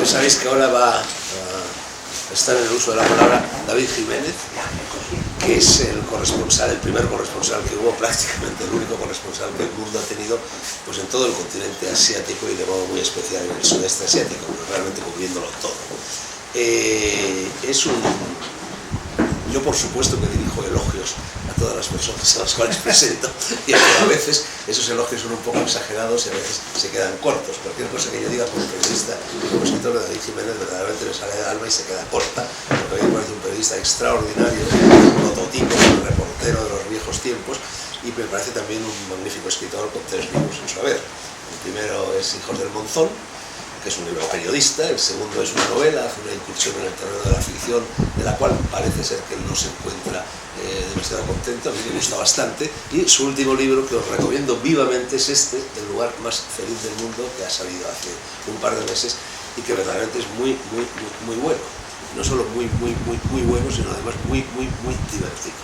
sabéis que ahora va a estar en el uso de la palabra David Jiménez, que es el corresponsal, el primer corresponsal que hubo, prácticamente el único corresponsal que el mundo ha tenido pues en todo el continente asiático y de modo muy especial en el sudeste asiático, realmente cubriéndolo todo. Yo por supuesto que dirijo elogios a todas las personas a las cuales presento, y a veces esos elogios son un poco exagerados y a veces se quedan cortos. Cualquier cosa que yo diga como periodista y como escritor de David Jiménez verdaderamente me sale del alma y se queda corta, porque a mí me parece un periodista extraordinario, un prototipo, un reportero de los viejos tiempos, y me parece también un magnífico escritor con 3 libros en su haber. El primero es Hijos del Monzón, que es un libro periodista. El segundo es una novela, hace una incursión en el terreno de la ficción, de la cual parece ser que él no se encuentra demasiado contento. A mí me gusta bastante. Y su último libro, que os recomiendo vivamente, es este, El lugar más feliz del mundo, que ha salido hace un par de meses y que verdaderamente es muy bueno. No solo muy bueno, sino además muy divertido.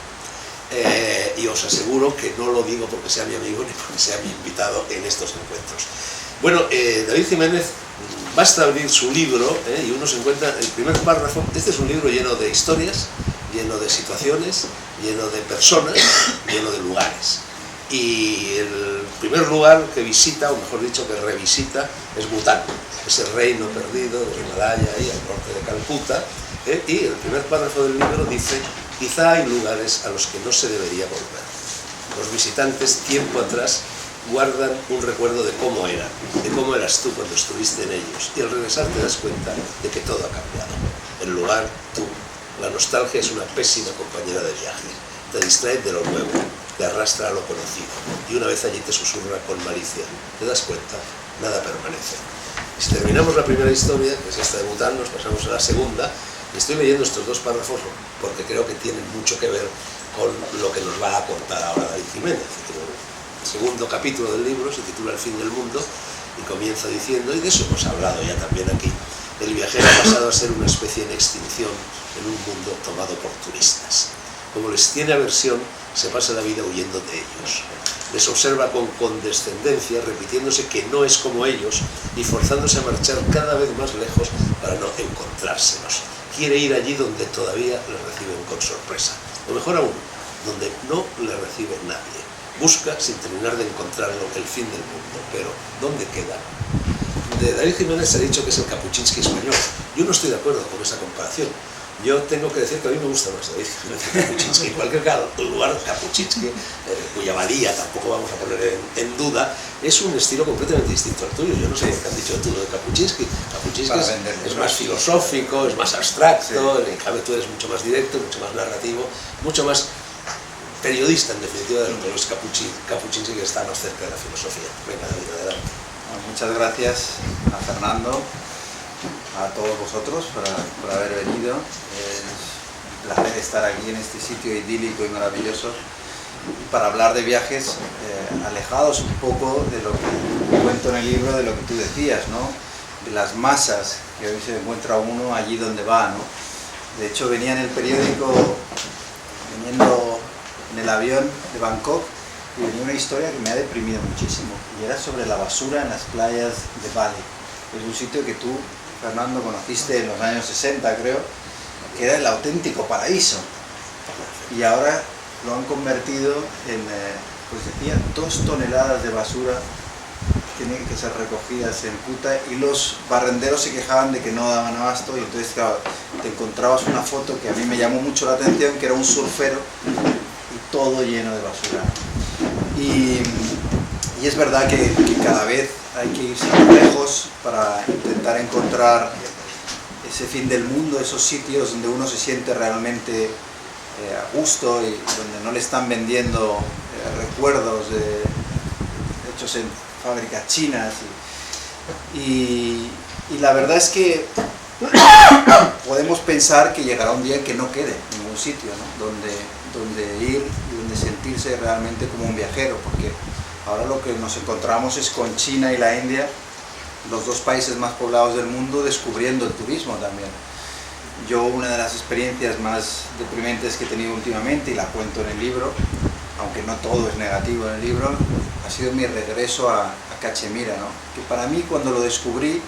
Y os aseguro que no lo digo porque sea mi amigo ni porque sea mi invitado en estos encuentros. Bueno, David Jiménez, basta abrir su libro y uno se encuentra el primer párrafo. Este es un libro lleno de historias, lleno de situaciones, lleno de personas, lleno de lugares. Y el primer lugar que visita, o mejor dicho que revisita, es Bután, ese reino perdido del Himalaya y al norte de Calcuta. Y el primer párrafo del libro dice: quizá hay lugares a los que no se debería volver. Los visitantes, tiempo atrás, guardan un recuerdo de cómo eran, de cómo eras tú cuando estuviste en ellos, y al regresar te das cuenta de que todo ha cambiado. El lugar, tú. La nostalgia es una pésima compañera de viaje. Te distrae de lo nuevo, te arrastra a lo conocido, y una vez allí te susurra con malicia. Te das cuenta, nada permanece. Si terminamos la primera historia, que es esta de Bután, nos pasamos a la segunda. Estoy leyendo estos 2 párrafos porque creo que tienen mucho que ver con lo que nos va a contar ahora David Jiménez. El segundo capítulo del libro se titula El fin del mundo y comienza diciendo, y de eso hemos hablado ya también aquí: el viajero ha pasado a ser una especie en extinción en un mundo tomado por turistas. Como les tiene aversión, se pasa la vida huyendo de ellos. Les observa con condescendencia, repitiéndose que no es como ellos y forzándose a marchar cada vez más lejos para no encontrárselos. Quiere ir allí donde todavía les reciben con sorpresa, o mejor aún, donde no le recibe nadie. Busca, sin terminar de encontrarlo, el fin del mundo, pero ¿dónde queda? De David Jiménez se ha dicho que es el Kapuscinski español. Yo no estoy de acuerdo con esa comparación. Yo tengo que decir que a mí me gusta más David Jiménez que Kapuscinski. En cualquier caso, el lugar de Kapuscinski, cuya valía tampoco vamos a poner en duda, es un estilo completamente distinto al tuyo. Yo no sé qué han dicho tú de Kapuscinski. Kapuscinski es más filosófico, es más abstracto, en cambio tú eres mucho más directo, mucho más narrativo, mucho más periodista, en definitiva, de lo que es Kapuscinski, que está más cerca de la filosofía. Venga, David, adelante. Bueno, muchas gracias a Fernando, a todos vosotros por haber venido. Es un placer estar aquí en este sitio idílico y maravilloso para hablar de viajes alejados un poco de lo que cuento en el libro, de lo que tú decías, ¿no? De las masas que hoy se encuentra uno allí donde va, ¿no? De hecho, venía en el periódico, viniendo en el avión de Bangkok, y venía una historia que me ha deprimido muchísimo, y era sobre la basura en las playas de Bali. Es un sitio que tú, Fernando, conociste en los años 60, creo, que era el auténtico paraíso, y ahora lo han convertido en, pues decía, 2 toneladas de basura tienen que ser recogidas en Kuta, y los barrenderos se quejaban de que no daban abasto, y entonces, claro, te encontrabas una foto que a mí me llamó mucho la atención, que era un surfero y todo lleno de basura. Y es verdad que cada vez hay que irse más lejos para intentar encontrar ese fin del mundo, esos sitios donde uno se siente realmente a gusto y donde no le están vendiendo recuerdos hechos en fábricas chinas. Y la verdad es que podemos pensar que llegará un día en que no quede ningún sitio, ¿no? donde ir y donde sentirse realmente como un viajero, porque ahora lo que nos encontramos es con China y la India, los 2 países más poblados del mundo, descubriendo el turismo también. Yo, una de las experiencias más deprimentes que he tenido últimamente, y la cuento en el libro, aunque no todo es negativo en el libro, ha sido mi regreso a Cachemira, ¿no? Que para mí, cuando lo descubrí,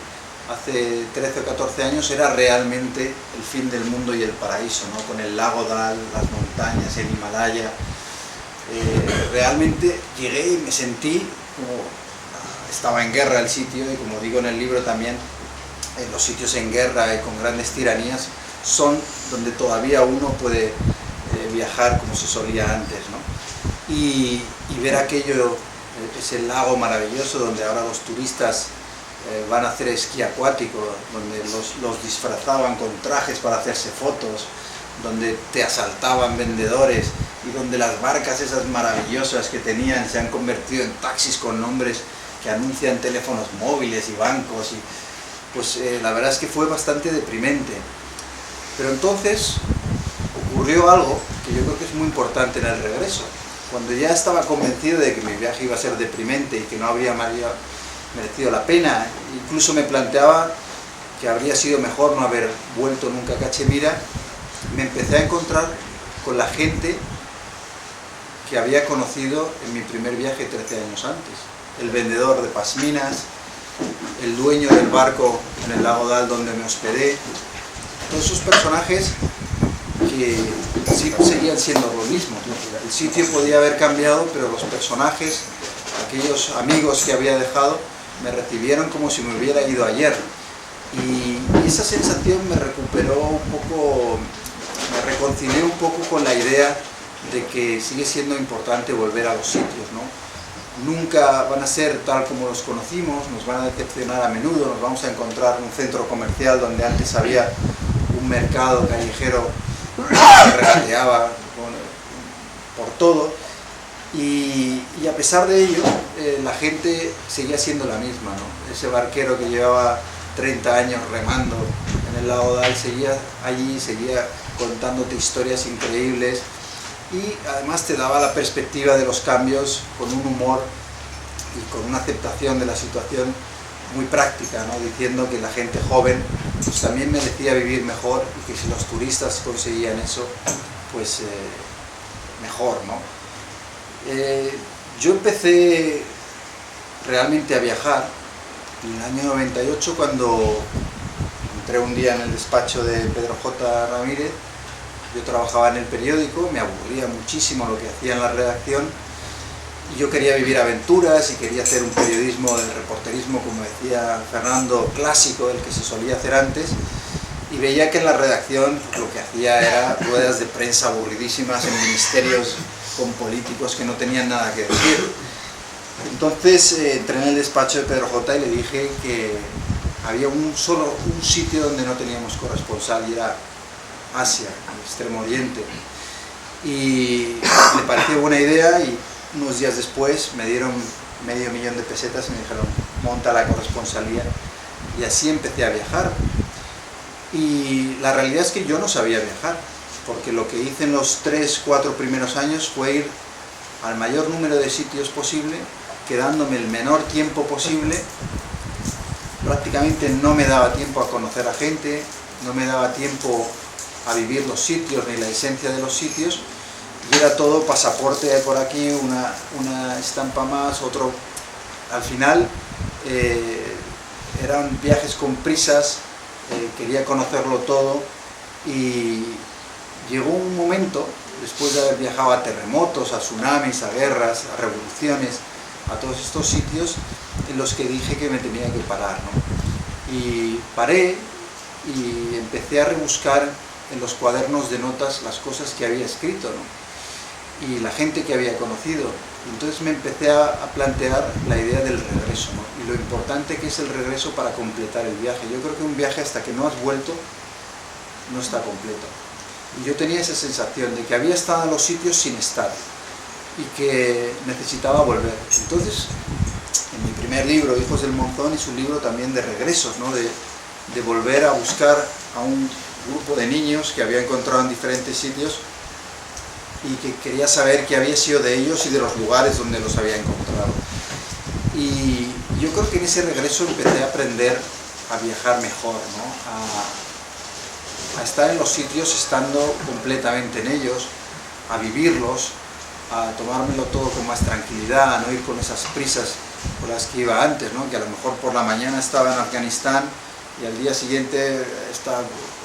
hace 13 o 14 años era realmente el fin del mundo y el paraíso, ¿no? Con el lago Dal, las montañas, el Himalaya. Realmente llegué y me sentí como estaba en guerra el sitio, y como digo en el libro también, los sitios en guerra y con grandes tiranías son donde todavía uno puede viajar como se solía antes, ¿no? Y ver aquello, ese lago maravilloso donde ahora los turistas van a hacer esquí acuático, donde los disfrazaban con trajes para hacerse fotos, donde te asaltaban vendedores, y donde las barcas esas maravillosas que tenían se han convertido en taxis con nombres que anuncian teléfonos móviles y bancos, y pues la verdad es que fue bastante deprimente. Pero entonces ocurrió algo que yo creo que es muy importante en el regreso. Cuando ya estaba convencido de que mi viaje iba a ser deprimente y que no habría merecido la pena, incluso me planteaba que habría sido mejor no haber vuelto nunca a Cachemira, me empecé a encontrar con la gente que había conocido en mi primer viaje 13 años antes. El vendedor de pasminas, el dueño del barco en el lago Dal donde me hospedé, todos esos personajes que sí seguían siendo lo mismo. El sitio podía haber cambiado, pero los personajes, aquellos amigos que había dejado, me recibieron como si me hubiera ido ayer. Y esa sensación me recuperó un poco, me reconcilié un poco con la idea de que sigue siendo importante volver a los sitios, ¿no? Nunca van a ser tal como los conocimos, nos van a decepcionar a menudo, nos vamos a encontrar un centro comercial donde antes había un mercado callejero que regateaba por todo, y a pesar de ello la gente seguía siendo la misma, ¿no? Ese barquero que llevaba 30 años remando en el lago Dal seguía allí, seguía contándote historias increíbles, y además te daba la perspectiva de los cambios con un humor y con una aceptación de la situación muy práctica, ¿no? Diciendo que la gente joven pues también merecía vivir mejor, y que si los turistas conseguían eso, pues mejor, ¿no? Yo empecé realmente a viajar en el año 98, cuando entré un día en el despacho de Pedro J. Ramírez. Yo trabajaba en el periódico, me aburría muchísimo lo que hacía en la redacción, y yo quería vivir aventuras y quería hacer un periodismo de reporterismo, como decía Fernando, clásico, el que se solía hacer antes, y veía que en la redacción lo que hacía era ruedas de prensa aburridísimas en ministerios con políticos que no tenían nada que decir. Entonces entré en el despacho de Pedro J. y le dije que había solo un sitio donde no teníamos corresponsal, y era Asia, el Extremo Oriente, y me pareció buena idea, y unos días después me dieron $500,000 de pesetas y me dijeron: monta la corresponsalía, y así empecé a viajar. Y la realidad es que yo no sabía viajar, porque lo que hice en los 3-4 primeros años fue ir al mayor número de sitios posible, quedándome el menor tiempo posible. Prácticamente no me daba tiempo a conocer a gente, no me daba tiempo a vivir los sitios ni la esencia de los sitios, y era todo pasaporte por aquí, una estampa más, otro. Al final eran viajes con prisas, quería conocerlo todo, y llegó un momento, después de haber viajado a terremotos, a tsunamis, a guerras, a revoluciones, a todos estos sitios, en los que dije que me tenía que parar, ¿no? Y paré y empecé a rebuscar en los cuadernos de notas las cosas que había escrito, ¿no? Y la gente que había conocido. Entonces me empecé a plantear la idea del regreso, ¿no? Y lo importante que es el regreso para completar el viaje. Yo creo que un viaje, hasta que no has vuelto, no está completo. Y yo tenía esa sensación de que había estado en los sitios sin estar, y que necesitaba volver. Entonces, en mi primer libro, Hijos del Monzón, es un libro también de regresos, ¿no? De volver a buscar a un grupo de niños que había encontrado en diferentes sitios, y que quería saber qué había sido de ellos y de los lugares donde los había encontrado. Y yo creo que en ese regreso empecé a aprender a viajar mejor, ¿no? A estar en los sitios estando completamente en ellos, a vivirlos, a tomármelo todo con más tranquilidad, a no ir con esas prisas por las que iba antes, ¿no? Que a lo mejor por la mañana estaba en Afganistán y al día siguiente está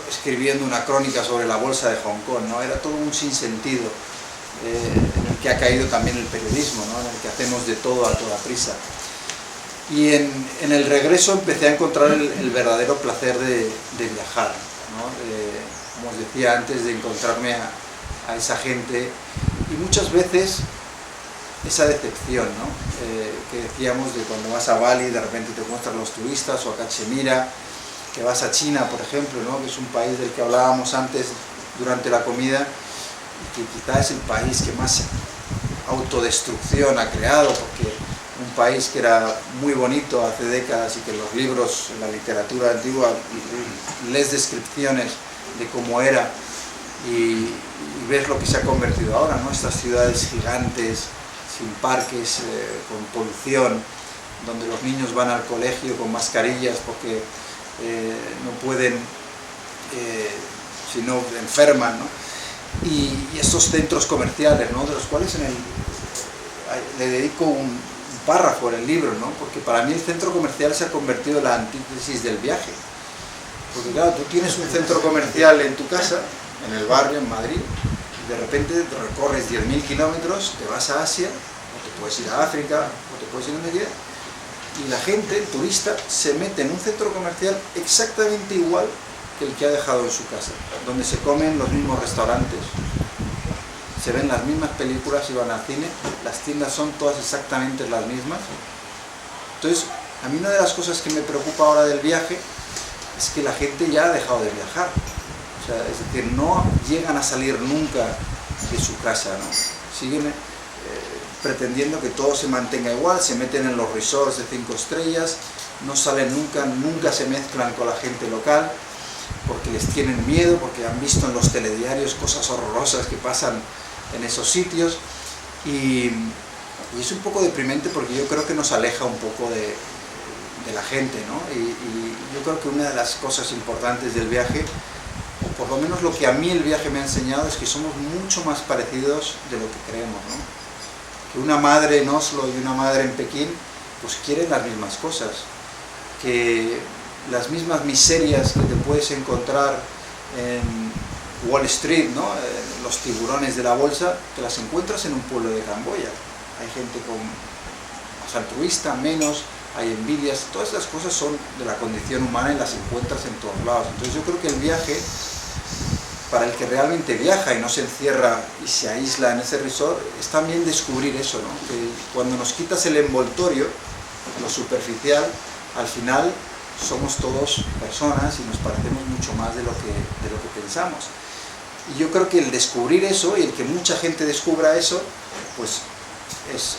escribiendo una crónica sobre la bolsa de Hong Kong, ¿no? Era todo un sinsentido en el que ha caído también el periodismo, ¿no? En el que hacemos de todo a toda prisa. Y en el regreso empecé a encontrar el verdadero placer de viajar, ¿no? Como os decía antes, de encontrarme a esa gente y muchas veces esa decepción, ¿no? Que decíamos de cuando vas a Bali, de repente te muestran los turistas, o a Cachemira, que vas a China, por ejemplo, ¿no? Que es un país del que hablábamos antes durante la comida, y que quizá es el país que más autodestrucción ha creado, porque un país que era muy bonito hace décadas y que en los libros, en la literatura antigua, lees descripciones de cómo era y ves lo que se ha convertido ahora, ¿no? Estas ciudades gigantes, sin parques, con polución, donde los niños van al colegio con mascarillas porque no pueden, si no enferman, ¿no? Y estos centros comerciales, ¿no? De los cuales le dedico un párrafo en el libro, ¿no? Porque para mí el centro comercial se ha convertido en la antítesis del viaje. Porque claro, tú tienes un centro comercial en tu casa, en el barrio, en Madrid, y de repente recorres 10.000 kilómetros, te vas a Asia, o te puedes ir a África, o te puedes ir donde quieras, y la gente, el turista, se mete en un centro comercial exactamente igual que el que ha dejado en su casa, donde se comen los mismos restaurantes, se ven las mismas películas y van al cine, las tiendas son todas exactamente las mismas. Entonces, a mí una de las cosas que me preocupa ahora del viaje es que la gente ya ha dejado de viajar. O sea, es decir, no llegan a salir nunca de su casa, ¿no? Siguen pretendiendo que todo se mantenga igual, se meten en los resorts de 5 estrellas, no salen nunca, nunca se mezclan con la gente local, porque les tienen miedo, porque han visto en los telediarios cosas horrorosas que pasan en esos sitios, y es un poco deprimente porque yo creo que nos aleja un poco de la gente, ¿no? Y yo creo que una de las cosas importantes del viaje, o por lo menos lo que a mí el viaje me ha enseñado, es que somos mucho más parecidos de lo que creemos, ¿no? Que una madre en Oslo y una madre en Pekín pues quieren las mismas cosas, que las mismas miserias que te puedes encontrar en Wall Street, ¿no? Los tiburones de la bolsa, te las encuentras en un pueblo de Camboya. Hay gente más altruista, menos, hay envidias, todas estas cosas son de la condición humana y las encuentras en todos lados. Entonces yo creo que el viaje, para el que realmente viaja y no se encierra y se aísla en ese resort, es también descubrir eso, ¿no? Que cuando nos quitas el envoltorio, lo superficial, al final somos todos personas y nos parecemos mucho más de lo que pensamos. Y yo creo que el descubrir eso y el que mucha gente descubra eso, pues es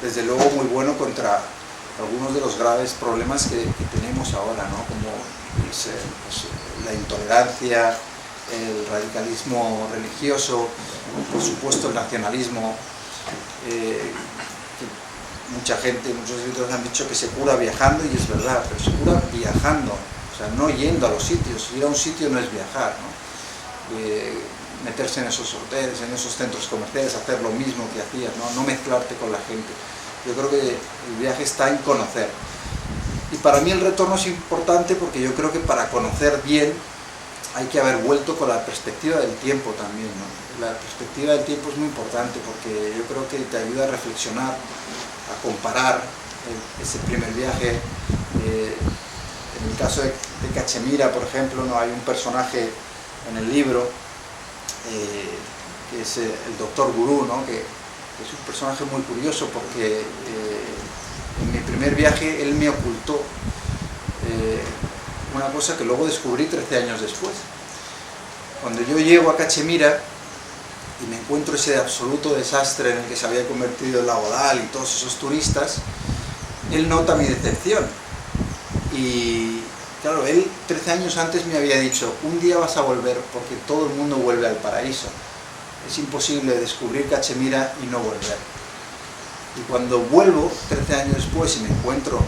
desde luego muy bueno contra algunos de los graves problemas que tenemos ahora, ¿no? Como pues, la intolerancia, el radicalismo religioso, por supuesto el nacionalismo, mucha gente, muchos escritores han dicho que se cura viajando, y es verdad, pero se cura viajando, o sea, no yendo a los sitios. Ir a un sitio no es viajar, ¿no? Meterse en esos hoteles, en esos centros comerciales, hacer lo mismo que hacías, ¿no? No mezclarte con la gente. Yo creo que el viaje está en conocer. Y para mí el retorno es importante porque yo creo que para conocer bien hay que haber vuelto con la perspectiva del tiempo también, ¿no? La perspectiva del tiempo es muy importante porque yo creo que te ayuda a reflexionar, a comparar ese primer viaje. En el caso de Cachemira, por ejemplo, ¿no? Hay un personaje en el libro que es el doctor Gurú, ¿no? Que es un personaje muy curioso porque en mi primer viaje él me ocultó una cosa que luego descubrí 13 años después. Cuando yo llego a Cachemira y me encuentro ese absoluto desastre en el que se había convertido el lago Dal y todos esos turistas, él nota mi decepción. Y claro, él 13 años antes me había dicho: un día vas a volver porque todo el mundo vuelve al paraíso. Es imposible descubrir Cachemira y no volver. Y cuando vuelvo 13 años después y me encuentro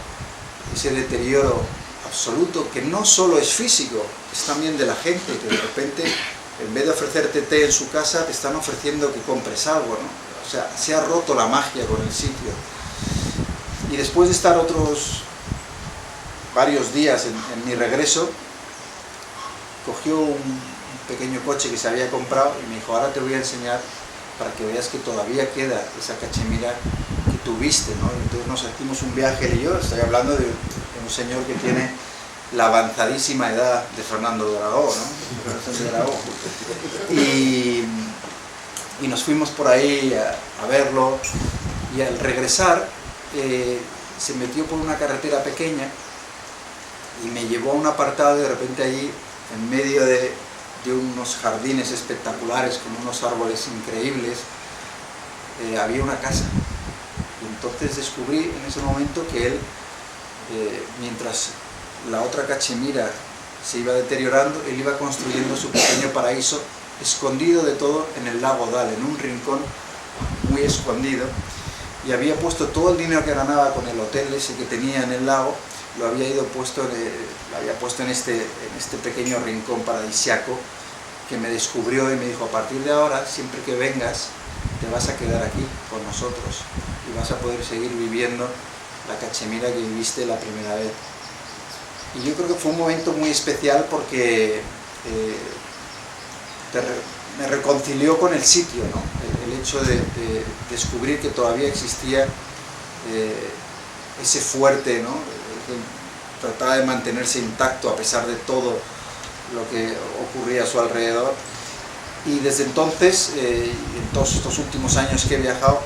ese deterioro absoluto, que no solo es físico, es también de la gente, que de repente en vez de ofrecerte té en su casa te están ofreciendo que compres algo, ¿no? O sea, se ha roto la magia con el sitio. Y después de estar otros varios días en mi regreso, cogió un pequeño coche que se había comprado y me dijo, ahora te voy a enseñar para que veas que todavía queda esa cachemira que tuviste, ¿no? Entonces nos hicimos un viaje, él y yo, estoy hablando de un señor que tiene la avanzadísima edad de Fernando de Aragó, ¿no? Y nos fuimos por ahí a verlo, y al regresar se metió por una carretera pequeña y me llevó a un apartado, y de repente allí, en medio de unos jardines espectaculares con unos árboles increíbles, había una casa. Y entonces descubrí en ese momento que él, mientras la otra cachemira se iba deteriorando, él iba construyendo su pequeño paraíso, escondido de todo en el lago Dal, en un rincón muy escondido, y había puesto todo el dinero que ganaba con el hotel ese que tenía en el lago, lo había puesto en este pequeño rincón paradisiaco, que me descubrió y me dijo, a partir de ahora, siempre que vengas, te vas a quedar aquí con nosotros y vas a poder seguir viviendo la cachemira que viviste la primera vez. Y yo creo que fue un momento muy especial porque me reconcilió con el sitio, ¿no? El hecho de descubrir que todavía existía ese fuerte, ¿no? Que trataba de mantenerse intacto a pesar de todo lo que ocurría a su alrededor. Y desde entonces, en todos estos últimos años que he viajado,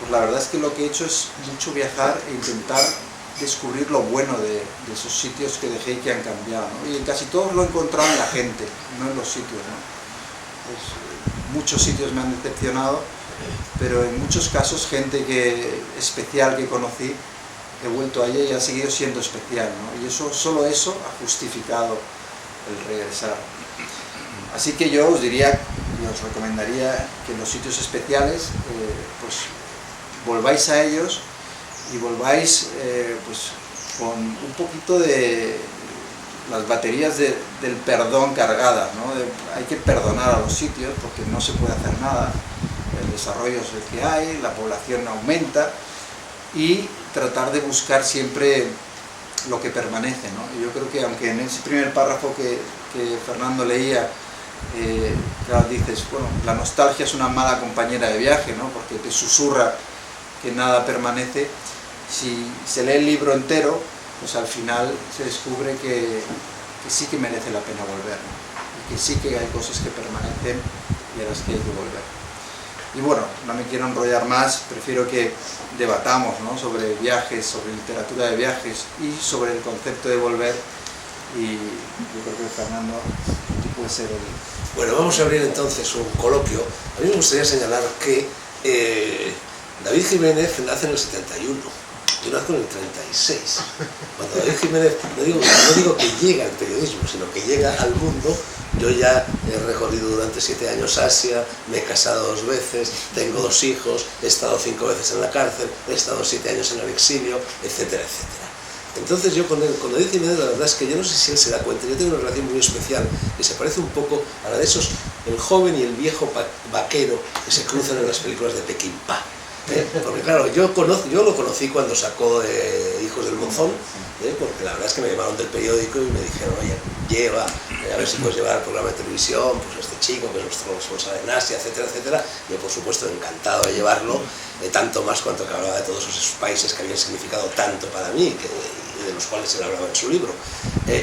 pues la verdad es que lo que he hecho es mucho viajar e intentar descubrir lo bueno de esos sitios que dejé y que han cambiado, ¿no? Y en casi todos lo he encontrado en la gente, no en los sitios, ¿no? Pues, muchos sitios me han decepcionado, pero en muchos casos gente especial que conocí, he vuelto a ella y ha seguido siendo especial, ¿no? Y solo eso ha justificado el regresar. Así que yo os diría, y os recomendaría que en los sitios especiales pues volváis a ellos y volváis pues con un poquito de las baterías del perdón cargadas, ¿no? Hay que perdonar a los sitios porque no se puede hacer nada, el desarrollo es el que hay, la población aumenta, y tratar de buscar siempre lo que permanece, ¿no? Y yo creo que aunque en ese primer párrafo que Fernando leía, claro, dices, bueno, la nostalgia es una mala compañera de viaje, ¿no? Porque te susurra que nada permanece. Si se lee el libro entero, pues al final se descubre que sí que merece la pena volver, ¿no? Y que sí que hay cosas que permanecen y a las que hay que volver. Y bueno, no me quiero enrollar más, prefiero que debatamos, ¿no? Sobre viajes, sobre literatura de viajes y sobre el concepto de volver. Y yo creo que Fernando, tú puedes ser el... Bueno, vamos a abrir entonces un coloquio. A mí me gustaría señalar que David Jiménez nace en el 71, yo nazco en el 36. Cuando David Jiménez, no digo que llega al periodismo, sino que llega al mundo. Yo ya he recorrido durante 7 años Asia, me he casado 2 veces, tengo 2 hijos, he estado 5 veces en la cárcel, he estado 7 años en el exilio, etcétera, etcétera. Entonces yo con David Jiménez, la verdad es que yo no sé si él se da cuenta, yo tengo una relación muy especial que se parece un poco a la de esos, el joven y el viejo vaquero que se cruzan en las películas de Peckinpah. Porque claro, yo lo conocí cuando sacó Hijos del Monzón, porque la verdad es que me llamaron del periódico y me dijeron, oye, lleva, a ver si puedes llevar al programa de televisión, pues este chico que es nuestro responsable en Asia, etcétera, etcétera. Yo por supuesto encantado de llevarlo, tanto más cuanto que hablaba de todos esos países que habían significado tanto para mí, y de los cuales él hablaba en su libro.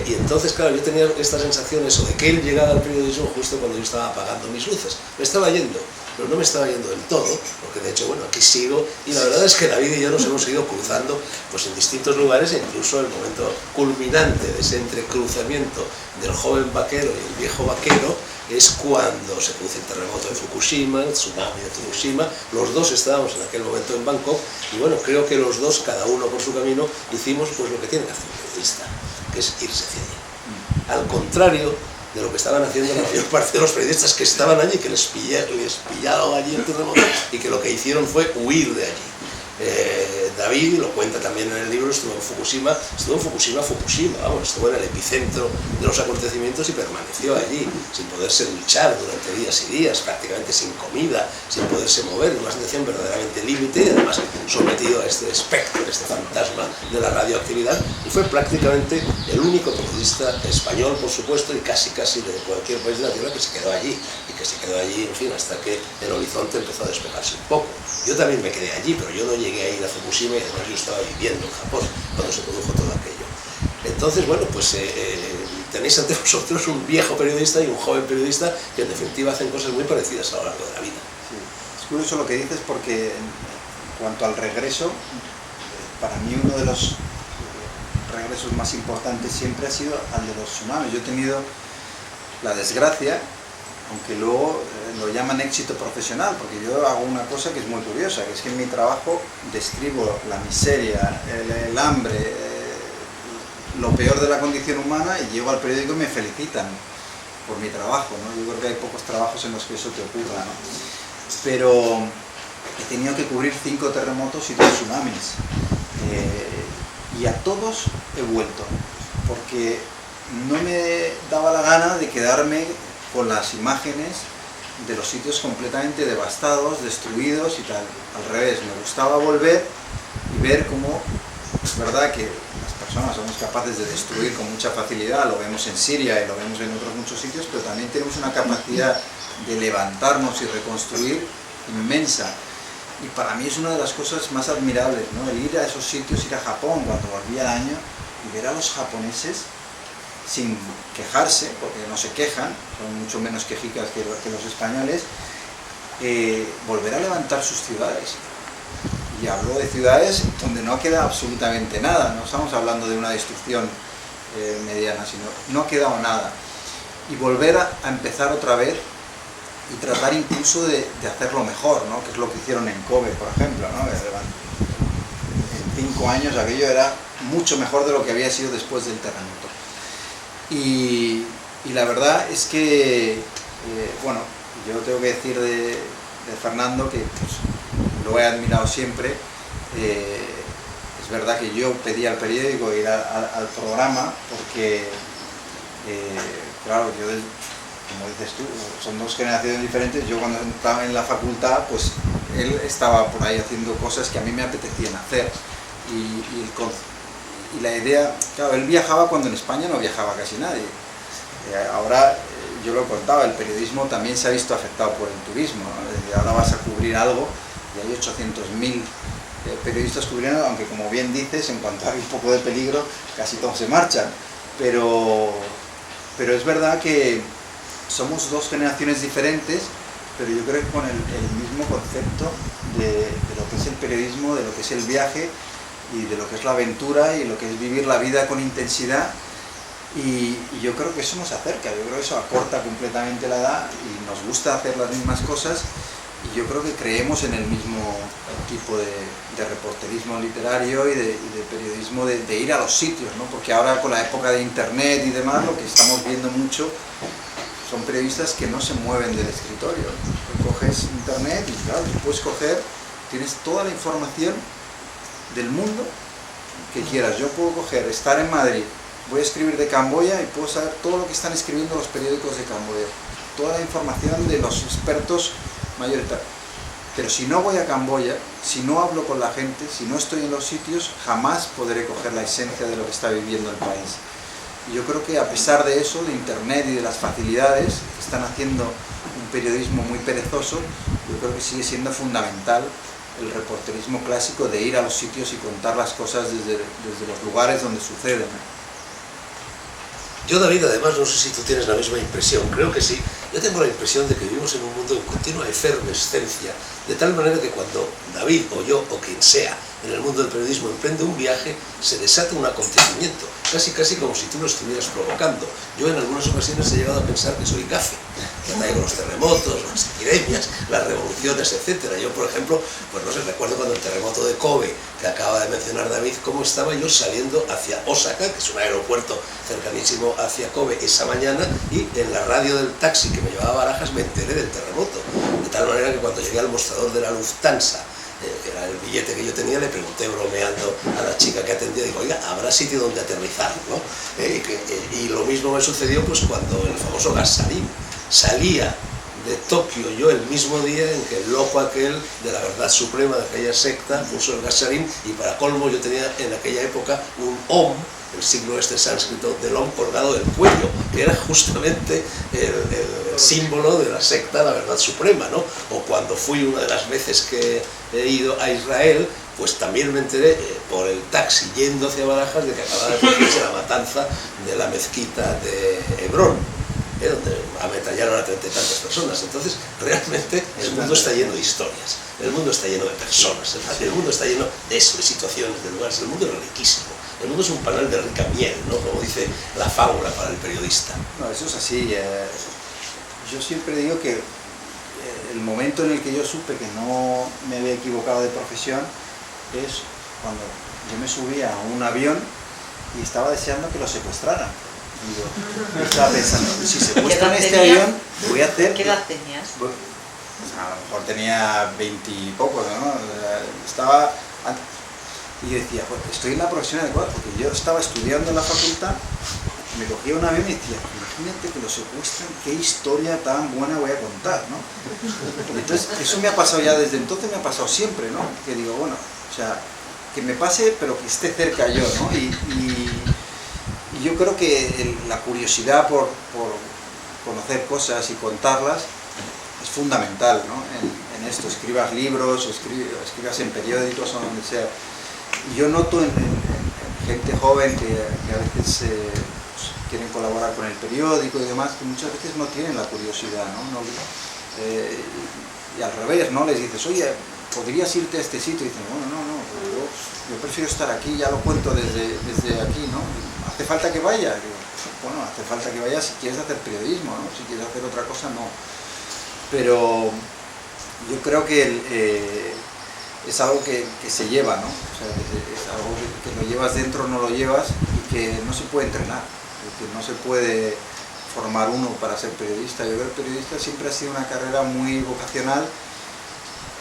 Y entonces, claro, yo tenía esta sensación eso, de que él llegaba al periodismo justo cuando yo estaba apagando mis luces. Me estaba yendo, pero no me estaba yendo del todo, porque de hecho, bueno, aquí sigo, y la verdad es que David y yo nos hemos ido cruzando pues, en distintos lugares, e incluso el momento culminante de ese entrecruzamiento del joven vaquero y el viejo vaquero es cuando se produce el terremoto de Fukushima, el tsunami de Fukushima. Los dos estábamos en aquel momento en Bangkok, y bueno, creo que los dos, cada uno por su camino, hicimos pues lo que tiene que hacer un periodista, que es irse hacia allí. Al contrario de lo que estaban haciendo la mayor parte de los periodistas que estaban allí, que les pillaron allí el terremoto, y que lo que hicieron fue huir de allí. David, y lo cuenta también en el libro, estuvo en Fukushima, vamos, estuvo en el epicentro de los acontecimientos y permaneció allí, sin poderse duchar durante días y días, prácticamente sin comida, sin poderse mover, en una situación verdaderamente límite, y además sometido a este espectro, este fantasma de la radioactividad, y fue prácticamente el único periodista español, por supuesto, y casi de cualquier país de la Tierra que se quedó allí, y que se quedó allí, en fin, hasta que el horizonte empezó a despejarse un poco. Yo también me quedé allí, pero yo no llegué a ir a Fukushima, y además yo estaba viviendo en Japón cuando se produjo todo aquello. Entonces, bueno, pues tenéis ante vosotros un viejo periodista y un joven periodista que en definitiva hacen cosas muy parecidas a lo largo de la vida. Sí. Es curioso lo que dices, porque en cuanto al regreso, para mí uno de los regresos más importantes siempre ha sido al de los tsunamis. Yo he tenido la desgracia, aunque luego lo llaman éxito profesional, porque yo hago una cosa que es muy curiosa, que es que en mi trabajo describo la miseria, el hambre, lo peor de la condición humana, y llego al periódico y me felicitan por mi trabajo, ¿no? Yo creo que hay pocos trabajos en los que eso te ocurra, ¿no? Pero he tenido que cubrir 5 terremotos y 2 tsunamis, y a todos he vuelto, porque no me daba la gana de quedarme con las imágenes de los sitios completamente devastados, destruidos y tal. Al revés, me gustaba volver y ver cómo es verdad que las personas somos capaces de destruir con mucha facilidad, lo vemos en Siria y lo vemos en otros muchos sitios, pero también tenemos una capacidad de levantarnos y reconstruir inmensa. Y para mí es una de las cosas más admirables, ¿no? El ir a esos sitios, ir a Japón cuando volví al año y ver a los japoneses sin quejarse, porque no se quejan, son mucho menos quejicas que los españoles, volver a levantar sus ciudades. Y hablo de ciudades donde no queda absolutamente nada, no estamos hablando de una destrucción mediana, sino no ha quedado nada. Y volver a empezar otra vez y tratar incluso de hacerlo mejor, ¿no? Que es lo que hicieron en Kobe, por ejemplo, ¿no? En 5 años aquello era mucho mejor de lo que había sido después del terremoto. Y la verdad es que, bueno, yo tengo que decir de Fernando que pues, lo he admirado siempre. Es verdad que yo pedí al periódico ir al programa porque, claro, yo, como dices tú, son 2 generaciones diferentes. Yo cuando estaba en la facultad, pues él estaba por ahí haciendo cosas que a mí me apetecían hacer. Y la idea, claro, él viajaba cuando en España no viajaba casi nadie. Ahora, yo lo contaba, el periodismo también se ha visto afectado por el turismo, ¿no? Ahora vas a cubrir algo y hay 800.000 periodistas cubriendo, aunque como bien dices, en cuanto hay un poco de peligro, casi todos se marchan. Pero es verdad que somos 2 generaciones diferentes, pero yo creo que con el mismo concepto de lo que es el periodismo, de lo que es el viaje, y de lo que es la aventura y lo que es vivir la vida con intensidad, y yo creo que eso nos acerca, yo creo que eso acorta completamente la edad y nos gusta hacer las mismas cosas, y yo creo que creemos en el mismo tipo de reporterismo literario y de periodismo de ir a los sitios, ¿no? Porque ahora con la época de internet y demás, lo que estamos viendo mucho son periodistas que no se mueven del escritorio. Tú coges internet y claro, tú puedes tienes toda la información del mundo que quieras. Yo puedo estar en Madrid, voy a escribir de Camboya y puedo saber todo lo que están escribiendo los periódicos de Camboya, toda la información de los expertos mayoritarios. Pero si no voy a Camboya, si no hablo con la gente, si no estoy en los sitios, jamás podré coger la esencia de lo que está viviendo el país. Y yo creo que a pesar de eso, de internet y de las facilidades que están haciendo un periodismo muy perezoso, yo creo que sigue siendo fundamental el reporterismo clásico de ir a los sitios y contar las cosas desde los lugares donde suceden. Yo, David, además, no sé si tú tienes la misma impresión, creo que sí. Yo tengo la impresión de que vivimos en un mundo en continua efervescencia, de tal manera que cuando David o yo o quien sea en el mundo del periodismo emprende un viaje, se desata un acontecimiento, casi como si tú lo estuvieras provocando. Yo en algunas ocasiones he llegado a pensar que soy gafe, que traigo los terremotos, las epidemias, las revoluciones, etc. Yo, por ejemplo, pues no sé, recuerdo cuando el terremoto de Kobe, que acaba de mencionar David, cómo estaba yo saliendo hacia Osaka, que es un aeropuerto cercanísimo hacia Kobe, esa mañana, y en la radio del taxi que me llevaba a Barajas me enteré del terremoto. De tal manera que cuando llegué al mostrador de la Lufthansa era el billete que yo tenía, le pregunté bromeando a la chica que atendía, digo, oiga, ¿habrá sitio donde aterrizar? ¿No? Y lo mismo me sucedió pues cuando el famoso Gasarín salía de Tokio, yo el mismo día en que el loco aquel de la verdad suprema de aquella secta puso el Gasarín, y para colmo yo tenía en aquella época un Om, el signo este sánscrito del Om colgado del cuello, que era justamente el símbolo de la secta, la verdad suprema, ¿no? O cuando fui una de las veces que he ido a Israel, pues también me enteré por el taxi yendo hacia Barajas de que acababa de producirse la matanza de la mezquita de Hebrón, donde ametrallaron a 30 y tantas personas. Entonces, realmente el mundo está lleno de historias, el mundo está lleno de personas, el mundo está lleno de eso, de situaciones, de lugares. El mundo es riquísimo, el mundo es un panal de rica miel, ¿no? Como dice la fábula para el periodista. No, eso es así. Yo siempre digo que el momento en el que yo supe que no me había equivocado de profesión es cuando yo me subí a un avión y estaba deseando que lo secuestraran. Yo estaba pensando, si secuestran este avión, voy a hacer... ¿Qué edad tenías? Pues, a lo mejor tenía 20 y pocos, ¿no? Estaba... Y yo decía, pues estoy en la profesión adecuada, porque yo estaba estudiando en la facultad, me cogía un avión y decía, imagínate que lo secuestran, qué historia tan buena voy a contar, ¿no? Entonces, eso me ha pasado ya desde entonces, me ha pasado siempre, ¿no? Que digo, bueno, o sea, que me pase, pero que esté cerca yo, ¿no? Y yo creo que la curiosidad por conocer cosas y contarlas es fundamental, ¿no? En esto, escribas libros, o escribas en periódicos o donde sea. Y yo noto en gente joven que a veces pues, quieren colaborar con el periódico y demás, que muchas veces no tienen la curiosidad, ¿no? Y al revés, ¿no? Les dices, oye, ¿podrías irte a este sitio? Y dicen, bueno, no, yo prefiero estar aquí, ya lo cuento desde aquí, ¿no? ¿Hace falta que vaya? Digo, bueno, hace falta que vaya si quieres hacer periodismo, ¿no? Si quieres hacer otra cosa, no. Pero yo creo que es algo que se lleva, ¿no? O sea, es algo que lo llevas dentro, no lo llevas, y que no se puede entrenar, que no se puede formar uno para ser periodista. Yo creo que el periodista siempre ha sido una carrera muy vocacional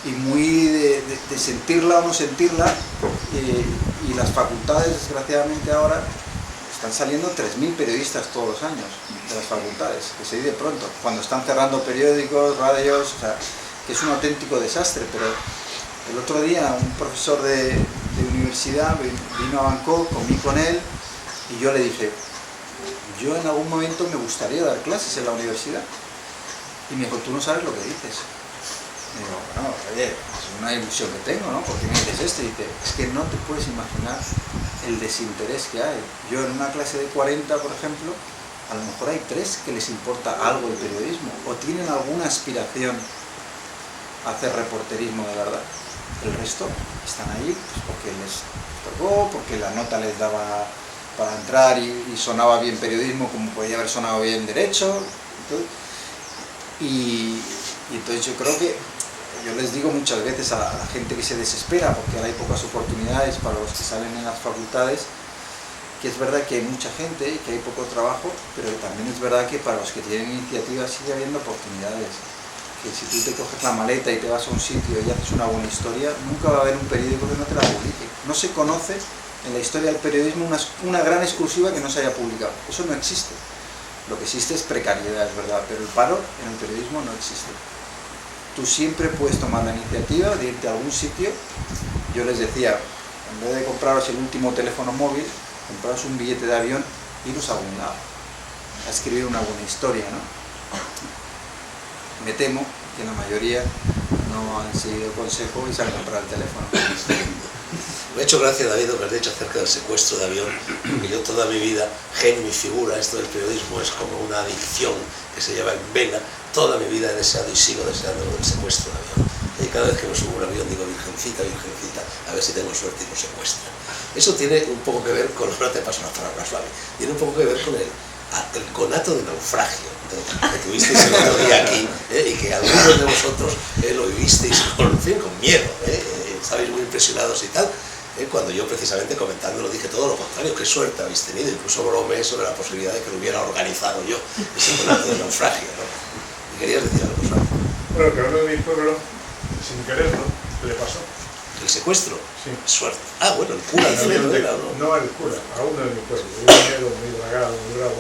y muy de sentirla o no sentirla, y las facultades, desgraciadamente ahora, están saliendo 3.000 periodistas todos los años de las facultades, que se dice pronto, cuando están cerrando periódicos, radios, o sea, que es un auténtico desastre. Pero el otro día un profesor de universidad vino a Bangkok, comí con él, y yo le dije, yo en algún momento me gustaría dar clases en la universidad. Y me dijo, tú no sabes lo que dices. Y digo, bueno, oye, es una ilusión que tengo, ¿no? ¿Por qué me dices esto? Y dice, es que no te puedes imaginar el desinterés que hay. Yo en una clase de 40, por ejemplo, a lo mejor hay 3 que les importa algo el periodismo, o tienen alguna aspiración a hacer reporterismo de verdad. El resto están ahí pues, porque les tocó, porque la nota les daba para entrar y sonaba bien periodismo como podía haber sonado bien derecho. Y entonces yo creo que, yo les digo muchas veces a la gente que se desespera porque ahora hay pocas oportunidades para los que salen en las facultades, que es verdad que hay mucha gente y que hay poco trabajo, pero también es verdad que para los que tienen iniciativas sigue habiendo oportunidades. Que si tú te coges la maleta y te vas a un sitio y haces una buena historia, nunca va a haber un periódico que no te la publique. No se conoce en la historia del periodismo una gran exclusiva que no se haya publicado. Eso no existe. Lo que existe es precariedad, es verdad, pero el paro en el periodismo no existe. Tú siempre puedes tomar la iniciativa de irte a algún sitio. Yo les decía, en vez de compraros el último teléfono móvil, compraros un billete de avión, iros a algún lado, a escribir una buena historia, ¿no? Me temo que la mayoría no han seguido el consejo y se han comprado el teléfono. Me ha hecho gracia, David, lo que has dicho acerca del secuestro de avión, porque yo toda mi vida, genio y figura, esto del periodismo es como una adicción que se lleva en vena. Toda mi vida he deseado y sigo deseando el secuestro de avión. Y cada vez que me subo a un avión digo, virgencita, virgencita, a ver si tengo suerte y lo secuestran. Eso tiene un poco que ver con, ahora te paso una palabra suave, tiene un poco que ver con el conato de naufragio que tuvisteis el otro día aquí, y que algunos de vosotros lo vivisteis con miedo, estabais muy impresionados y tal. Cuando yo precisamente comentándolo dije todo lo contrario, qué suerte habéis tenido, incluso bromeé sobre la posibilidad de que lo hubiera organizado yo, ese conato de naufragio, ¿no? Y querías decir algo, ¿sabes? Bueno, que a uno de mis pueblos, sin quererlo, le pasó. el secuestro. Sí. Suerte. Ah, bueno, el cura de Venezuela, ¿no? No el cura, a uno de mi pueblo, un minero muy dragado, muy bravo,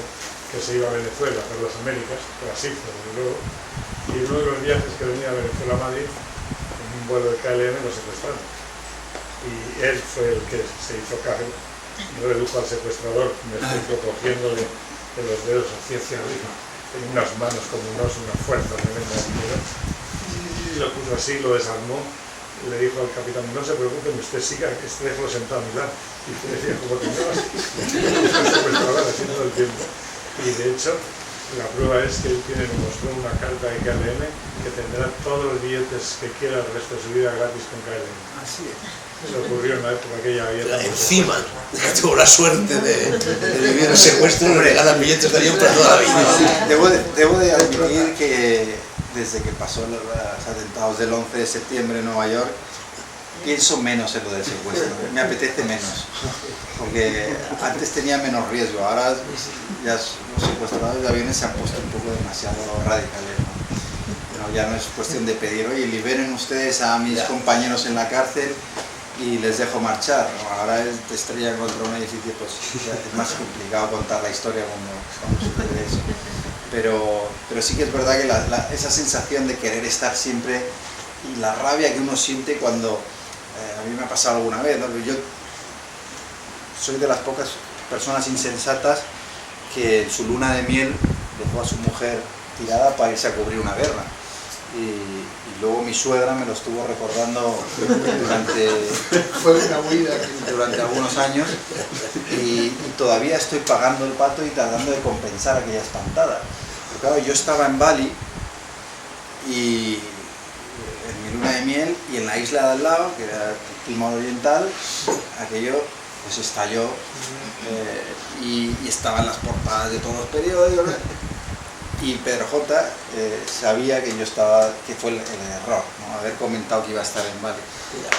que se iba a Venezuela, a las Américas, por así, desde luego, y uno de los viajes que venía a Venezuela a Madrid, en un vuelo de KLM lo secuestraron. Y él fue el que se hizo cargo, redujo al secuestrador, me estoy cogiéndole de los dedos hacia arriba, en unas manos como una fuerza tremenda de dinero, y lo puso así, lo desarmó, y le dijo al capitán, no se preocupe, usted siga, que déjelo sentado a mi lado. Y usted decía, como que no, el secuestrador así todo el tiempo. Y de hecho, la prueba es que él me mostró una carta de KLM que tendrá todos los billetes que quiera el resto de su vida gratis con KLM. Así es. Eso ocurrió en la época que ella había... Encima, tuvo la suerte de vivir el secuestro, le regalan billetes de avión para toda la vida. Debo de admitir que desde que pasó los atentados del 11 de septiembre en Nueva York, pienso menos en lo del secuestro, me apetece menos, porque antes tenía menos riesgo, ahora ya los secuestradores de aviones se han puesto un poco demasiado radicales, ¿no? Ya no es cuestión de pedir, oye, liberen ustedes a mis compañeros en la cárcel y les dejo marchar, ¿no? Ahora te estrellan contra un edificio, pues ya es más complicado contar la historia cuando sucede eso. Pero sí que es verdad que esa sensación de querer estar siempre y la rabia que uno siente cuando, a mí me ha pasado alguna vez, ¿no? Yo soy de las pocas personas insensatas que en su luna de miel dejó a su mujer tirada para irse a cubrir una guerra. Y luego mi suegra me lo estuvo recordando durante algunos años y todavía estoy pagando el pato y tratando de compensar aquella espantada. Pero claro, yo estaba en Bali y en mi luna de miel y en la isla de al lado, que era Timor Oriental, aquello pues estalló y estaban las portadas de todos los periódicos. Y Pedro J. Sabía que yo estaba, que fue el error, ¿no? Haber comentado que iba a estar en Bali.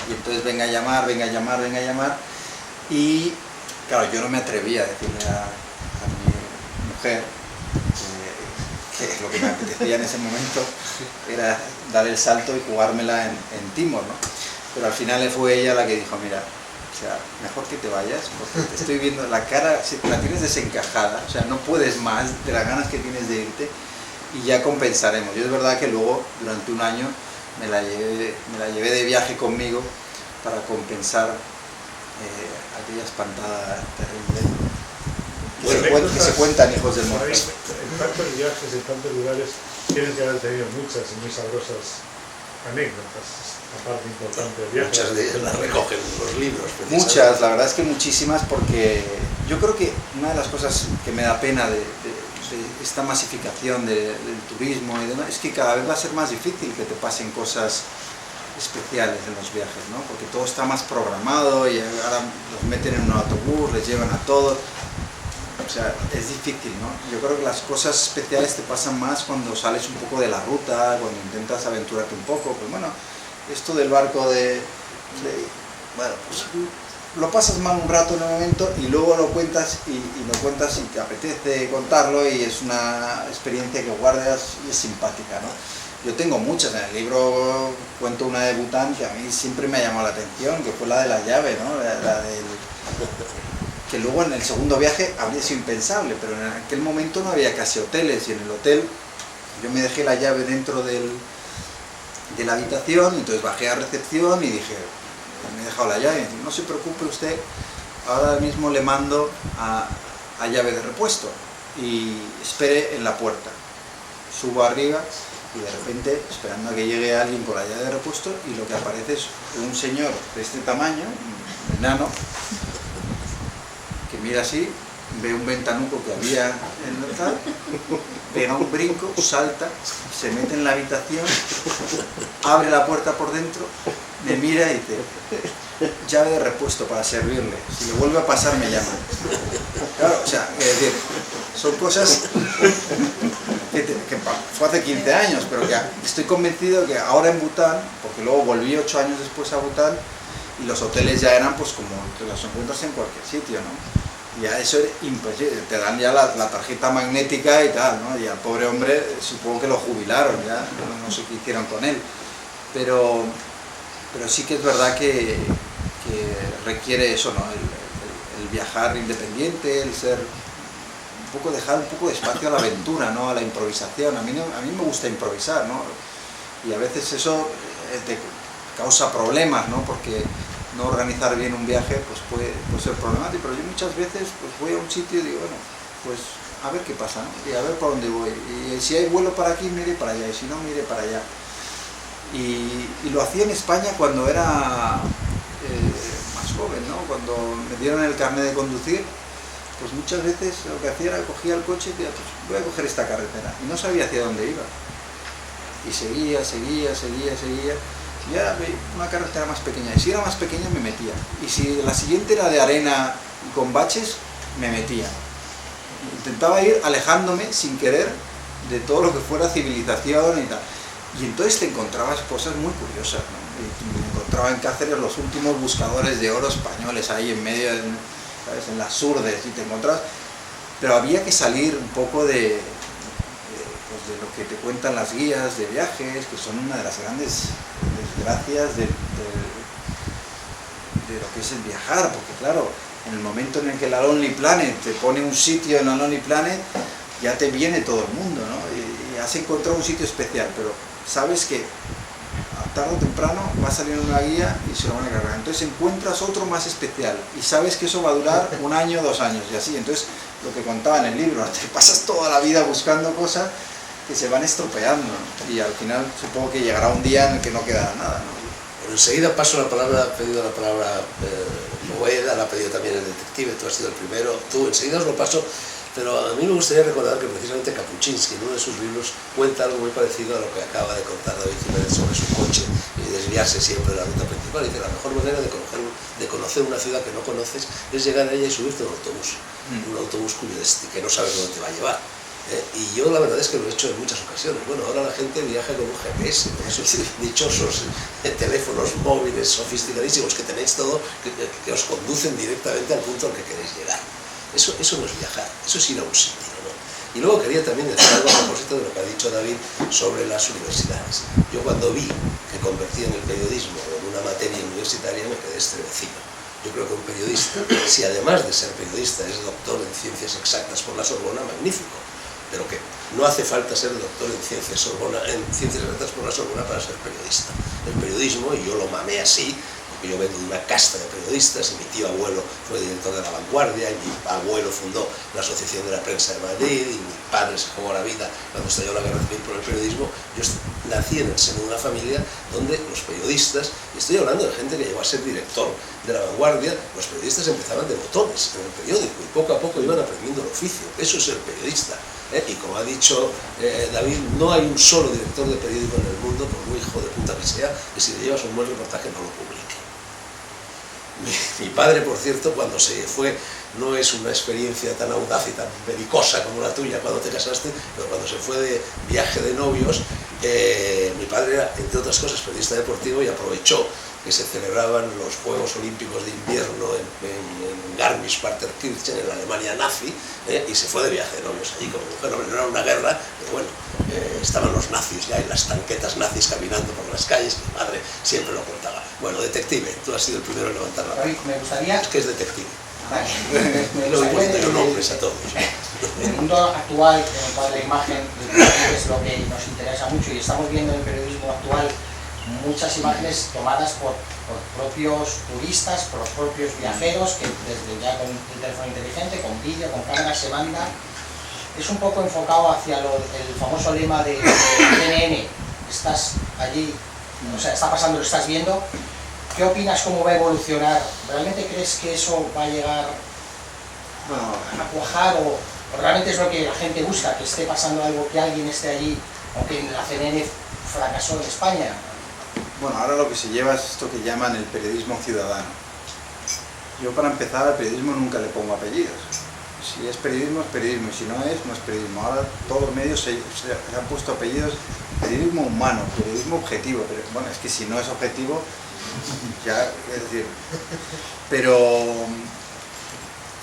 Y entonces venga a llamar, venga a llamar, venga a llamar. Y claro, yo no me atrevía a decirle a mi mujer que lo que me apetecía en ese momento era dar el salto y jugármela en Timor, ¿no? Pero al final fue ella la que dijo, mira, o sea, mejor que te vayas, porque te estoy viendo la cara, la tienes desencajada, o sea, no puedes más de las ganas que tienes de irte y ya compensaremos. Yo es verdad que luego, durante un año, me la llevé de viaje conmigo para compensar aquella espantada terrible que se cuentan hijos del monte. En tantos viajes, en tantos lugares, tienes que haber tenido muchas y muy sabrosas anécdotas. Parte importante del viaje. Muchas de ellas las recogen los libros. Muchas, la verdad es que muchísimas, porque yo creo que una de las cosas que me da pena de esta masificación del turismo y demás es que cada vez va a ser más difícil que te pasen cosas especiales en los viajes, ¿no? Porque todo está más programado y ahora los meten en un autobús, les llevan a todos. O sea, es difícil, ¿no? Yo creo que las cosas especiales te pasan más cuando sales un poco de la ruta, cuando intentas aventurarte un poco. Pues bueno, esto del barco bueno, pues lo pasas mal un rato en el momento y luego lo cuentas y lo cuentas y te apetece contarlo y es una experiencia que guardas y es simpática, ¿no? Yo tengo muchas, en el libro cuento una de Bután que a mí siempre me ha llamado la atención, que fue la de la llave, ¿no? La del... que luego en el segundo viaje habría sido impensable, pero en aquel momento no había casi hoteles y en el hotel yo me dejé la llave dentro de la habitación, entonces bajé a recepción y dije, me he dejado la llave, y dije, no se preocupe usted, ahora mismo le mando a llave de repuesto y espere en la puerta. Subo arriba y de repente, esperando a que llegue alguien por la llave de repuesto, y lo que aparece es un señor de este tamaño, un enano, que mira así, ve un ventanuco que había en el tal, pega un brinco, salta, se mete en la habitación, abre la puerta por dentro, me mira y dice, llave de repuesto para servirle, si le vuelve a pasar me llama. Claro, o sea, es decir, son cosas que fue hace 15 años, pero que estoy convencido que ahora en Bután, porque luego volví 8 años después a Bután, y los hoteles ya eran pues como te los encuentras en cualquier sitio, ¿no? Ya eso es imposible, te dan ya la tarjeta magnética y tal, ¿no? Y al pobre hombre supongo que lo jubilaron, ya no sé qué hicieron con él, pero pero sí que es verdad que requiere eso, ¿no? El viajar independiente, el ser dejar un poco de espacio a la aventura, ¿no? A la improvisación. A mí me gusta improvisar, ¿no? Y a veces eso te causa problemas, ¿no? Porque no organizar bien un viaje pues puede ser problemático, pero yo muchas veces pues voy a un sitio y digo, bueno, pues a ver qué pasa, ¿no? Y a ver por dónde voy, y si hay vuelo para aquí, mire para allá, y si no, mire para allá. Y lo hacía en España cuando era más joven, ¿no? Cuando me dieron el carnet de conducir, pues muchas veces lo que hacía era cogía el coche y decía, pues voy a coger esta carretera, y no sabía hacia dónde iba. Y seguía, y era una carretera más pequeña, y si era más pequeña me metía, y si la siguiente era de arena y con baches, me metía. Intentaba ir alejándome sin querer de todo lo que fuera civilización y tal. Y entonces te encontrabas cosas muy curiosas, ¿no? Y me encontraba en Cáceres los últimos buscadores de oro españoles ahí en medio, ¿sabes? En las Surdes, y te encontrabas. Pero había que salir un poco de lo que te cuentan las guías de viajes, que son una de las grandes desgracias de lo que es el viajar, porque claro, en el momento en el que la Lonely Planet te pone un sitio en la Lonely Planet, ya te viene todo el mundo, ¿no? Y has encontrado un sitio especial, pero sabes que tarde o temprano va a salir una guía y se lo van a cargar. Entonces encuentras otro más especial y sabes que eso va a durar 1 año, 2 años y así. Entonces, lo que contaba en el libro, te pasas toda la vida buscando cosas que se van estropeando, ¿no? Y al final supongo que llegará un día en el que no quedará nada, ¿no? Bueno, enseguida paso la palabra, ha pedido la palabra Boeda, la ha pedido también el detective, tú has sido el primero, tú enseguida os lo paso, pero a mí me gustaría recordar que precisamente Kapuscinski en uno de sus libros cuenta algo muy parecido a lo que acaba de contar David Jiménez sobre su coche y desviarse siempre de la ruta principal. Dice, la mejor manera de conocer una ciudad que no conoces es llegar a ella y subirte a un autobús que no sabes dónde te va a llevar. Y yo la verdad es que lo he hecho en muchas ocasiones. Bueno, ahora la gente viaja con un GPS, con esos dichosos teléfonos móviles sofisticadísimos que tenéis todo, que os conducen directamente al punto al que queréis llegar. Eso no es viajar, eso es ir a un sitio, ¿no? Y luego quería también decir algo a propósito de lo que ha dicho David sobre las universidades. Yo cuando vi que convertían el periodismo en una materia universitaria me quedé estremecido. Yo creo que un periodista, si además de ser periodista es doctor en ciencias exactas por la Sorbona, magnífico. Pero que no hace falta ser doctor en ciencias exactas por la Sorbona para ser periodista. El periodismo, y yo lo mamé así, porque yo vengo de una casta de periodistas, y mi tío abuelo fue director de La Vanguardia, y mi abuelo fundó la Asociación de la Prensa de Madrid, y mi padre se jugó la vida cuando estalló la guerra civil por el periodismo. Yo nací en el seno de una familia donde los periodistas, y estoy hablando de gente que llegó a ser director de La Vanguardia, los periodistas empezaban de botones en el periódico, y poco a poco iban aprendiendo el oficio. Eso es el periodista. Y como ha dicho David, no hay un solo director de periódico en el mundo, por muy hijo de puta que sea, que si le llevas un buen reportaje no lo publique. Mi padre, por cierto, cuando se fue, no es una experiencia tan audaz y tan belicosa como la tuya cuando te casaste, pero cuando se fue de viaje de novios, mi padre era, entre otras cosas, periodista deportivo y aprovechó que se celebraban los Juegos Olímpicos de Invierno en Garmisch-Partenkirchen, en la Alemania nazi, y se fue de viaje de novios allí con mi mujer. No era una guerra, pero bueno, estaban los nazis ya y las tanquetas nazis caminando por las calles, mi madre siempre lo contaba. Bueno, detective, tú has sido el primero en levantar la mano. Me gustaría... Es que es detective. Me Lo gustaría poniendo nombres a todos. En el mundo actual, en el cual la imagen es lo que nos interesa mucho, y estamos viendo en el periodismo actual muchas imágenes tomadas por propios turistas, por los propios viajeros, que desde ya con un teléfono inteligente, con vídeo, con cámara, se manda. Es un poco enfocado hacia el famoso lema de CNN. Estás allí, o sea, está pasando, lo estás viendo. ¿Qué opinas? ¿Cómo va a evolucionar? ¿Realmente crees que eso va a llegar a cuajar, o realmente es lo que la gente busca, que esté pasando algo, que alguien esté allí, aunque la CNN fracasó en España? Bueno, ahora lo que se lleva es esto que llaman el periodismo ciudadano. Yo, para empezar, al periodismo nunca le pongo apellidos. Si es periodismo, y si no es periodismo. Ahora todos los medios se han puesto apellidos: periodismo humano, periodismo objetivo. Pero bueno, es que si no es objetivo, ya, es decir... Pero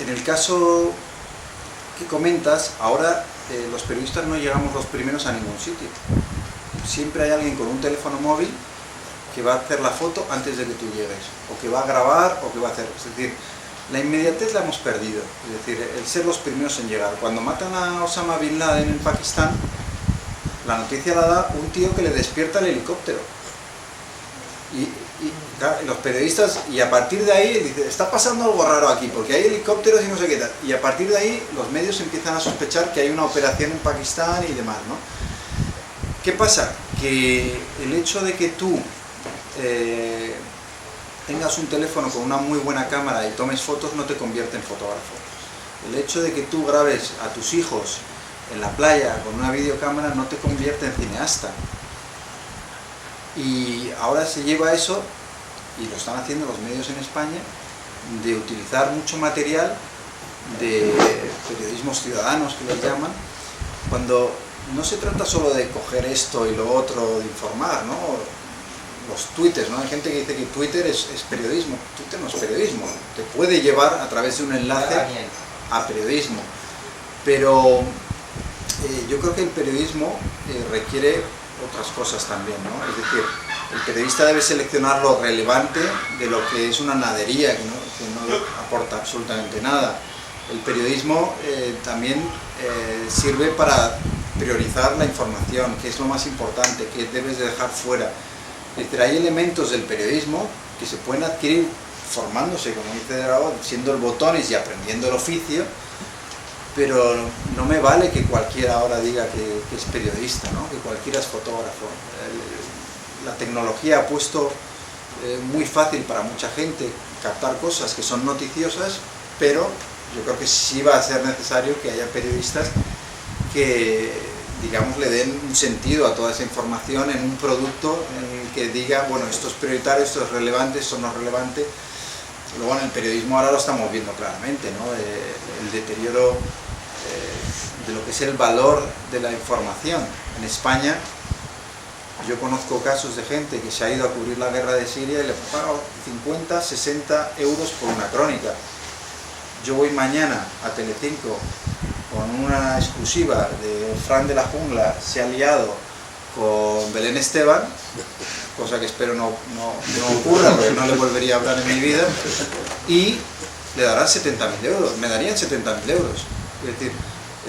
en el caso que comentas, ahora los periodistas no llegamos los primeros a ningún sitio. Siempre hay alguien con un teléfono móvil que va a hacer la foto antes de que tú llegues, o que va a grabar, o que va a hacer. Es decir, la inmediatez la hemos perdido, es decir, el ser los primeros en llegar. Cuando matan a Osama Bin Laden en Pakistán, la noticia la da un tío que le despierta el helicóptero. Y claro, los periodistas, y a partir de ahí dice, está pasando algo raro aquí, porque hay helicópteros y no sé qué tal. Y a partir de ahí los medios empiezan a sospechar que hay una operación en Pakistán y demás, ¿no? ¿Qué pasa? Que el hecho de que tú tengas un teléfono con una muy buena cámara y tomes fotos no te convierte en fotógrafo. El hecho de que tú grabes a tus hijos en la playa con una videocámara no te convierte en cineasta. Y ahora se lleva eso, y lo están haciendo los medios en España, de utilizar mucho material de periodismos ciudadanos, que les llaman, cuando no se trata solo de coger esto y lo otro, de informar, ¿no? Los twitters, ¿no? Hay gente que dice que Twitter es periodismo. Twitter no es periodismo, te puede llevar a través de un enlace a periodismo, pero yo creo que el periodismo requiere otras cosas también, ¿no? Es decir, el periodista debe seleccionar lo relevante de lo que es una nadería que no aporta absolutamente nada. El periodismo también sirve para priorizar la información, que es lo más importante, que debes de dejar fuera. Es decir, hay elementos del periodismo que se pueden adquirir formándose, como dice Drago, siendo el botones y aprendiendo el oficio, pero no me vale que cualquiera ahora diga que es periodista, ¿no? Que cualquiera es fotógrafo. La tecnología ha puesto muy fácil para mucha gente captar cosas que son noticiosas, pero yo creo que sí va a ser necesario que haya periodistas que, digamos, le den un sentido a toda esa información en un producto en el que diga, bueno, esto es prioritario, esto es relevante, esto no es relevante. Luego en el periodismo ahora lo estamos viendo claramente, ¿no? El deterioro de lo que es el valor de la información. En España yo conozco casos de gente que se ha ido a cubrir la guerra de Siria y le pagan 50, 60 euros por una crónica. Yo voy mañana a Telecinco con una exclusiva de Fran de la Jungla se ha liado con Belén Esteban, cosa que espero no ocurra, porque no le volvería a hablar en mi vida, y le darán 70.000 euros, me darían 70.000 euros. Es decir,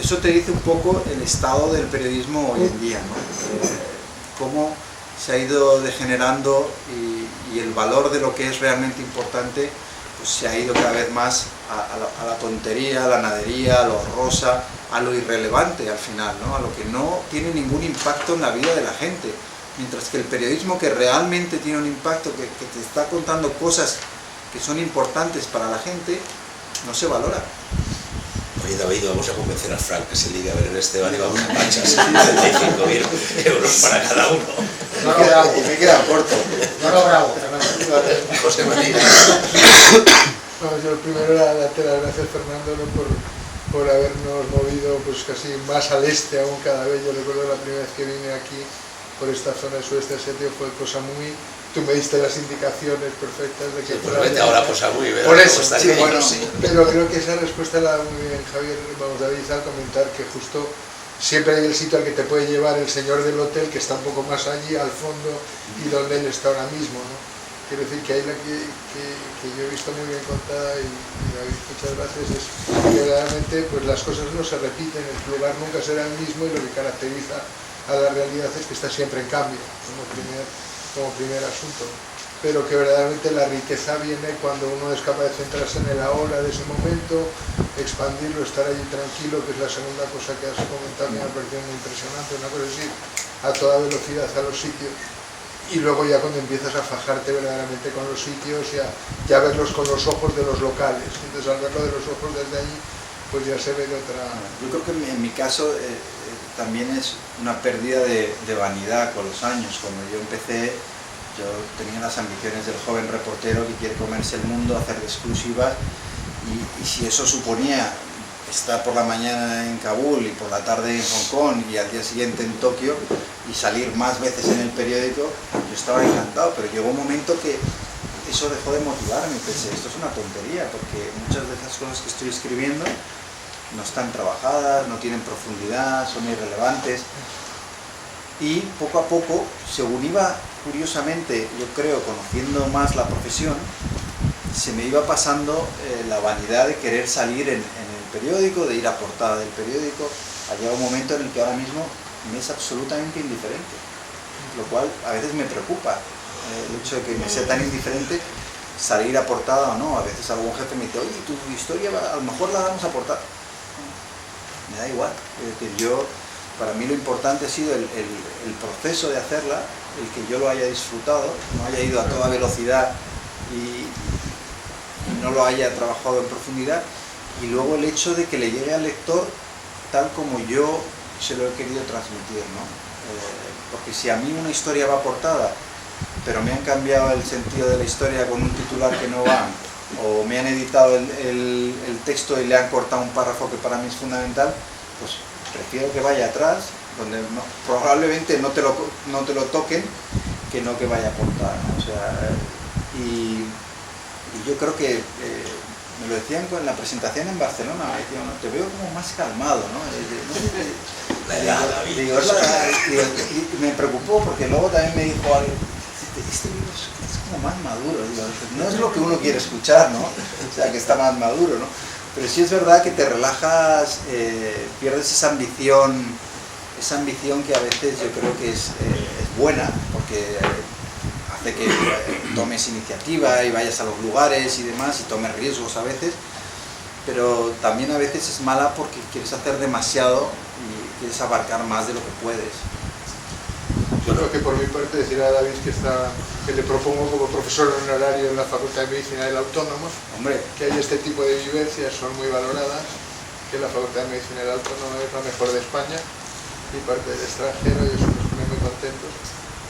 eso te dice un poco el estado del periodismo hoy en día, ¿no? Cómo se ha ido degenerando y el valor de lo que es realmente importante pues se ha ido cada vez más a la tontería, a la nadería, a lo rosa, a lo irrelevante al final, ¿no? A lo que no tiene ningún impacto en la vida de la gente. Mientras que el periodismo que realmente tiene un impacto, que te está contando cosas que son importantes para la gente, no se valora. Oye, David, vamos a convencer a Frank que se ligue a Belén Esteban y vamos a manchas 75.000 euros para cada uno. Me queda corto. No lo grabo, Fernando. José María. No, yo primero darte las gracias, Fernando, ¿no? por habernos movido pues casi más al este aún cada vez. Yo recuerdo la primera vez que vine aquí por esta zona del sudeste asiático fue Kosamui. Tú me diste las indicaciones perfectas de que... Sí, pues vete ahora pues a muy bien. Por eso, sí, bueno, sí. Pero creo que esa respuesta la da muy bien Javier, vamos David, al comentar que justo siempre hay el sitio al que te puede llevar el señor del hotel, que está un poco más allí, al fondo, y donde él está ahora mismo, ¿no? Quiero decir que hay la que yo he visto muy bien contada, y David, muchas gracias, es que realmente pues, las cosas no se repiten, el lugar nunca será el mismo, y lo que caracteriza a la realidad es que está siempre en cambio, como primer asunto, pero que verdaderamente la riqueza viene cuando uno es capaz de centrarse en el ahora de ese momento, expandirlo, estar allí tranquilo, que es la segunda cosa que has comentado, me ha parecido muy impresionante, una cosa es ir a toda velocidad a los sitios, y luego ya cuando empiezas a fajarte verdaderamente con los sitios, ya verlos con los ojos de los locales, entonces al verlo de los ojos desde allí, pues ya se ve de otra... Yo creo que en mi caso también es una pérdida de vanidad con los años. Cuando yo empecé, yo tenía las ambiciones del joven reportero que quiere comerse el mundo, hacer exclusivas, y si eso suponía estar por la mañana en Kabul y por la tarde en Hong Kong y al día siguiente en Tokio y salir más veces en el periódico, yo estaba encantado, pero llegó un momento que eso dejó de motivarme. Pensé, esto es una tontería, porque muchas de esas cosas que estoy escribiendo no están trabajadas, no tienen profundidad, son irrelevantes. Y poco a poco, según iba curiosamente, yo creo, conociendo más la profesión, se me iba pasando la vanidad de querer salir en el periódico, de ir a portada del periódico. Ha llegado un momento en el que ahora mismo me es absolutamente indiferente, lo cual a veces me preocupa, el hecho de que me sea tan indiferente salir a portada o no. A veces algún jefe me dice, oye, tu historia a lo mejor la damos a portada. Me da igual, es decir, para mí lo importante ha sido el proceso de hacerla, el que yo lo haya disfrutado, no haya ido a toda velocidad y no lo haya trabajado en profundidad, y luego el hecho de que le llegue al lector tal como yo se lo he querido transmitir, ¿no? Porque si a mí una historia va portada, pero me han cambiado el sentido de la historia con un titular que no va, o me han editado el texto y le han cortado un párrafo que para mí es fundamental, pues prefiero que vaya atrás, donde probablemente no te lo toquen, que no que vaya portada, ¿no? O sea, y yo creo que me lo decían con la presentación en Barcelona, me decían, te veo como más calmado, ¿no? Y me preocupó porque luego también me dijo algo, este libro es como más maduro, digo, no es lo que uno quiere escuchar, ¿no? O sea, que está más maduro, ¿no? Pero sí es verdad que te relajas, pierdes esa ambición que a veces yo creo que es buena, porque hace que tomes iniciativa y vayas a los lugares y demás, y tomes riesgos a veces, pero también a veces es mala porque quieres hacer demasiado y quieres abarcar más de lo que puedes. Yo creo que por mi parte decir a David que le propongo como profesor honorario en la Facultad de Medicina del Autónomo, Hombre, que hay este tipo de vivencias, son muy valoradas, que la Facultad de Medicina del Autónomo es la mejor de España y parte del extranjero, y eso nos pone muy contentos.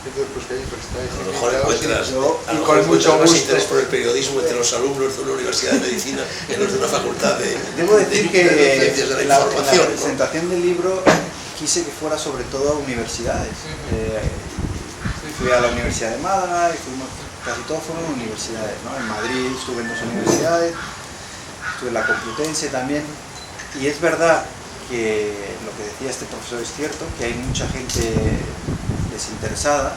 Entonces, pues que ahí pues estáis a lo mejor invitados, encuentras, y con mucho más gusto. interés por el periodismo entre los alumnos de una universidad de medicina que los de una facultad de debo decir que ciencias de la en la información, ¿no? presentación del libro quise que fuera sobre todo a universidades. Fui a la Universidad de Málaga y casi todos fueron universidades, ¿no? En Madrid estuve en 2 universidades, estuve en la Complutense también, y es verdad que lo que decía este profesor es cierto, que hay mucha gente desinteresada,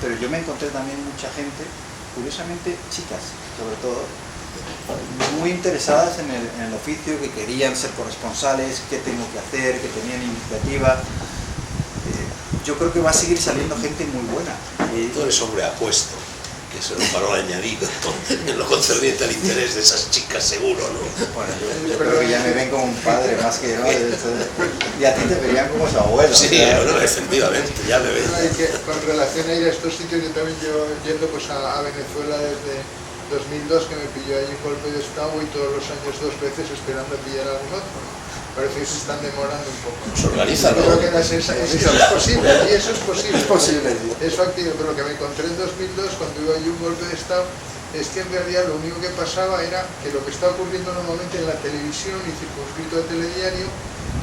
pero yo me encontré también mucha gente, curiosamente chicas sobre todo, muy interesadas en el oficio, que querían ser corresponsales, qué tengo que hacer, que tenían iniciativa. Yo creo que va a seguir saliendo gente muy buena. Tú eres hombre apuesto, que es un valor añadido en lo concerniente al interés de esas chicas, seguro, ¿no? Bueno, yo creo que ya me ven como un padre más que, ¿no? Y a ti te verían como su abuelo. Sí, ¿no? bueno, efectivamente, ya me ven. Con relación a ir a estos sitios, yo también llevo yendo pues a Venezuela desde 2002, que me pilló ahí un golpe de estado, y todos los años 2 veces esperando a pillar algún otro. Parece que se están demorando un poco. Pues organízalo. Creo que eso es posible, y eso es posible. Es posible, sí. Es factible, pero lo que me encontré en 2002, cuando iba allí un golpe de estado, es que en realidad lo único que pasaba era que lo que está ocurriendo normalmente en la televisión y circunscrito al telediario,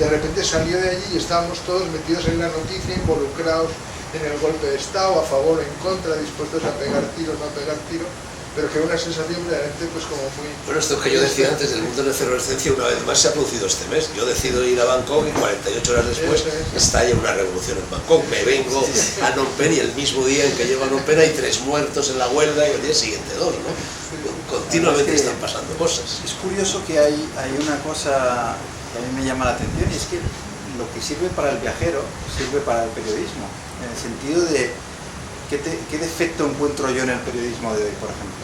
de repente salió de allí y estábamos todos metidos en la noticia, involucrados en el golpe de estado, a favor o en contra, dispuestos a pegar tiros, no a pegar tiros, pero que una sensación realmente pues como muy... Bueno, esto que yo decía antes del mundo de la efervescencia, una vez más se ha producido este mes. Yo decido ir a Bangkok y 48 horas después estalla una revolución en Bangkok. Me vengo a Phnom Penh y el mismo día en que llego a Phnom Penh hay 3 muertos en la huelga y el día siguiente 2, ¿no? Continuamente están pasando cosas. Es curioso que hay una cosa que a mí me llama la atención, y es que lo que sirve para el viajero sirve para el periodismo, en el sentido de ¿qué defecto encuentro yo en el periodismo de hoy, por ejemplo?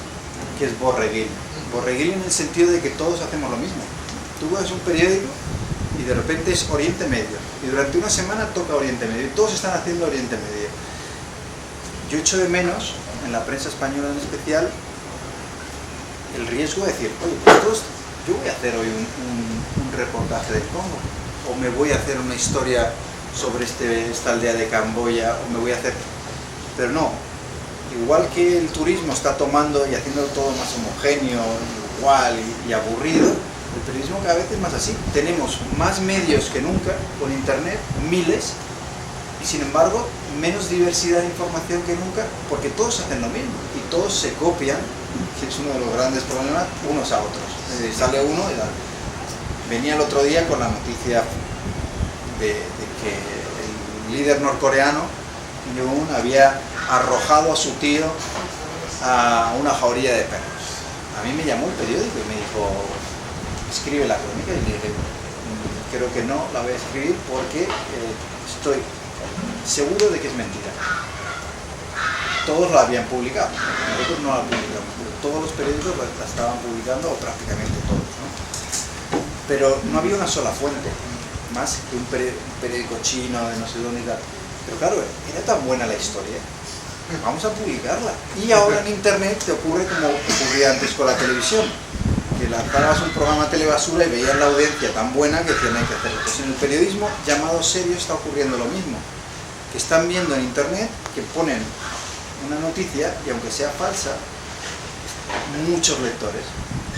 Que es borreguil. Borreguil en el sentido de que todos hacemos lo mismo. Tú ves un periódico y de repente es Oriente Medio, y durante una semana toca Oriente Medio, y todos están haciendo Oriente Medio. Yo echo de menos, en la prensa española en especial, el riesgo de decir, oye, pues yo voy a hacer hoy un reportaje del Congo, o me voy a hacer una historia sobre esta aldea de Camboya, o me voy a hacer... Pero no, igual que el turismo está tomando y haciendo todo más homogéneo, igual y aburrido, el periodismo cada vez es más así. Tenemos más medios que nunca, con internet, miles, y sin embargo menos diversidad de información que nunca, porque todos hacen lo mismo y todos se copian, que es uno de los grandes problemas, unos a otros. Sale uno y venía el otro día con la noticia de que el líder norcoreano Jong-un había arrojado a su tío a una jauría de perros. A mí me llamó el periódico y me dijo, escribe la crónica, y le dije, creo que no la voy a escribir porque estoy seguro de que es mentira. Todos la habían publicado, nosotros no la publicamos, pero todos los periódicos la estaban publicando, o prácticamente todos, ¿no? Pero no había una sola fuente, más que un periódico chino de no sé dónde y tal. Pero claro, era tan buena la historia, vamos a publicarla. Y ahora en internet te ocurre como ocurría antes con la televisión, que lanzabas un programa de telebasura y veías la audiencia tan buena que decían hay que hacerlo. Pues en el periodismo llamado serio está ocurriendo lo mismo, que están viendo en internet que ponen una noticia y aunque sea falsa, muchos lectores,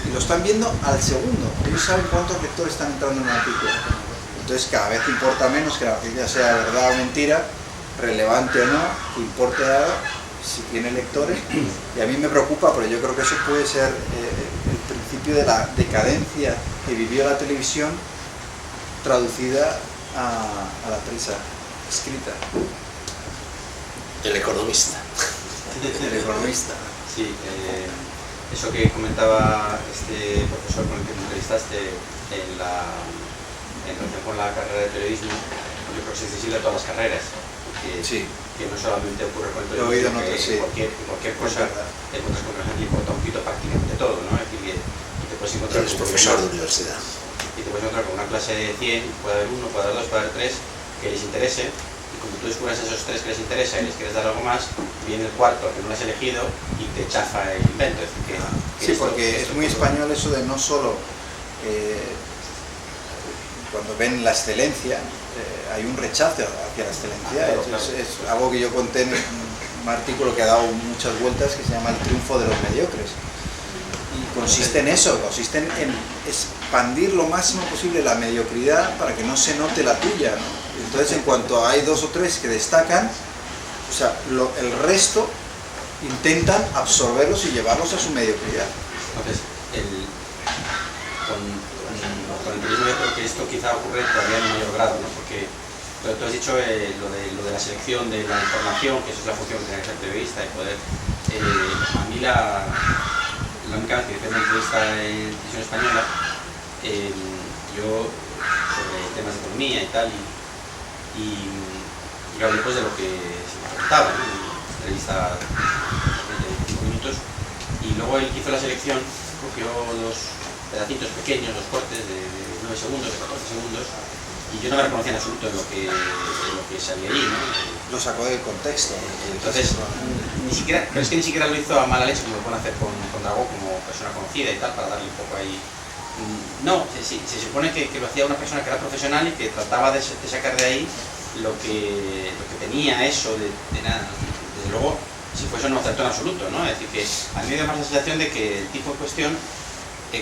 y lo están viendo al segundo. Ellos saben cuántos lectores están entrando en una noticia. Entonces cada vez importa menos que la noticia sea verdad o mentira, relevante o no, que importe si tiene lectores. Y a mí me preocupa, pero yo creo que eso puede ser el principio de la decadencia que vivió la televisión traducida a la prensa escrita. El economista. El economista. Sí, eso que comentaba este profesor con el que me entrevistaste en relación con la carrera de periodismo, yo creo que es accesible a todas las carreras, porque Sí. que no solamente ocurre con el Lo he oído periodismo, en que otras, sí. cualquier cosa encuentras con gente que importa un poquito prácticamente todo, ¿no? Es decir, y te puedes encontrar Eres con profesor de universidad. y te puedes encontrar con una clase de 100, puede haber uno, puede haber dos, puede haber tres, que les interese, y como tú descubres esos tres que les interesa y les quieres dar algo más, viene el cuarto que no lo has elegido y te chafa el invento. Es decir, que Sí, esto- porque es esto muy ocurre. español eso de no solo cuando ven la excelencia, hay un rechazo hacia la excelencia. Claro, Es algo que yo conté en un artículo que ha dado muchas vueltas, que se llama El triunfo de los mediocres. Y consiste en eso, consiste en expandir lo máximo posible la mediocridad para que no se note la tuya, ¿no? Entonces, en cuanto hay dos o tres que destacan, o sea, el resto intentan absorberlos y llevarlos a su mediocridad. Entonces, con el periodismo yo creo que esto quizá ocurre todavía en mayor grado, ¿no? Porque tú has dicho lo de la selección de la información, que eso es la función que tiene que ser periodista y poder... a mí la única vez que hice una entrevista en televisión española, yo sobre temas de economía y tal, y yo hablé pues de lo que se me preguntaba, ¿no? En una entrevista de 5 minutos, y luego él que hizo la selección cogió dos pedacitos pequeños, dos cortes de 9 segundos, de 14 segundos, y yo no me reconocía en absoluto en lo que salía allí, ¿no? Lo sacó del contexto. Entonces, pero es que ni siquiera lo hizo a mala leche, como lo pueden hacer con Dragó como persona conocida y tal, para darle un poco ahí. No, se supone que lo hacía una persona que era profesional y que trataba de sacar de ahí lo que tenía eso de nada. Desde luego, si fuese no acertó en absoluto, ¿no? Es decir, que a mí me da más la sensación de que el tipo en cuestión,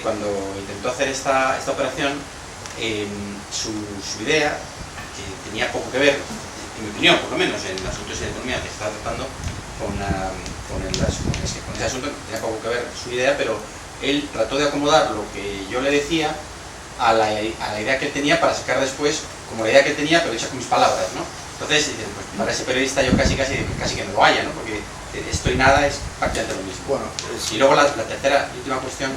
cuando intentó hacer esta operación, su idea, que tenía poco que ver, en mi opinión por lo menos, en asuntos de economía que estaba tratando con ese asunto, tenía poco que ver su idea, pero él trató de acomodar lo que yo le decía a la idea que él tenía para sacar después como la idea que él tenía, pero hecha con mis palabras, ¿no? Entonces, pues, para ese periodista yo casi que no lo haya, ¿no? Porque esto y nada es prácticamente lo mismo. Bueno, Y luego la tercera y última cuestión,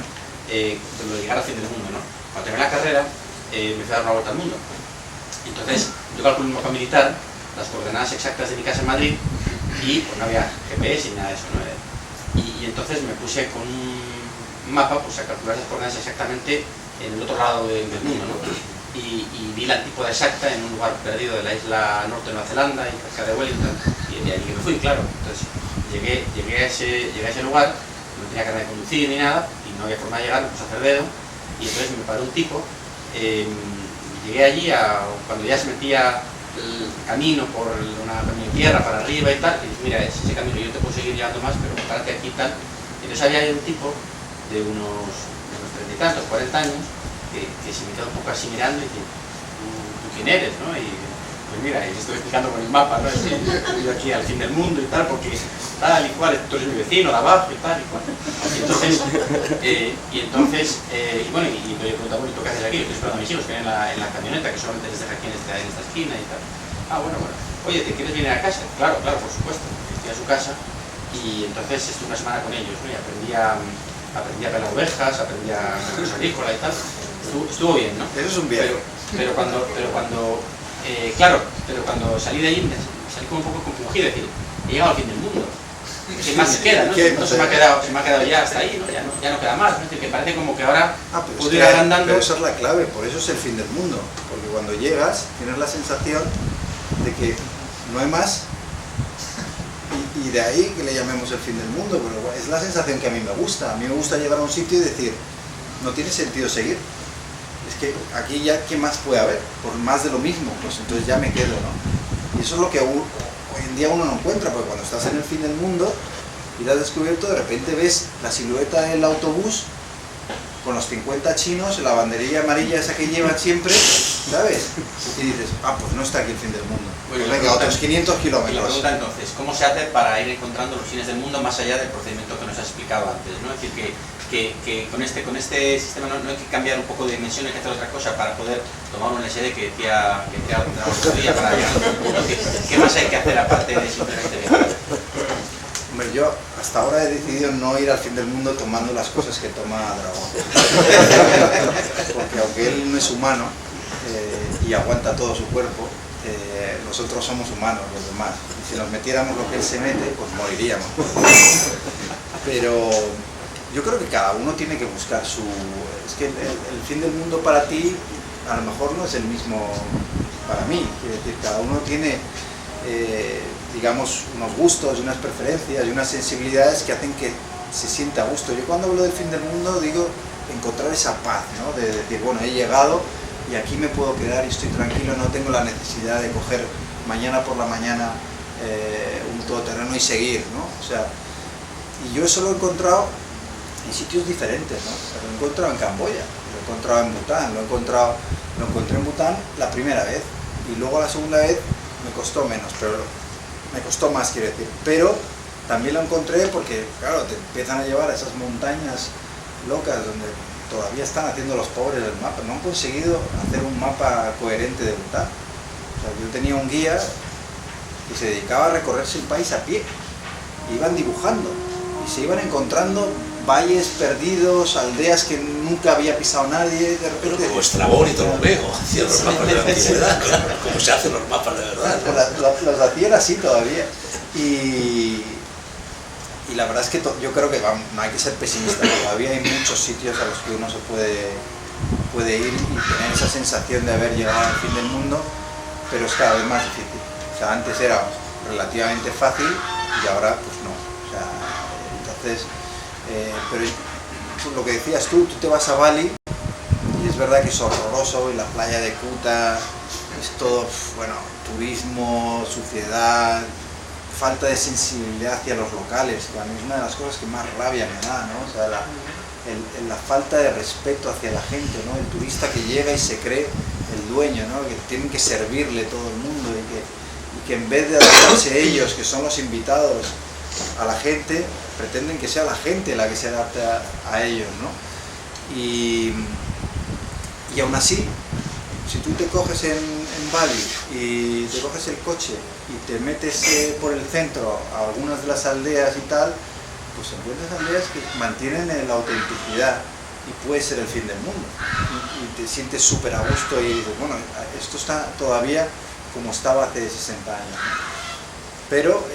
de lo de llegar al fin del mundo, ¿no? Cuando terminé la carrera, me fui a dar una vuelta al mundo. Entonces, yo calculé un mapa militar, las coordenadas exactas de mi casa en Madrid, y pues no había GPS ni nada de eso, ¿no? Y entonces me puse con un mapa pues, a calcular esas coordenadas exactamente en el otro lado del mundo, ¿no? Y vi la antípoda exacta en un lugar perdido de la isla norte de Nueva Zelanda, y cerca de Wellington, y de ahí que me fui, claro. Entonces llegué a ese lugar, no tenía carnet de conducir ni nada, y no había forma de llegar, me puse a hacer dedo, y entonces me paró un tipo, llegué allí cuando ya se metía el camino por una camino de tierra para arriba y tal, y dije, mira, ese camino yo te puedo seguir llevando más, pero párate aquí y tal. Y entonces había ahí un tipo de unos 30 y tantos, 40 años, que se me quedó un poco así mirando y dice, ¿tú quién eres? ¿No? Y pues mira, y estoy explicando con el mapa, ¿no? Es que yo aquí al fin del mundo y tal, porque tal y cual, tú eres mi vecino de abajo y tal y cual. Y entonces, bueno, y me preguntaba, bueno, ¿tú qué haces aquí? Yo estoy esperando a mis hijos que vienen en la camioneta, que solamente les deja aquí en esta esquina y tal. Ah, bueno. Oye, ¿te quieres venir a casa? Claro, por supuesto. Fui a su casa y entonces estuve una semana con ellos, ¿no? Y aprendí a pelar ovejas, aprendí a una cosa agrícola y tal. Estuvo bien, ¿no? Eso es un viaje. Pero cuando salí de ahí, salí como un poco compungido, es decir, he llegado al fin del mundo. ¿Qué más me queda, no? No se me ha quedado ya hasta ahí, ¿no? Ya no queda más, ¿no? Es decir, que parece como que ahora puedo ir agrandando. Pero esa es la clave, por eso es el fin del mundo. Porque cuando llegas, tienes la sensación de que no hay más. Y de ahí que le llamemos el fin del mundo, pero es la sensación que a mí me gusta. A mí me gusta llegar a un sitio y decir, no tiene sentido seguir. Es que aquí ya, ¿qué más puede haber? Por más de lo mismo, pues entonces ya me quedo, ¿no? Y eso es lo que hoy en día uno no encuentra, porque cuando estás en el fin del mundo y lo has descubierto, de repente ves la silueta del autobús con los 50 chinos, la banderilla amarilla esa que llevan siempre, ¿sabes? Y dices, pues no está aquí el fin del mundo. Bueno, venga, otros 500 Y la kilómetros. pregunta entonces, ¿cómo se hace para ir encontrando los fines del mundo más allá del procedimiento que nos has explicado antes, ¿no? Es decir, que con este sistema no hay que cambiar un poco de dimensión, hay que hacer otra cosa para poder tomar un LSD que decía otro día para llegar al fin del mundo. ¿Qué más hay que hacer aparte de simplemente viajar? Hombre, yo hasta ahora he decidido no ir al fin del mundo tomando las cosas que toma Dragón. Porque aunque él no es humano y aguanta todo su cuerpo, nosotros somos humanos, los demás. Y si nos metiéramos lo que él se mete, pues moriríamos. Pero yo creo que cada uno tiene que buscar su... Es que el fin del mundo para ti a lo mejor no es el mismo para mí. Quiero decir, cada uno tiene... digamos, unos gustos, unas preferencias y unas sensibilidades que hacen que se sienta a gusto. Yo cuando hablo del fin del mundo digo encontrar esa paz, ¿no? De decir, bueno, he llegado y aquí me puedo quedar y estoy tranquilo, no tengo la necesidad de coger mañana por la mañana un todoterreno y seguir, ¿no? O sea, y yo eso lo he encontrado en sitios diferentes, ¿no? Lo he encontrado en Camboya, lo he encontrado en Bután, lo encontré en Bután la primera vez y luego la segunda vez me costó menos, pero me costó más, quiero decir, pero también lo encontré porque, claro, te empiezan a llevar a esas montañas locas donde todavía están haciendo los pobres el mapa, no han conseguido hacer un mapa coherente de Bután. O sea, yo tenía un guía que se dedicaba a recorrerse el país a pie, iban dibujando y se iban encontrando valles perdidos, aldeas que nunca había pisado nadie, de repente... Pero como Estrabón y Ptolomeo, hacían los mapas de la antigüedad, como se hacen los mapas de verdad. Los hacían así todavía. Y la verdad es que yo creo que no hay que ser pesimista, todavía hay muchos sitios a los que uno se puede ir y tener esa sensación de haber llegado al fin del mundo, pero es cada vez más difícil. O sea, antes era relativamente fácil y ahora pues no. O sea, entonces... pero lo que decías tú te vas a Bali y es verdad que es horroroso y la playa de Kuta es todo, bueno, turismo, suciedad, falta de sensibilidad hacia los locales, que a mí es una de las cosas que más rabia me da, ¿no? O sea, la falta de respeto hacia la gente, ¿no? El turista que llega y se cree el dueño, ¿no? Que tienen que servirle todo el mundo y que en vez de adaptarse ellos, que son los invitados, a la gente, pretenden que sea la gente la que se adapte a ellos, ¿no? Y aún así, si tú te coges en Bali y te coges el coche y te metes por el centro a algunas de las aldeas y tal, pues encuentras aldeas que mantienen la autenticidad y puede ser el fin del mundo. Y te sientes súper a gusto y dices, bueno, esto está todavía como estaba hace 60 años, ¿no? Pero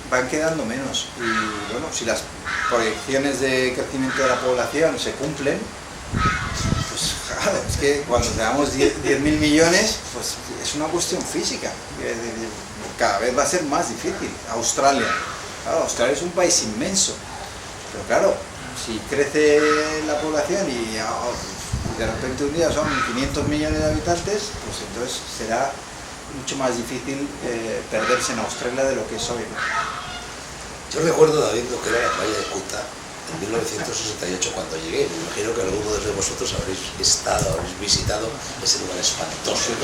van quedando menos y bueno, si las proyecciones de crecimiento de la población se cumplen, pues claro, es que cuando tengamos 10.000 millones, pues es una cuestión física, cada vez va a ser más difícil. Australia, claro, Australia es un país inmenso, pero claro, si crece la población y de repente un día son 500 millones de habitantes, pues entonces será mucho más difícil perderse en Australia de lo que es hoy, ¿no? Yo recuerdo, David, lo que era la playa de Kuta en 1968 cuando llegué. Me imagino que algunos de vosotros habréis visitado ese lugar espantoso.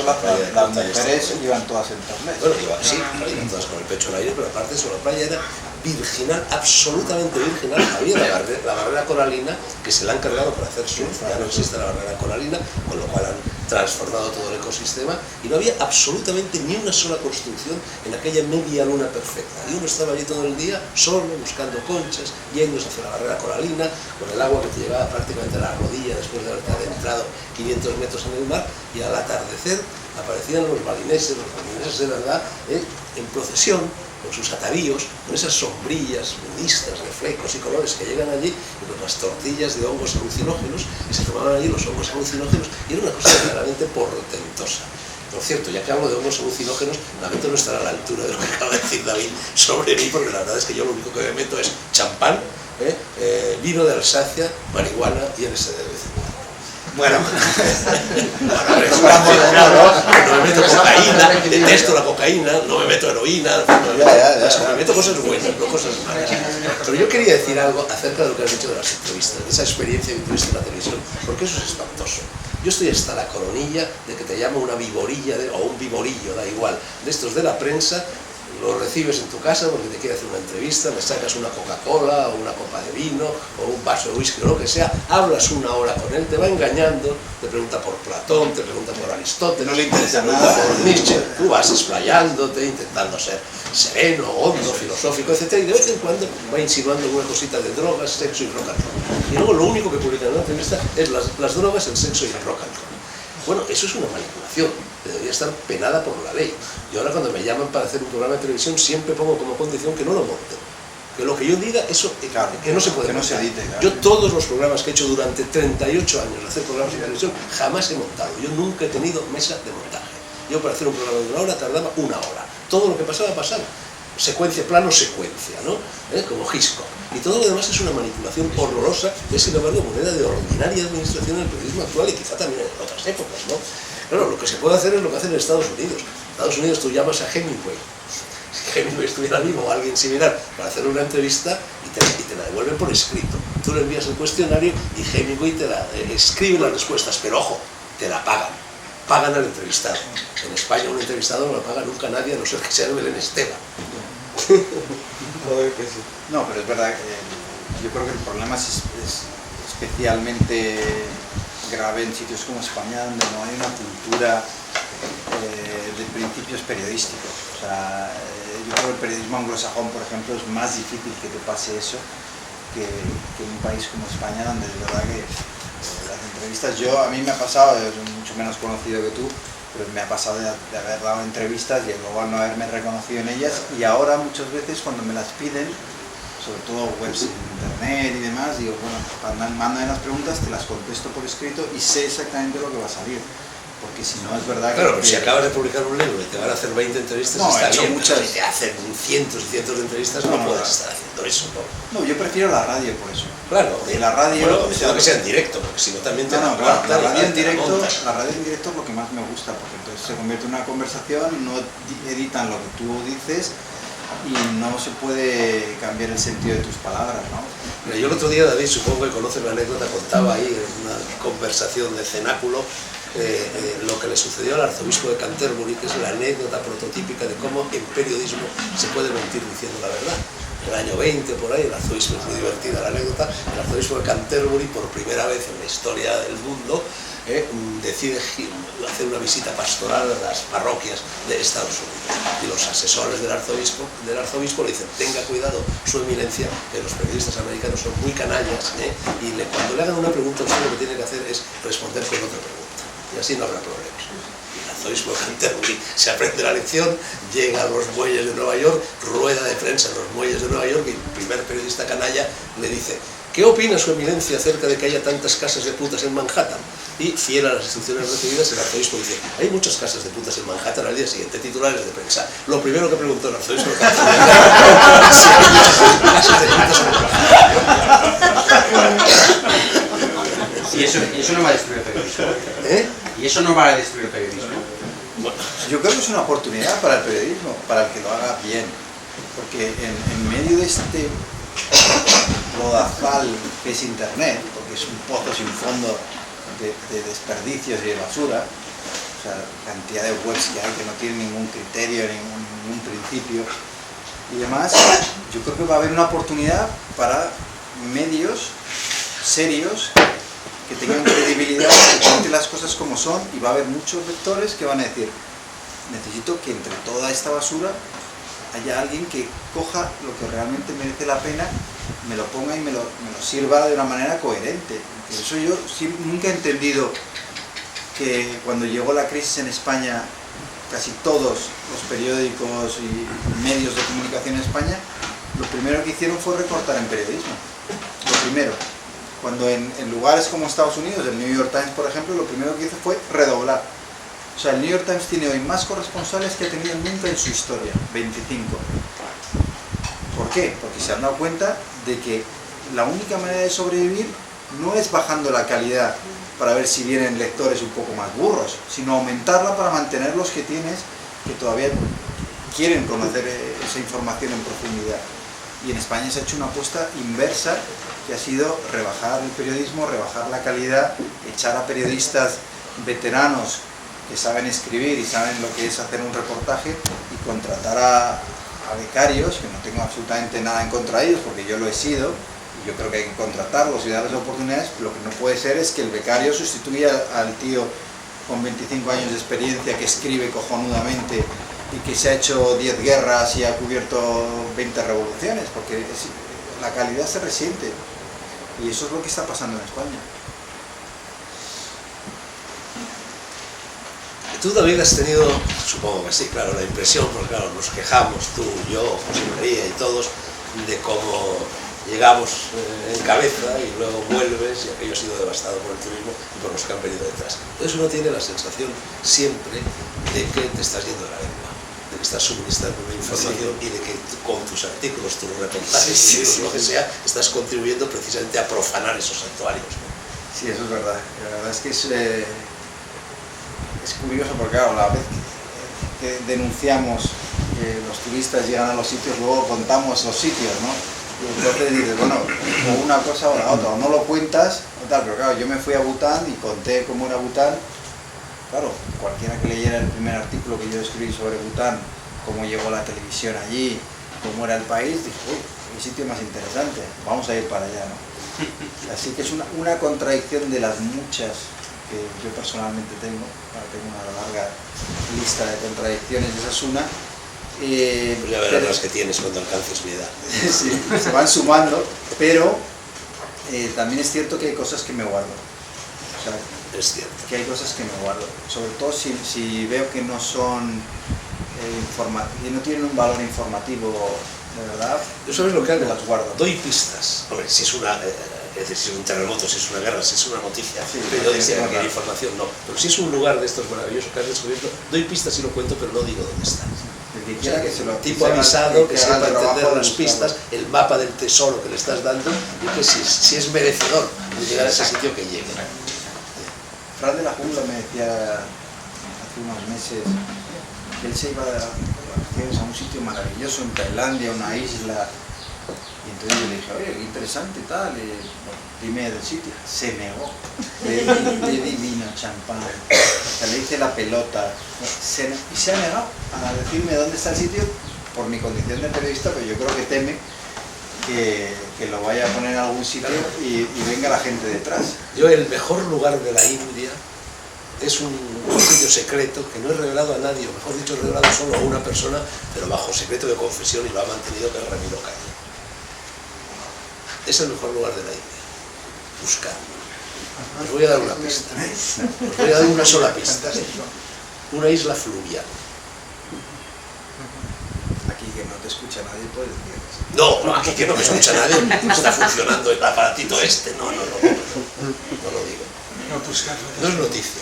Las mujeres iban todas en torneo. Bueno, sí, iban todas con el pecho al aire, pero aparte de eso, la playa era virginal, absolutamente virginal. Había la barrera coralina que se la han cargado para hacer surf, ya no existe la barrera coralina, con lo cual han transformado todo el ecosistema y no había absolutamente ni una sola construcción en aquella media luna perfecta. Y uno estaba allí todo el día, solo, buscando conchas, yéndose hacia la barrera coralina, con el agua que te llevaba prácticamente a la rodilla después de haberte adentrado 500 metros en el mar, y al atardecer aparecían los balineses de verdad, en procesión, con sus atavíos, con esas sombrillas budistas de flecos y colores que llegan allí, y con las tortillas de hongos alucinógenos, y se tomaban allí los hongos alucinógenos, y era una cosa verdaderamente portentosa. Por cierto, ya que hablo de hongos alucinógenos, lamento no estar a la altura de lo que acaba de decir David sobre mí, porque la verdad es que yo lo único que me meto es champán, vino de Alsacia, marihuana y LSD de vez en cuando. Bueno, no me meto cocaína, detesto la cocaína, no me meto heroína, me meto cosas buenas, no cosas malas. Pero yo quería decir algo acerca de lo que has dicho de las entrevistas, de esa experiencia que tuviste en la televisión, porque eso es espantoso. Yo estoy hasta la coronilla de que te llama una viborilla o un viborillo, da igual, de estos de la prensa. Lo recibes en tu casa porque te quiere hacer una entrevista, le sacas una Coca-Cola o una copa de vino o un vaso de whisky o lo que sea, hablas una hora con él, te va engañando, te pregunta por Platón, te pregunta por Aristóteles, no le interesa te pregunta por Nietzsche, tú vas explayándote, intentando ser sereno, hondo, filosófico, etc. Y de vez en cuando va insinuando una cosita de drogas, sexo y rock and roll. Y luego lo único que publica en la entrevista es las drogas, el sexo y el rock and roll. Bueno, eso es una manipulación, que debería estar penada por la ley. Y ahora cuando me llaman para hacer un programa de televisión siempre pongo como condición que no lo monten. Que lo que yo diga, eso claro, que no se puede que no montar. se edite, claro. Yo todos los programas que he hecho durante 38 años de hacer programas de televisión jamás he montado. Yo nunca he tenido mesa de montaje. Yo para hacer un programa de 1 hora tardaba 1 hora. Todo lo que pasaba, pasaba. Secuencia, plano, secuencia, ¿no? Como Hitchcock. Y todo lo demás es una manipulación horrorosa, es sin embargo moneda de ordinaria administración en el periodismo actual y quizá también en otras épocas, ¿no? Claro, lo que se puede hacer es lo que hacen en Estados Unidos. En Estados Unidos tú llamas a Hemingway. Si Hemingway estuviera vivo o alguien similar para hacer una entrevista y te la devuelven por escrito. Tú le envías el cuestionario y Hemingway te escribe las respuestas, pero ojo, te la pagan. Pagan al entrevistado. En España un entrevistado no lo paga nunca nadie, a no ser que sea Belén Esteban. No, pero es verdad que yo creo que el problema es especialmente grave en sitios como España, donde no hay una cultura de principios periodísticos. O sea, yo creo que el periodismo anglosajón, por ejemplo, es más difícil que te pase eso que en un país como España, donde es verdad que las entrevistas, a mí me ha pasado, es mucho menos conocido que tú, pero me ha pasado de haber dado entrevistas y luego no haberme reconocido en ellas, y ahora muchas veces cuando me las piden, sobre todo webs en internet y demás, digo, bueno, mándame las preguntas, te las contesto por escrito y sé exactamente lo que va a salir, porque si no es verdad que... Claro, pero si acabas de publicar un libro y te van a hacer 20 entrevistas, no, está he hecho bien, muchas. si te hacen cientos y cientos de entrevistas, no puedes estar haciendo eso, ¿no? No, yo prefiero la radio por eso. Claro, y la radio... Bueno, deseo que sea en directo, porque si no también te claro, la radio en directo montas. La radio en directo es lo que más me gusta, porque entonces se convierte en una conversación, no editan lo que tú dices y no se puede cambiar el sentido de tus palabras, ¿no? Mira, yo el otro día, David, supongo que conoces la anécdota, contaba ahí en una conversación de cenáculo lo que le sucedió al arzobispo de Canterbury, que es la anécdota prototípica de cómo en periodismo se puede mentir diciendo la verdad. En el año 20, por ahí, el arzobispo, es muy divertida la anécdota, el arzobispo de Canterbury, por primera vez en la historia del mundo, decide hacer una visita pastoral a las parroquias de Estados Unidos. Y los asesores del arzobispo le dicen, tenga cuidado, su eminencia, que los periodistas americanos son muy canallas, y cuando le hagan una pregunta, usted lo que tiene que hacer es responder con otra pregunta. Y así no habrá problemas. Y el arzobispo de Canterbury se aprende la lección, llega a los muelles de Nueva York, rueda de prensa en los muelles de Nueva York, y el primer periodista canalla le dice, ¿qué opina su eminencia acerca de que haya tantas casas de putas en Manhattan? Y fiel a las instrucciones recibidas, el arzobispo dice, hay muchas casas de putas en Manhattan. Al día siguiente, titulares de prensa. Lo primero que preguntó el arzobispo de Canterbury si había casas de putas en Manhattan. Y eso no va a destruir el periodismo. Y eso no va a destruir el periodismo. Bueno, yo creo que es una oportunidad para el periodismo, para el que lo haga bien, porque en medio de este lodazal que es internet, porque es un pozo sin fondo de desperdicios y de basura, o sea, cantidad de webs que hay que no tienen ningún criterio, ningún principio, y demás, yo creo que va a haber una oportunidad para medios serios que tengan credibilidad, que cuenten las cosas como son, y va a haber muchos lectores que van a decir, necesito que entre toda esta basura haya alguien que coja lo que realmente merece la pena, me lo ponga y me lo sirva de una manera coherente. Por eso yo nunca he entendido que cuando llegó la crisis en España, casi todos los periódicos y medios de comunicación en España, lo primero que hicieron fue recortar en periodismo. Lo primero. Cuando en lugares como Estados Unidos, el New York Times, por ejemplo, lo primero que hizo fue redoblar. O sea, el New York Times tiene hoy más corresponsales que ha tenido nunca en su historia, 25. ¿Por qué? Porque se han dado cuenta de que la única manera de sobrevivir no es bajando la calidad para ver si vienen lectores un poco más burros, sino aumentarla para mantener los que tienes, que todavía quieren conocer esa información en profundidad. Y en España se ha hecho una apuesta inversa, que ha sido rebajar el periodismo, rebajar la calidad, echar a periodistas veteranos que saben escribir y saben lo que es hacer un reportaje, y contratar a becarios, que no tengo absolutamente nada en contra de ellos, porque yo lo he sido, y yo creo que hay que contratarlos y darles oportunidades. Lo que no puede ser es que el becario sustituya al tío con 25 años de experiencia que escribe cojonudamente y que se ha hecho 10 guerras y ha cubierto 20 revoluciones, porque la calidad se resiente, y eso es lo que está pasando en España. Tú también has tenido, supongo que sí, claro, la impresión, porque claro, nos quejamos, tú, yo, José María y todos, de cómo llegamos en cabeza y luego vuelves y aquello ha sido devastado por el turismo y por los que han venido detrás. Entonces uno tiene la sensación siempre de que te estás yendo de la lengua, de que estás suministrando una información, y de que con tus artículos, tus reportajes, lo que sea, estás contribuyendo precisamente a profanar esos santuarios, ¿no? Sí, eso es verdad. La verdad es que es curioso, porque claro, la vez que denunciamos que los turistas llegan a los sitios, luego contamos los sitios, ¿no? Y entonces dices, bueno, o una cosa o la otra, o no lo cuentas, o tal, pero claro, yo me fui a Bután y conté cómo era Bután. Claro, cualquiera que leyera el primer artículo que yo escribí sobre Bután, cómo llegó la televisión allí, cómo era el país, dije, uy, qué sitio más interesante, vamos a ir para allá, ¿no? Así que es una contradicción de las muchas que yo personalmente tengo una larga lista de contradicciones, esa es una. Pues ya verás las que tienes cuando alcances mi edad. Sí, se van sumando, pero también es cierto que hay cosas que me guardo. O sea, es cierto. Que hay cosas que me guardo, sobre todo si veo que no son que no tienen un valor informativo de verdad. ¿Tú sabes lo que hago? Las guardo. Doy pistas. Hombre, si es es decir, si es un terremoto, si es una guerra, si es una noticia, sí, periodística, cualquier información, no. Pero si es un lugar de estos maravillosos que has descubierto, doy pistas y lo cuento, pero no digo dónde está. El que quiera que se lo tipo avisado, que sepa entender las pistas, el mapa del tesoro que le estás dando, y que si es merecedor de llegar a ese sitio, que llegue. Fran de la Jungla me decía hace unos meses que él se iba de vacaciones a un sitio maravilloso en Tailandia, una isla. Y entonces yo le dije, oye, qué interesante tal, dime del sitio. Se negó. Le di vino, champán, le hice la pelota. Y se ha negado a decirme dónde está el sitio por mi condición de periodista, pero yo creo que teme que lo vaya a poner en algún sitio y venga la gente detrás. Yo, el mejor lugar de la India es un sitio secreto que no he revelado a nadie, o mejor dicho, he revelado solo a una persona, pero bajo secreto de confesión, y lo ha mantenido, que es Ramiro Calle. Es el mejor lugar de la India. Buscar. Os voy a dar una pista. Os voy a dar una sola pista. Una isla fluvial. Aquí que no te escucha nadie, puedes decir. No, aquí que no me escucha nadie. No está funcionando el aparatito este. No lo digo. No es noticia,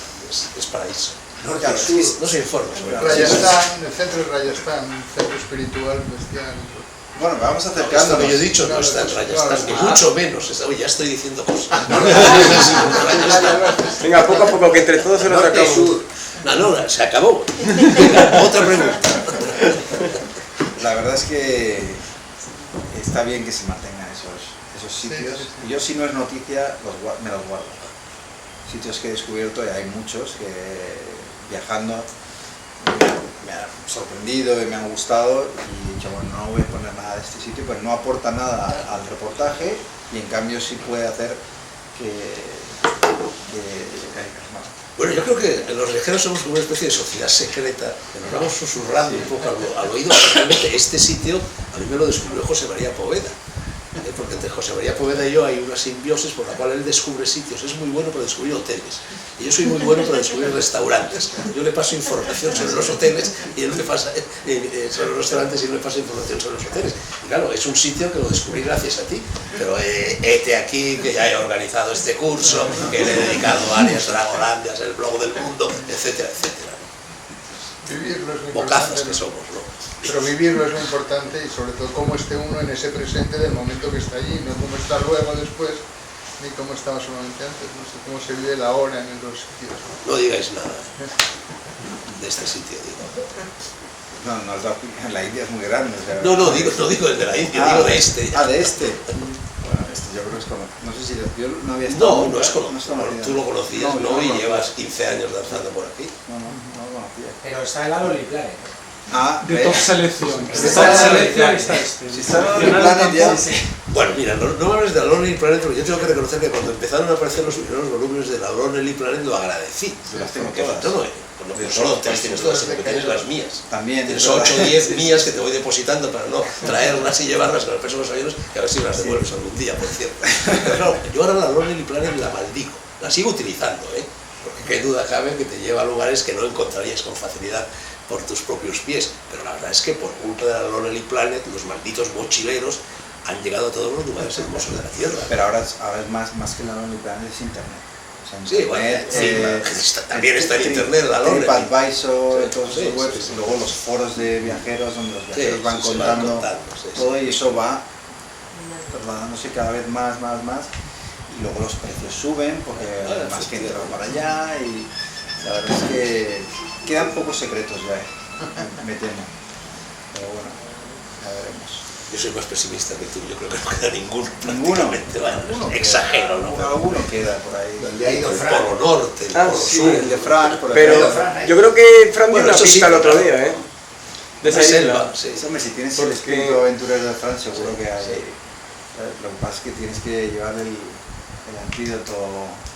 es paraíso. No se informa sobre Rajasthan, el centro de Rajasthan, un centro espiritual bestial. Bueno, vamos acercándonos. Esto que yo he dicho no está en Rajasthan, ni mucho menos. Oye, ya estoy diciendo cosas. Venga, poco a poco, que entre todos se nos acabó. No, se acabó. Venga, otra pregunta. La verdad es que está bien que se mantengan esos sitios. Sí. Yo, si no es noticia, me los guardo. Sitios que he descubierto, y hay muchos, que viajando me han sorprendido y me han gustado, y he dicho, bueno, no voy a poner nada de este sitio, pero no aporta nada al reportaje, y en cambio sí puede hacer Bueno, yo creo que los viajeros somos como una especie de sociedad secreta, que nos vamos susurrando un poco al oído. Realmente este sitio a mí me lo descubrió José María Poveda, porque entre José María Poveda y yo hay una simbiosis por la cual él descubre sitios. Es muy bueno para descubrir hoteles, y yo soy muy bueno para descubrir restaurantes. Yo le paso información sobre los hoteles y él me pasa sobre los restaurantes y él me pasa información sobre los hoteles. Y claro, es un sitio que lo descubrí gracias a ti, pero hete aquí que ya he organizado este curso, que le he dedicado áreas dragolandias, el blog del mundo, etcétera, etcétera. Vivirlo es muy Bocazas importante, que ¿no? somos, ¿no? Pero vivirlo es muy importante, y sobre todo cómo esté uno en ese presente del momento que está allí, no cómo está luego, después, ni cómo estaba solamente antes, no sé cómo se vive la hora en los sitios. No digáis nada de este sitio, digo. No, la India es muy grande. O sea, No digo el de la India, digo de este. De este. Bueno, este yo creo que es conocido. No sé si yo no había estado. No es conocido. conocido. Tú lo conocías, No, ¿no? yo Y no. llevas 15 años danzando por aquí. No lo conocía. Pero está en la Lonely Planet. De top selección. De top selección está este. Si está en el Planet ya. Bueno, mira, no me hables de la Lonely Planet, porque yo tengo que reconocer que cuando empezaron a aparecer los primeros volúmenes de la Lonely Planet lo agradecí. Las tengo Porque todas. no solo te tienes todas, sino que tienes las mías. También. Tienes 8 o 10 mías que te voy depositando para no traerlas y llevarlas a los pesos aviones, que a ver si me las devuelves algún día, por cierto. Pero claro, yo ahora la Lonely Planet la maldigo, la sigo utilizando, porque qué duda cabe que te lleva a lugares que no encontrarías con facilidad por tus propios pies, pero la verdad es que por culpa de la Lonely Planet los malditos mochileros han llegado a todos los lugares hermosos de la Tierra. Pero ahora es más que la Lonely Planet, es internet. O sea, Sí, bueno, también está en internet la Lonely. TripAdvisor, Sí, todos sí, esos webs, sí, sí. luego los foros de viajeros donde los viajeros van se contando sí. todo, y eso va trasladándose cada vez más, y luego los precios suben porque hay más gente va para allá, y la verdad es que quedan pocos secretos ya, me temo. Pero bueno, ya veremos. Yo soy más pesimista que tú, yo creo que no queda ninguno. Ninguno. Bueno, exagero, ¿no? Alguno queda por ahí. Donde ha ido El Fran. Polo Norte, el Polo sí, Sur. El de Frank, por Pero ejemplo. yo creo que Fran dio Bueno, una eso sí, pista el otro claro. día, de esa Una isla. selva, sí. Hombre, si tienes Porque- el espíritu aventurero de Frank, seguro que hay. Sí. Lo que pasa es que tienes que llevar el antídoto.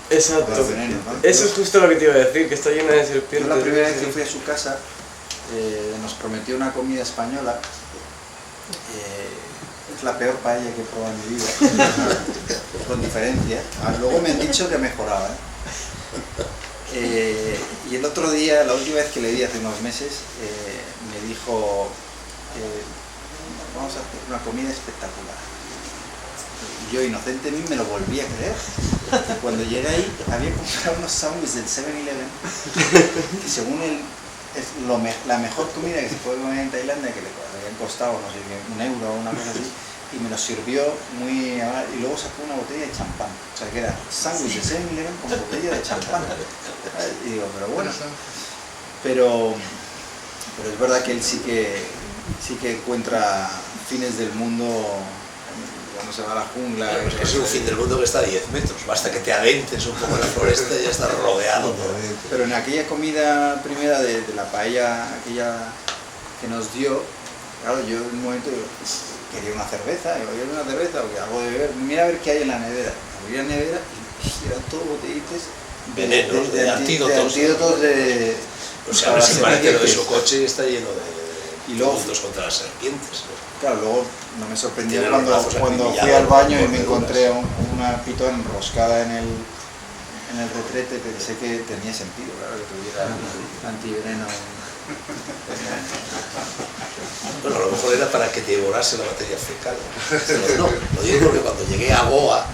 Exacto. Los venenos, ¿no? Eso es justo lo que te iba a decir, que está llena de Yo serpientes. la primera vez que fui a su casa, nos prometió una comida española. Es la peor paella que he probado en mi vida, con diferencia. Luego me han dicho que mejoraba. Y el otro día, la última vez que le vi hace unos meses, me dijo, vamos a hacer una comida espectacular. Y yo, inocente de mí, me lo volví a creer. Y cuando llegué ahí, había comprado unos sándwiches del 7-Eleven, que según él es la mejor comida que se puede comer en Tailandia, que le habían costado, no sé, €1 o una cosa así, y me lo sirvió muy... Y luego sacó una botella de champán. O sea, que era sándwich de 7-Eleven con botella de champán. Y digo, pero bueno, pero es verdad que él sí que encuentra fines del mundo cuando se va a la jungla. Pues es un fin del mundo que está a 10 metros, basta que te adentres un poco en la floresta y ya estás rodeado por... Pero en aquella comida primera de la paella, aquella que nos dio, claro, yo en un momento quería una cerveza, ¿quieres una cerveza? Porque algo de beber, mira a ver qué hay en la nevera. Abrí la nevera y eran todo botellitas Venenos, de antídotos. O sea, ahora para si las parece lo de serpientes. su coche está lleno Y de luego- productos contra las serpientes, ¿no? Claro, luego no me sorprendió Tiene los cuando brazos fui acribillados al baño y por me verduras. encontré una pitón enroscada en el retrete, pensé que tenía sentido, claro, que tuviera antiveneno. Bueno, a lo mejor era para que te devorase la materia fecal. Pero no, lo digo porque cuando llegué a Goa,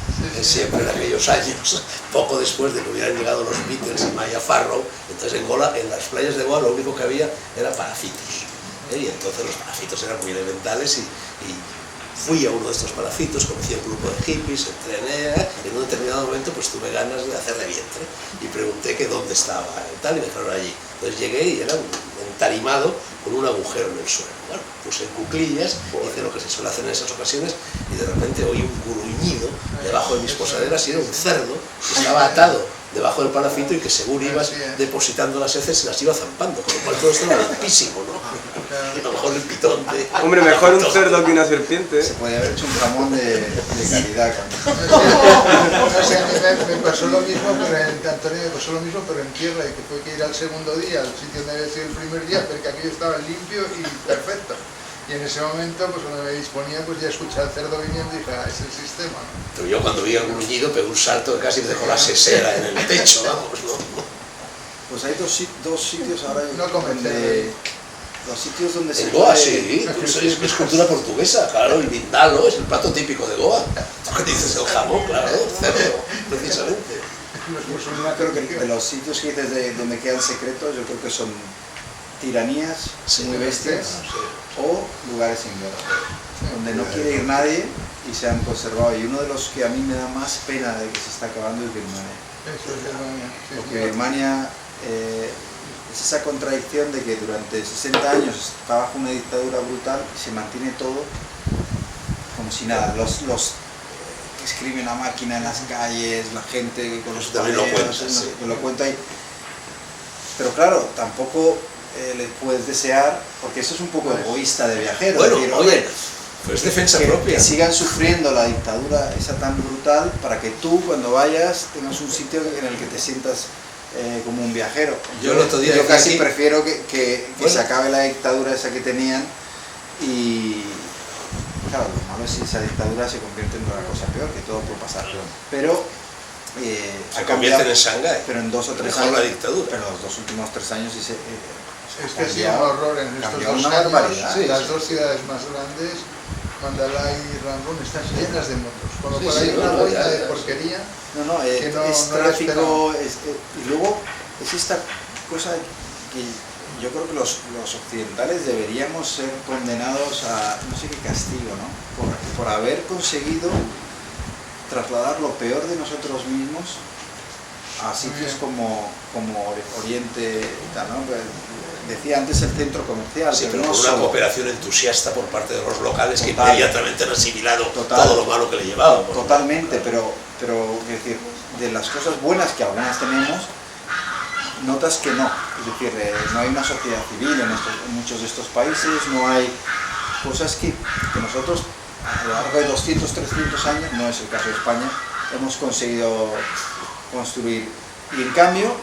siempre en aquellos años, poco después de que hubieran llegado los Beatles y Maya Farrow, entonces en las playas de Goa lo único que había era parafitos. Y entonces los parafitos eran muy elementales y fui a uno de estos parafitos, conocí a un grupo de hippies, entrené, y en un determinado momento pues tuve ganas de hacer de vientre y pregunté que dónde estaba y tal, y me dejaron allí. Entonces llegué y era un entarimado con un agujero en el suelo. Bueno, puse en cuclillas, hice lo que se suele hacer en esas ocasiones y de repente oí un gruñido debajo de mis posaderas y era un cerdo que estaba atado debajo del palafito y que según ibas depositando las heces se las iba zampando, con lo cual todo esto era limpísimo, ¿no? Y a lo mejor el pitón de... Hombre, mejor un cerdo que una serpiente. Se podía haber hecho un jamón de calidad. No sé, a mí me pasó lo mismo, pero Antonio me pasó lo mismo, pero en tierra, y que fue que ir al segundo día, al sitio donde había sido el primer día, porque aquello estaba limpio y perfecto. Y en ese momento, pues cuando me disponía, pues ya escuché al cerdo viniendo y dije, ah, es el sistema, ¿no? Pero yo cuando vi el gruñido pegué un salto que casi me dejó la sesera en el techo, vamos, ¿no? Pues hay dos sitios ahora No donde... Los sitios donde se En Goa, puede- sí, pues es cultura portuguesa, claro, el vindalo es el plato típico de Goa. Tú que dices el jamón, claro, el cerdo, precisamente. Yo creo que de los sitios que dices donde quedan secretos, yo creo que son tiranías muy bestias o lugares en guerra, donde no quiere ir nadie y se han conservado. Y uno de los que a mí me da más pena de que se está acabando es Birmania. Eso es Birmania. Sí, Porque Birmania es esa contradicción de que durante 60 años está bajo una dictadura brutal y se mantiene todo como si nada. Los que escriben a máquina en las calles, la gente con los también lo paleros, cuenta, sí. que lo cuenta ahí. Pero claro, tampoco le puedes desear, porque eso es un poco egoísta de viajero. Bueno, decir, oye, pues defensa propia. que sigan sufriendo la dictadura esa tan brutal para que tú cuando vayas tengas un sitio en el que te sientas como un viajero. Yo el otro día yo decía casi aquí- prefiero que Bueno. se acabe la dictadura esa que tenían y claro, lo malo es si esa dictadura se convierte en una cosa peor, que todo puede pasar. Pero Se convierten en Shanghái. pero en 2 o 3 Mejor años, la dictadura. pero los 2 últimos 3 años sí se Es que ha sido un horror en estos cambió 2 una años. barbaridad. Sí, las dos ciudades más grandes, Mandalay y Rangoon, están llenas de motos. Con lo Sí, cual sí, hay una no, boina ya, de ya. porquería. No, que no es lo tráfico, y luego es esta cosa que yo creo que los occidentales deberíamos ser condenados a no sé qué castigo, ¿no? Por haber conseguido trasladar lo peor de nosotros mismos a sitios como Oriente y tal, ¿no? Decía antes el centro comercial, Sí, pero no con una solo. cooperación entusiasta por parte de los locales que Total. inmediatamente han asimilado Total. todo lo malo que le llevábamos. Totalmente, pero es decir, de las cosas buenas que algunas tenemos, notas que no. Es decir, no hay una sociedad civil en muchos de estos países, no hay cosas que nosotros a lo largo de 200, 300 años, no es el caso de España, hemos conseguido construir. Y en cambio,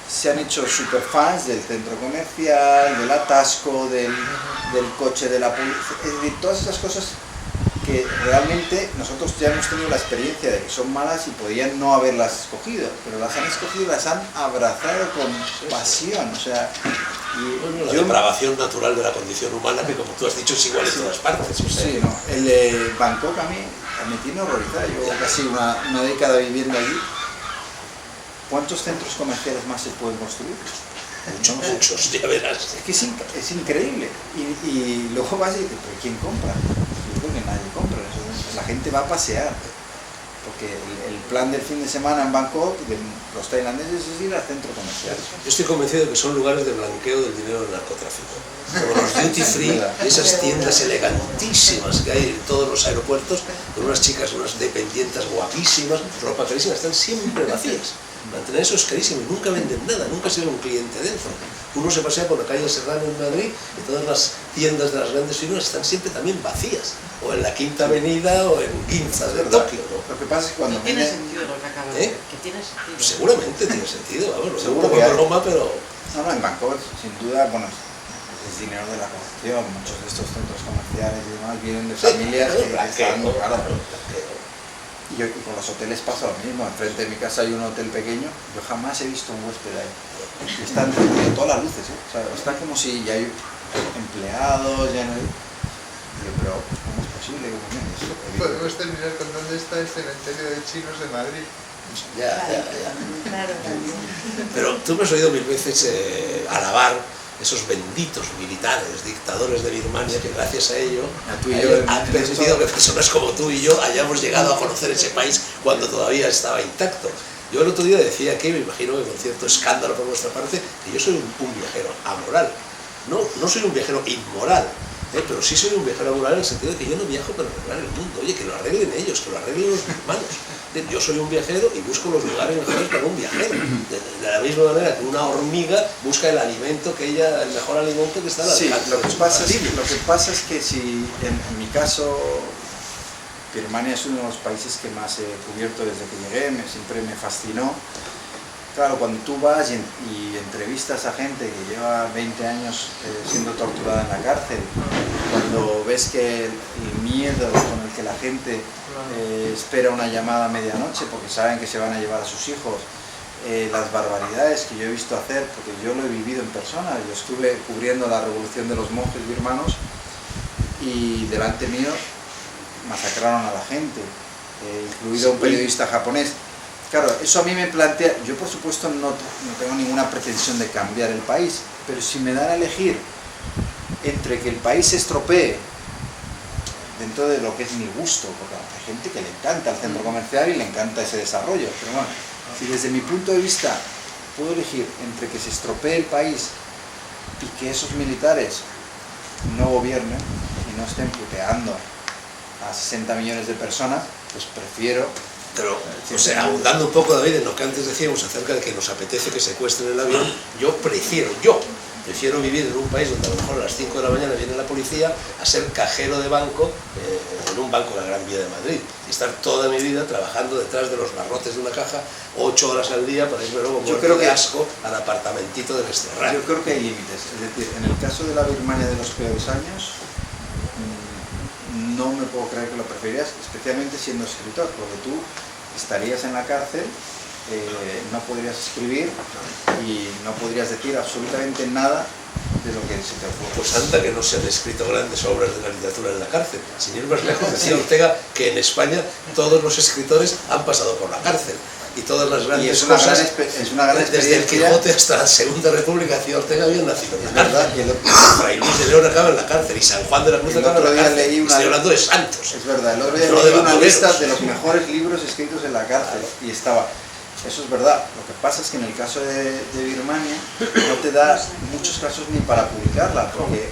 se han hecho superfans del centro comercial, del atasco, del coche de la policía, es decir, todas esas cosas que realmente nosotros ya hemos tenido la experiencia de que son malas y podían no haberlas escogido, pero las han escogido y las han abrazado con pasión, o sea, Bueno, la depravación natural de la condición humana, que como tú has dicho es igual en todas partes. O sea, sí, no, el de Bangkok a mí me tiene horrorizado, yo casi una década viviendo allí. ¿Cuántos centros comerciales más se pueden construir? muchos, ya verás. Es que es increíble. Y luego vas y dices, ¿pero quién compra? Yo creo que nadie compra. La gente va a pasear. Porque el plan del fin de semana en Bangkok de los tailandeses es ir al centro comercial. Yo estoy convencido de que son lugares de blanqueo del dinero del narcotráfico. Como los duty free, esas tiendas elegantísimas que hay en todos los aeropuertos, con unas chicas, unas dependientes guapísimas, ropa carísima, están siempre vacías. Mantener eso es carísimo y nunca venden nada, nunca se ve un cliente dentro. Uno se pasea por la calle Serrano en Madrid y todas las tiendas de las grandes figuras están siempre también vacías, o en la Quinta Avenida o en Ginza de Tokio, ¿no? Lo que pasa es que cuando Tiene venden... sentido lo que acabas de ¿Eh? decir. Que tiene sentido. Seguramente tiene sentido, vamos, Seguro seguro que que hay. broma, pero... No, en Bangkok, sin duda, bueno, es dinero de la corrupción. Muchos de estos centros comerciales y demás vienen de familias que están, claro. Y con los hoteles pasa lo mismo. Enfrente de mi casa hay un hotel pequeño. Yo jamás he visto un huésped ahí. Y están encendidas todas las luces, ¿eh? O sea, está como si ya hay empleados, ya no hay... Digo, pero ¿cómo es posible? Podemos terminar con dónde está el cementerio de chinos de Madrid. Ya. Claro, también. Pero tú me has oído mil veces alabar esos benditos militares, dictadores de Birmania, que gracias a ello A tú y yo, han permitido que personas como tú y yo hayamos llegado a conocer ese país cuando todavía estaba intacto. Yo el otro día decía que, me imagino que con cierto escándalo por nuestra parte, que yo soy un viajero amoral. No soy un viajero inmoral, pero sí soy un viajero amoral en el sentido de que yo no viajo para arreglar el mundo. Oye, que lo arreglen ellos, que lo arreglen los birmanos. Yo soy un viajero y busco los lugares mejores para un viajero. De la misma manera que una hormiga busca el alimento el mejor alimento que está al alcance. Sí, lo que pasa es que si en mi caso Birmania es uno de los países que más he cubierto desde que llegué, siempre me fascinó. Claro, cuando tú vas y entrevistas a gente que lleva 20 años siendo torturada en la cárcel, cuando ves que el miedo con el que la gente espera una llamada a medianoche porque saben que se van a llevar a sus hijos, las barbaridades que yo he visto hacer, porque yo lo he vivido en persona, yo estuve cubriendo la revolución de los monjes birmanos y delante mío masacraron a la gente, incluido un periodista japonés. Claro, eso a mí me plantea, yo por supuesto no tengo ninguna pretensión de cambiar el país, pero si me dan a elegir entre que el país se estropee dentro de lo que es mi gusto, porque hay gente que le encanta el centro comercial y le encanta ese desarrollo, pero bueno, si desde mi punto de vista puedo elegir entre que se estropee el país y que esos militares no gobiernen y no estén puteando a 60 millones de personas, pues prefiero... Pero, o sea, ahondando un poco, David, en lo que antes decíamos acerca de que nos apetece que secuestren el avión, yo prefiero vivir en un país donde a lo mejor a las 5 de la mañana viene la policía a ser cajero de banco en un banco de la Gran Vía de Madrid y estar toda mi vida trabajando detrás de los barrotes de una caja 8 horas al día para irme luego muerto de asco al apartamentito del exterráneo. Yo creo que hay límites, es decir, en el caso de la Birmania de los peores años, no me puedo creer que lo preferirías, especialmente siendo escritor, porque tú estarías en la cárcel, no podrías escribir y no podrías decir absolutamente nada de lo que se te ocurre. Pues anda que no se han escrito grandes obras de la literatura en la cárcel. Sin ir más lejos, decía Ortega que en España todos los escritores han pasado por la cárcel. Y todas las grandes cosas, desde el Quijote hasta la Segunda República, decía Ortega, habían nacido en la cárcel. Fray Luis de León acaba en la cárcel y San Juan de la Cruz acaba en la cárcel. Estoy hablando de santos. Es verdad, el otro día leí una lista de los mejores libros escritos en la cárcel y estaba... Eso es verdad, lo que pasa es que en el caso de Birmania no te da muchos casos ni para publicarla, porque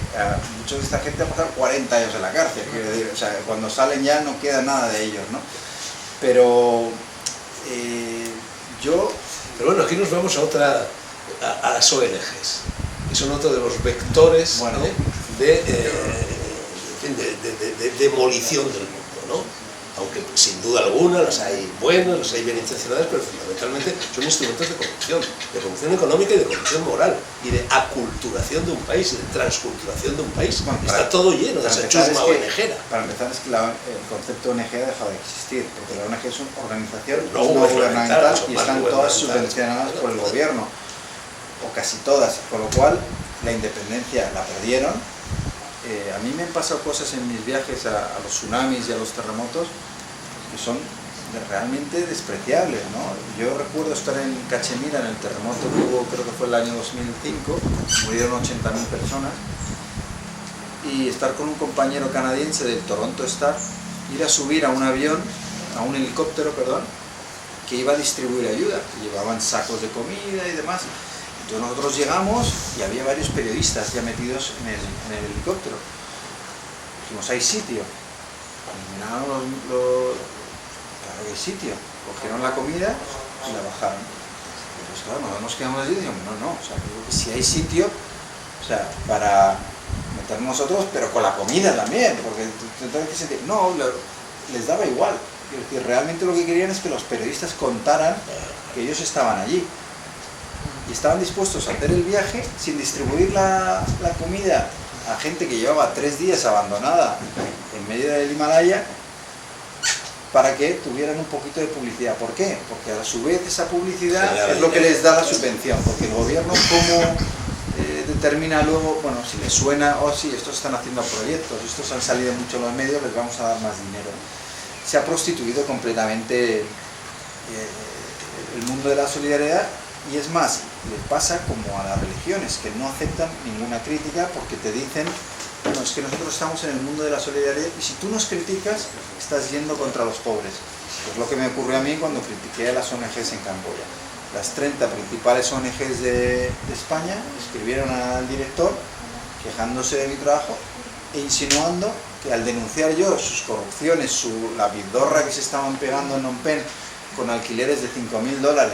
muchos de esta gente han pasado 40 años en la cárcel, quiero decir, o sea, cuando salen ya no queda nada de ellos, ¿no? Pero Pero bueno, aquí nos vamos a las ONGs, que son otro de los vectores de demolición del mundo, ¿no? Aunque sin duda alguna las hay buenas, las hay bien intencionadas, pero fundamentalmente son instrumentos de corrupción económica y de corrupción moral, y de aculturación de un país, y de transculturación de un país. Está todo lleno de esa chusma ONGera. Para empezar, es que el concepto ONG ha dejado de existir, porque la ONG es una organización no gubernamental y están todas subvencionadas por el gobierno, o casi todas, con lo cual la independencia la perdieron. A mí me han pasado cosas en mis viajes a los tsunamis y a los terremotos que son realmente despreciables, ¿no? Yo recuerdo estar en Cachemira en el terremoto que hubo, creo que fue el año 2005, murieron 80.000 personas, y estar con un compañero canadiense del Toronto Star, ir a subir a un avión, a un helicóptero, perdón, que iba a distribuir ayuda, llevaban sacos de comida y demás. Entonces nosotros llegamos y había varios periodistas ya metidos en el helicóptero. Dijimos, ¿hay sitio? Eliminaron claro que hay sitio. Cogieron la comida y la bajaron. Entonces claro, nosotros nos quedamos allí y decimos, no, o sea, digo que si hay sitio, o sea, para meternos nosotros, pero con la comida también, porque no, les daba igual. Es decir, realmente lo que querían es que los periodistas contaran que ellos estaban allí. Y estaban dispuestos a hacer el viaje sin distribuir la comida a gente que llevaba 3 días abandonada en medio del Himalaya para que tuvieran un poquito de publicidad. ¿Por qué? Porque a su vez esa publicidad es lo que les da la subvención, porque el gobierno como determina luego, bueno, si les suena, sí, estos están haciendo proyectos, estos han salido mucho en los medios, les vamos a dar más dinero. Se ha prostituido completamente el mundo de la solidaridad. Y es más, le pasa como a las religiones, que no aceptan ninguna crítica porque te dicen, bueno, es que nosotros estamos en el mundo de la solidaridad y si tú nos criticas, estás yendo contra los pobres. Es lo que me ocurrió a mí cuando critiqué a las ONGs en Camboya. Las 30 principales ONGs de España escribieron al director quejándose de mi trabajo e insinuando que al denunciar yo sus corrupciones, la vidorra que se estaban pegando en Phnom Penh con alquileres de $5.000,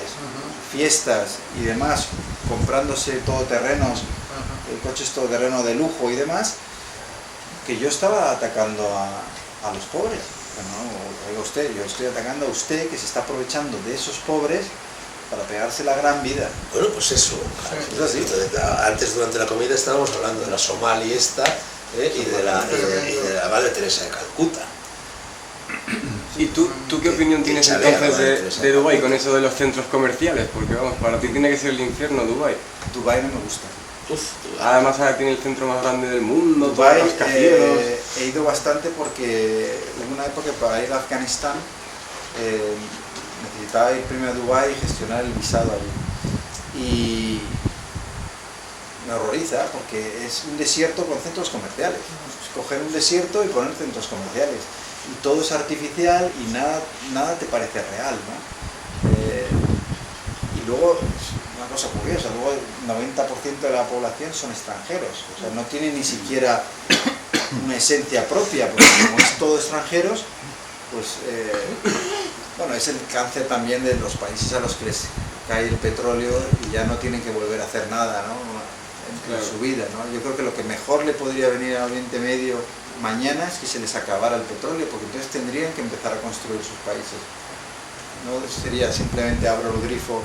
fiestas y demás, comprándose todoterrenos, coches todoterreno de lujo y demás, que yo estaba atacando a los pobres. Bueno, oiga usted, yo estoy atacando a usted que se está aprovechando de esos pobres para pegarse la gran vida. Bueno, pues eso. Es así. Antes, durante la comida, estábamos hablando de la Somali esta y de la Madre Teresa de Calcuta. ¿Y tú qué opinión tienes entonces de Dubái con eso de los centros comerciales? Porque vamos, para ti tiene que ser el infierno Dubái. Dubái no me gusta. Además ahora tiene el centro más grande del mundo, Dubái, todos los rascacielos. he ido bastante porque en una época para ir a Afganistán necesitaba ir primero a Dubái y gestionar el visado allí. Y me horroriza porque es un desierto con centros comerciales. Es coger un desierto y poner centros comerciales. Y todo es artificial y nada te parece real, ¿no? Y luego, una cosa curiosa, luego el 90% de la población son extranjeros, o sea, no tienen ni siquiera una esencia propia, porque como es todo extranjeros, pues, bueno, es el cáncer también de los países a los que les cae el petróleo y ya no tienen que volver a hacer nada, ¿no? En su vida, ¿no? Yo creo que lo que mejor le podría venir al Oriente Medio mañana es que se les acabara el petróleo, porque entonces tendrían que empezar a construir sus países. No sería simplemente abro el grifo,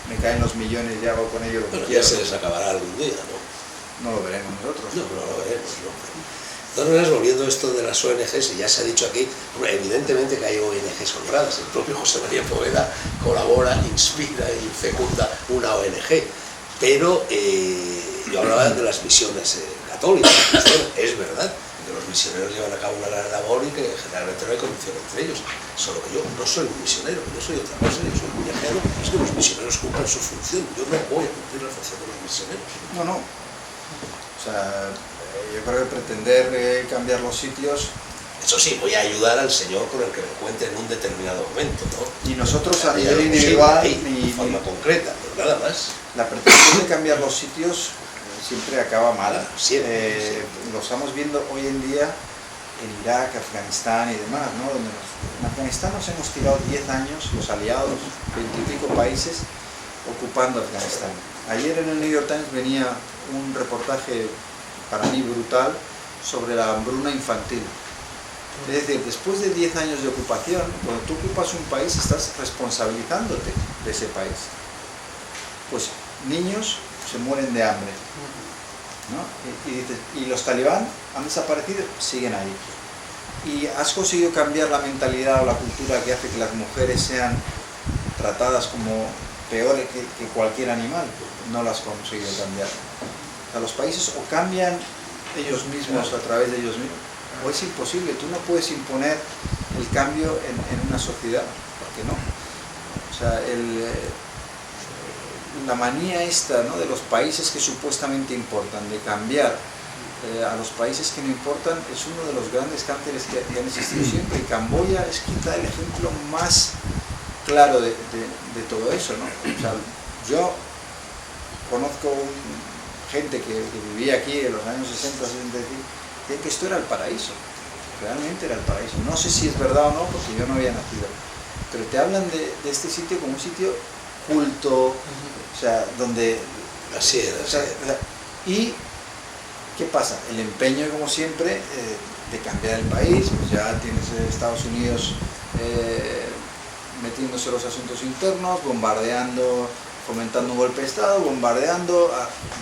me caen los millones y hago con ellos lo que Bueno, quiero. ya se les acabará algún día, ¿no? No lo veremos nosotros. No lo veremos, no. De todas maneras, volviendo a esto de las ONGs, y ya se ha dicho aquí, evidentemente que hay ONGs honradas. El propio José María Poveda colabora, inspira y fecunda una ONG. Pero yo hablaba de las misiones católicas. Es verdad que los misioneros llevan a cabo una gran labor y que generalmente no hay corrupción entre ellos. Solo que yo no soy un misionero, yo soy otra cosa, yo soy un viajero. Es que los misioneros cumplen su función. Yo no voy a cumplir la función de los misioneros. No. O sea, yo creo que pretender cambiar los sitios... Eso sí, voy a ayudar al Señor con el que me encuentre en un determinado momento, ¿no? Y nosotros a nivel individual, de forma concreta, pero nada más. La pretensión de cambiar los sitios siempre acaba mal. Siempre. Lo estamos viendo hoy en día en Irak, Afganistán y demás, ¿no? En Afganistán nos hemos tirado 10 años, los aliados, 20 y pico países, ocupando Afganistán. Ayer en el New York Times venía un reportaje para mí brutal sobre la hambruna infantil. Es decir, después de 10 años de ocupación, cuando tú ocupas un país, estás responsabilizándote de ese país. Pues niños se mueren de hambre, ¿no? Y los talibán han desaparecido, siguen ahí. Y has conseguido cambiar la mentalidad o la cultura que hace que las mujeres sean tratadas como peores que cualquier animal. No las has conseguido cambiar. O sea, los países o cambian ellos mismos a través de ellos mismos, o es imposible. Tú no puedes imponer el cambio en una sociedad, ¿por qué no? O sea, la manía esta, ¿no?, de los países que supuestamente importan, de cambiar a los países que no importan, es uno de los grandes cánceres que han existido siempre, y Camboya es quizá el ejemplo más claro de todo eso, ¿no? O sea, yo conozco gente que vivía aquí en los años 60, 65, que esto era el paraíso, realmente era el paraíso. No sé si es verdad o no, porque yo no había nacido, pero te hablan de este sitio como un sitio culto, o sea, donde... Así era, o sea, y ¿qué pasa? El empeño, como siempre, de cambiar el país. Pues ya tienes Estados Unidos metiéndose en los asuntos internos, bombardeando, fomentando un golpe de Estado,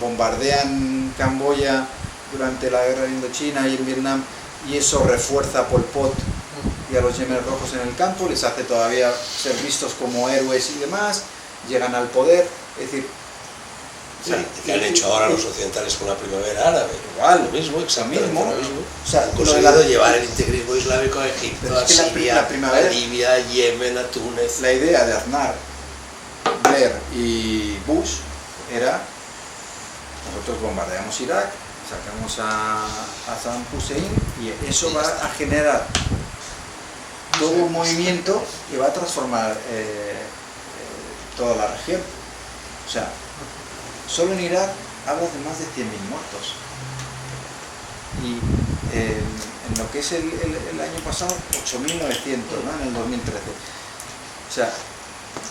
bombardean Camboya durante la guerra de Indochina y en Vietnam, y eso refuerza a Pol Pot y a los Yemenes Rojos en el campo, les hace todavía ser vistos como héroes y demás, llegan al poder, es decir... O sea, que han hecho ahora los occidentales con la primavera árabe. Igual, lo mismo, exactamente lo mismo. O sea, han conseguido llevar el integrismo islámico a Egipto, a Siria, a Libia, a Yemen, a Túnez. La idea de Aznar, Blair y Bush era: nosotros bombardeamos Irak, sacamos a Saddam Hussein, y eso va a generar todo un movimiento que va a transformar toda la región. O sea, solo en Irak hablas de más de 100.000 muertos. Y en lo que es el año pasado, 8.900, ¿no?, en el 2013. O sea,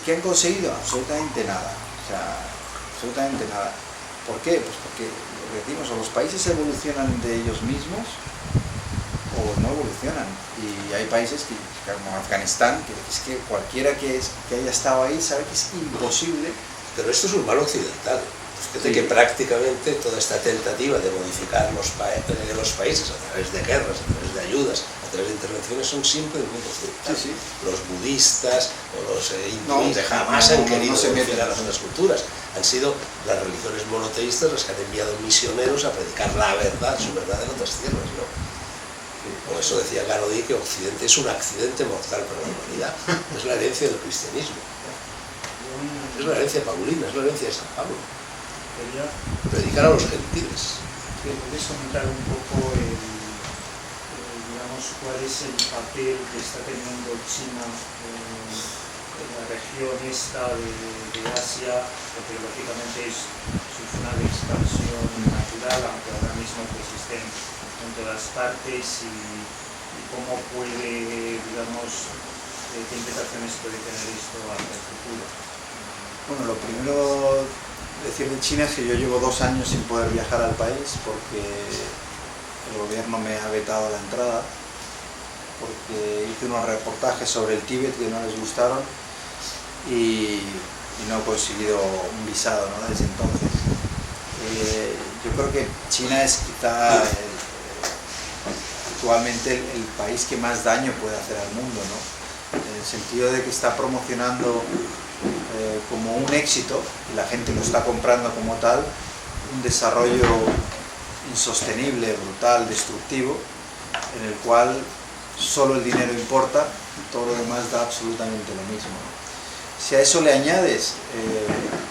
¿qué han conseguido? Absolutamente nada. O sea, absolutamente nada. ¿Por qué? Pues porque lo que decimos, o los países evolucionan de ellos mismos o no evolucionan. Y hay países como Afganistán, que es que cualquiera que haya estado ahí sabe que es imposible. Pero esto es un mal occidental. Fíjate que prácticamente toda esta tentativa de modificar los países a través de guerras, a través de ayudas, a través de intervenciones, son siempre del mundo occidental. Sí, sí. Los budistas o los hindúes jamás han querido modificar las otras culturas. Han sido las religiones monoteístas las que han enviado misioneros a predicar la verdad, su verdad en otras tierras, ¿no? Por eso decía Garodí que Occidente es un accidente mortal para la humanidad. Es la herencia del cristianismo. Es la herencia paulina, es la herencia de San Pablo. Predicar a los gentiles. ¿Puedes comentar un poco digamos, cuál es el papel que está teniendo China en la región esta de Asia? Porque lógicamente es su zona de expansión natural, aunque ahora mismo pues estén en todas partes, y cómo puede, digamos, qué implicaciones puede tener esto hacia el futuro. Bueno, lo primero decir de China es que yo llevo 2 años sin poder viajar al país porque el gobierno me ha vetado la entrada, porque hice unos reportajes sobre el Tíbet que no les gustaron y no he conseguido un visado, ¿no?, desde entonces. Yo creo que China es quizá actualmente el país que más daño puede hacer al mundo, ¿no?, en el sentido de que está promocionando como un éxito, y la gente lo está comprando como tal, un desarrollo insostenible, brutal, destructivo, en el cual solo el dinero importa y todo lo demás da absolutamente lo mismo. Si a eso le añades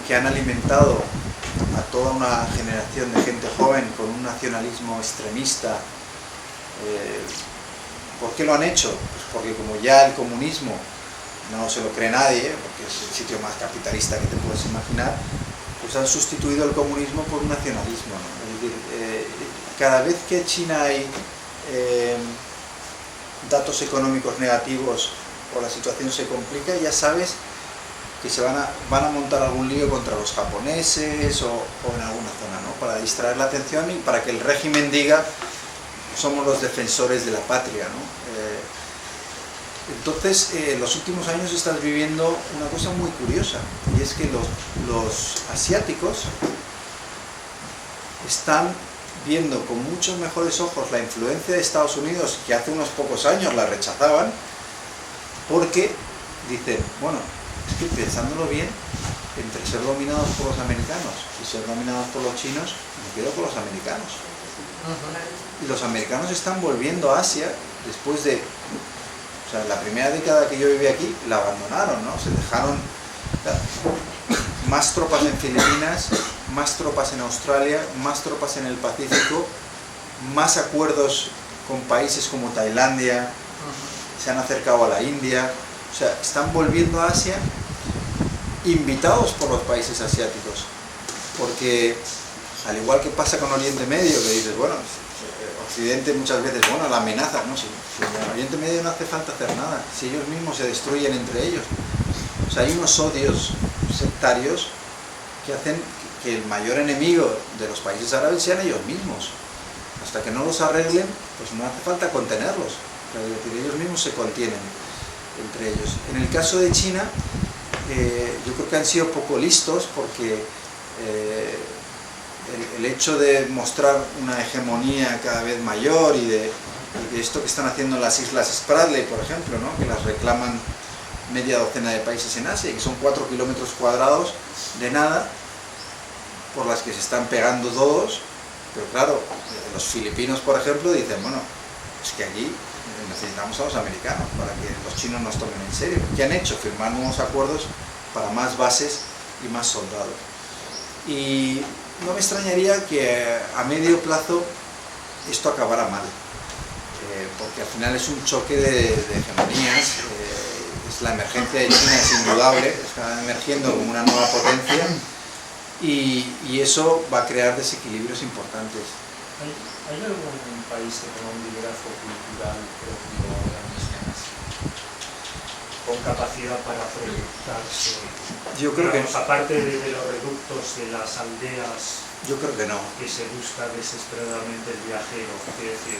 que han alimentado a toda una generación de gente joven con un nacionalismo extremista, ¿por qué lo han hecho? Pues porque como ya el comunismo no se lo cree nadie, porque es el sitio más capitalista que te puedes imaginar, pues han sustituido el comunismo por un nacionalismo, ¿no? Es decir, cada vez que en China hay datos económicos negativos o la situación se complica, ya sabes que se van a montar algún lío contra los japoneses o en alguna zona, ¿no?, para distraer la atención y para que el régimen diga somos los defensores de la patria, ¿no? Entonces, en los últimos años estás viviendo una cosa muy curiosa, y es que los asiáticos están viendo con muchos mejores ojos la influencia de Estados Unidos, que hace unos pocos años la rechazaban, porque dicen, bueno, es que pensándolo bien, entre ser dominados por los americanos y ser dominados por los chinos, me quedo con los americanos. Y los americanos están volviendo a Asia después de... O sea, la primera década que yo viví aquí la abandonaron, ¿no? Se dejaron más tropas en Filipinas, más tropas en Australia, más tropas en el Pacífico, más acuerdos con países como Tailandia, se han acercado a la India, o sea, están volviendo a Asia invitados por los países asiáticos, porque al igual que pasa con Oriente Medio, que dices, bueno, Occidente muchas veces, bueno, la amenaza, ¿no? Si en Oriente Medio no hace falta hacer nada, si ellos mismos se destruyen entre ellos. O sea, hay unos odios sectarios que hacen que el mayor enemigo de los países árabes sean ellos mismos. Hasta que no los arreglen, pues no hace falta contenerlos. Es decir, ellos mismos se contienen entre ellos. En el caso de China, yo creo que han sido poco listos porque el hecho de mostrar una hegemonía cada vez mayor y de esto que están haciendo en las Islas Spratly, por ejemplo, ¿no?, que las reclaman media docena de países en Asia, y que son 4 kilómetros cuadrados de nada, por las que se están pegando todos, pero claro, los filipinos, por ejemplo, dicen, bueno, es que aquí necesitamos a los americanos para que los chinos nos tomen en serio. ¿Qué han hecho? Firmar nuevos acuerdos para más bases y más soldados. Y no me extrañaría que a medio plazo esto acabara mal, porque al final es un choque de hegemonías. La emergencia de China es indudable, está emergiendo como una nueva potencia, y eso va a crear desequilibrios importantes. ¿Hay algún país que tenga un liderazgo cultural propio ahora mismo? con capacidad para proyectarse. Yo creo que, Digamos, aparte de los reductos de las aldeas yo creo que no. que se busca desesperadamente el viajero, quiero decir,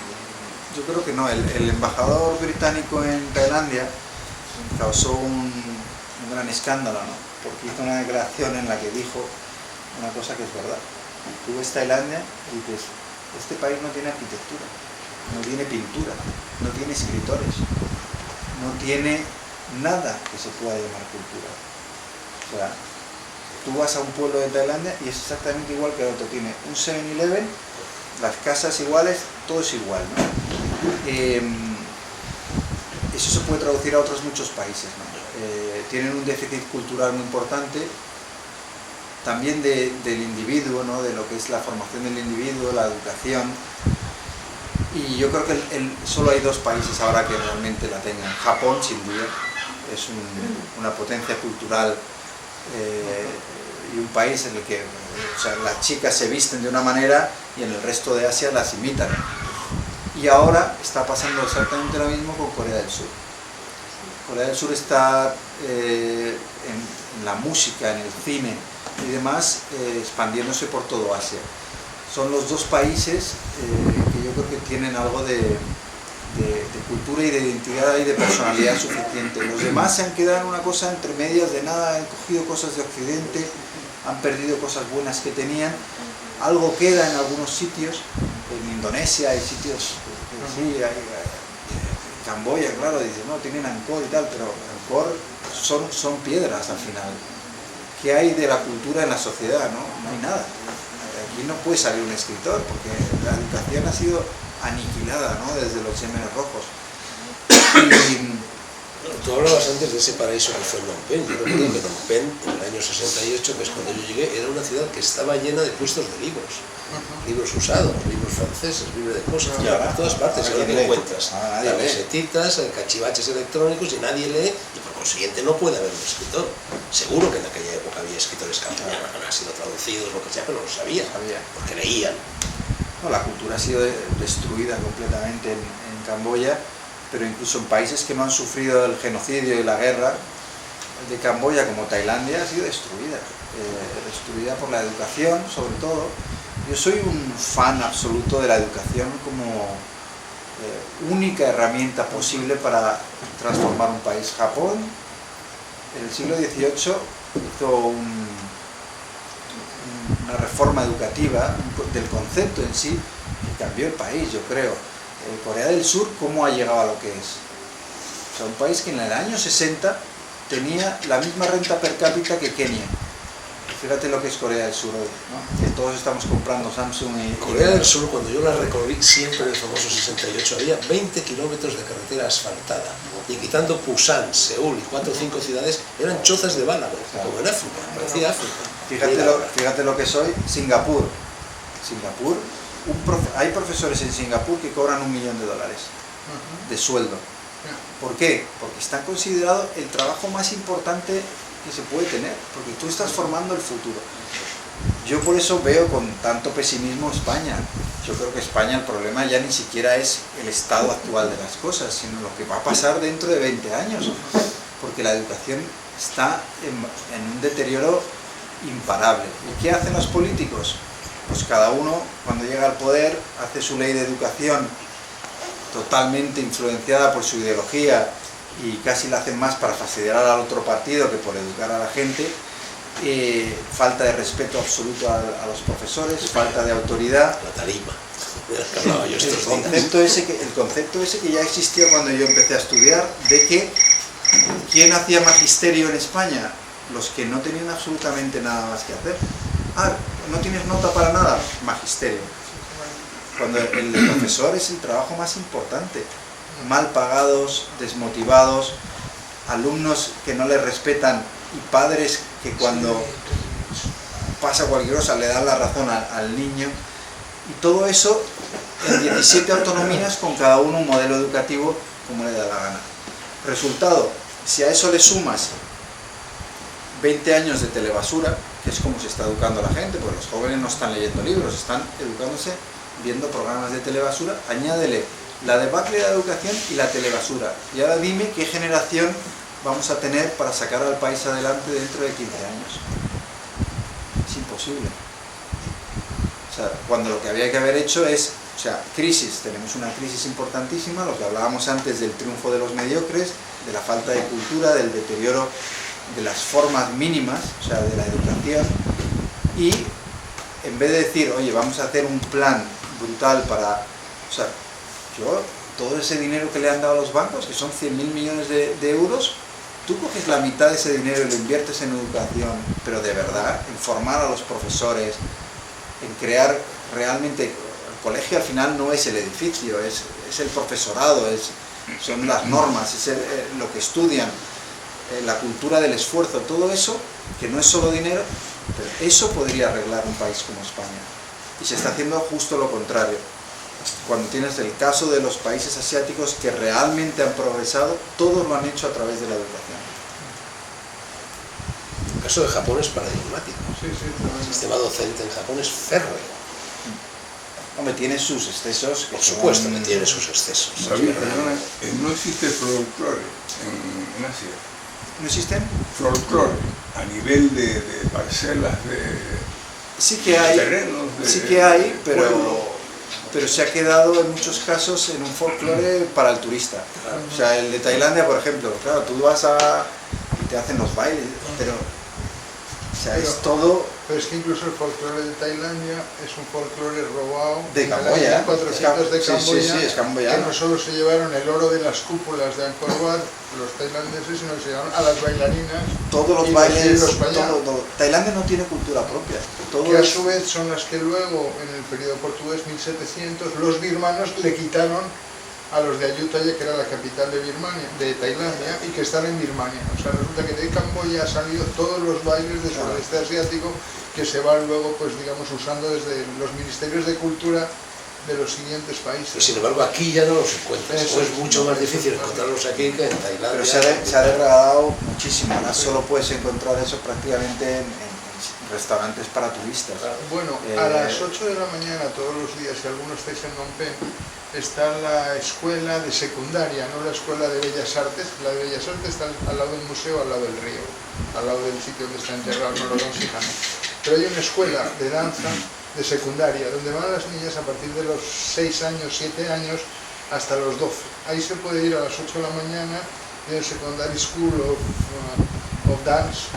Yo creo que no. El embajador británico en Tailandia causó un gran escándalo, ¿no? Porque hizo una declaración en la que dijo una cosa que es verdad. Tú ves Tailandia y dices, este país no tiene arquitectura, no tiene pintura, no tiene escritores, no tiene nada que se pueda llamar cultura. O sea, tú vas a un pueblo de Tailandia y es exactamente igual que el otro. Tiene un 7-Eleven, las casas iguales, todo es igual, ¿no? Eso se puede traducir a otros muchos países, ¿no? Tienen un déficit cultural muy importante, también del individuo, ¿no? De lo que es la formación del individuo, la educación. Y yo creo que solo hay dos países ahora que realmente la tengan. Japón, sin duda, es una potencia cultural y un país en el que, o sea, las chicas se visten de una manera y en el resto de Asia las imitan. Y ahora está pasando exactamente lo mismo con Corea del Sur. Corea del Sur está en la música, en el cine y demás, expandiéndose por todo Asia. Son los dos países que yo creo que tienen algo de cultura y de identidad y de personalidad suficiente. Los demás se han quedado en una cosa entre medias de nada, han cogido cosas de Occidente, han perdido cosas buenas que tenían. Algo queda en algunos sitios, en Indonesia hay sitios, sí, hay Camboya, claro, dice, no, tienen Angkor y tal, pero Angkor son piedras al final. ¿Qué hay de la cultura en la sociedad? No hay nada. Aquí no puede salir un escritor, porque la educación ha sido aniquilada, ¿no? Desde los Yemenes Rojos. Tú hablabas antes de ese paraíso que fue Phnom Penh. Yo recuerdo que Phnom Penh, en el año 68, que es cuando yo llegué, era una ciudad que estaba llena de puestos de libros. Libros usados, libros franceses, libros de cosas, por todas partes. Ahora te encuentras camisetitas, cachivaches electrónicos y nadie lee, y por consiguiente no puede haber un escritor. Seguro que en aquella época había escritores castellanos, han sido traducidos, lo que sea, pero no lo sabían, porque leían. No, la cultura ha sido destruida completamente en Camboya, pero incluso en países que no han sufrido el genocidio y la guerra de Camboya, como Tailandia, ha sido destruida. Destruida por la educación, sobre todo. Yo soy un fan absoluto de la educación como única herramienta posible para transformar un país. Japón, en el siglo XVIII, hizo una reforma educativa del concepto en sí que cambió el país, yo creo. Corea del Sur, ¿cómo ha llegado a lo que es? O sea, un país que en el año 60 tenía la misma renta per cápita que Kenia. Fíjate lo que es Corea del Sur hoy, ¿no? Que todos estamos comprando Samsung y... Corea del Sur, cuando yo la recorrí siempre en el famoso 68, había 20 kilómetros de carretera asfaltada. Y quitando Pusan, Seúl y 4 o 5 ciudades, eran chozas de bálamo, como en África, parecía África. Fíjate lo que soy, Singapur. Hay profesores en Singapur que cobran $1 millón de sueldo. ¿Por qué? Porque está considerado el trabajo más importante que se puede tener, porque tú estás formando el futuro. Yo por eso veo con tanto pesimismo España. Yo creo que España, el problema ya ni siquiera es el estado actual de las cosas, sino lo que va a pasar dentro de 20 años, porque la educación está en un deterioro imparable. ¿Y qué hacen los políticos? Pues cada uno, cuando llega al poder, hace su ley de educación totalmente influenciada por su ideología y casi la hacen más para fastidiar al otro partido que por educar a la gente. Falta de respeto absoluto a los profesores, falta de autoridad. La tarima. El concepto ese que ya existía cuando yo empecé a estudiar, de que ¿quién hacía magisterio en España? Los que no tenían absolutamente nada más que hacer. ¿No tienes nota para nada? Magisterio. Cuando el profesor es el trabajo más importante. Mal pagados, desmotivados, alumnos que no les respetan y padres que cuando pasa cualquier cosa le dan la razón al niño. Y todo eso en 17 autonomías, con cada uno un modelo educativo como le da la gana. Resultado, si a eso le sumas 20 años de telebasura, que es como se está educando a la gente, porque los jóvenes no están leyendo libros, están educándose viendo programas de telebasura, añádele la debacle de la educación y la telebasura. Y ahora dime qué generación vamos a tener para sacar al país adelante dentro de 15 años. Es imposible. O sea, cuando lo que había que haber hecho es, o sea, crisis, tenemos una crisis importantísima, lo que hablábamos antes del triunfo de los mediocres, de la falta de cultura, del deterioro de las formas mínimas, o sea, de la educación, y en vez de decir, oye, vamos a hacer un plan brutal para, o sea, todo ese dinero que le han dado a los bancos, que son 100.000 millones de euros, tú coges la mitad de ese dinero y lo inviertes en educación, pero de verdad, en formar a los profesores, en crear realmente, el colegio al final no es el edificio, es el profesorado, son las normas, es lo que estudian, la cultura del esfuerzo, todo eso, que no es solo dinero, pero eso podría arreglar un país como España. Y se está haciendo justo lo contrario. Cuando tienes el caso de los países asiáticos que realmente han progresado, todos lo han hecho a través de la educación. El caso de Japón es paradigmático. El sistema docente en Japón es férreo. Hombre, tiene sus excesos. Por supuesto que tiene sus excesos. David, perdona, no existe folclore en Asia. ¿No existen? Folclore a nivel de parcelas, sí que hay, terrenos, sí que hay, pero se ha quedado en muchos casos en un folclore para el turista. O sea, el de Tailandia, por ejemplo, claro, tú vas y te hacen los bailes, pero o sea, es todo. Pero es que incluso el folclore de Tailandia es un folclore robado de Camboya, 400 de Camboya, sí, es camboyano. Que no solo se llevaron el oro de las cúpulas de Angkor Wat, los tailandeses, sino que se llevaron a las bailarinas. Todos los bailes, todo. Tailandia no tiene cultura propia. Que a su vez son las que luego, en el periodo portugués 1700, los birmanos le quitaron a los de Ayutthaya, que era la capital de Birmania, de Tailandia, y que están en Birmania. O sea, resulta que de Camboya han salido todos los bailes del sudeste asiático que se van luego, pues digamos, usando desde los ministerios de cultura de los siguientes países. Y sin embargo aquí ya no los encuentras. Eso es mucho más difícil encontrarlos aquí que en Tailandia. Pero se ha degradado muchísimo. Ahora solo puedes encontrar eso prácticamente en restaurantes para turistas. Bueno, a las 8 de la mañana todos los días, si alguno estáis en Phnom Penh, está la escuela de secundaria, no la escuela de Bellas Artes. La de Bellas Artes está al lado del museo, al lado del río, al lado del sitio donde está enterrado Norodom Sihanouk. Pero hay una escuela de danza de secundaria, donde van las niñas a partir de los 6 años, 7 años, hasta los 12. Ahí se puede ir a las 8 de la mañana en el Secondary School of Dance,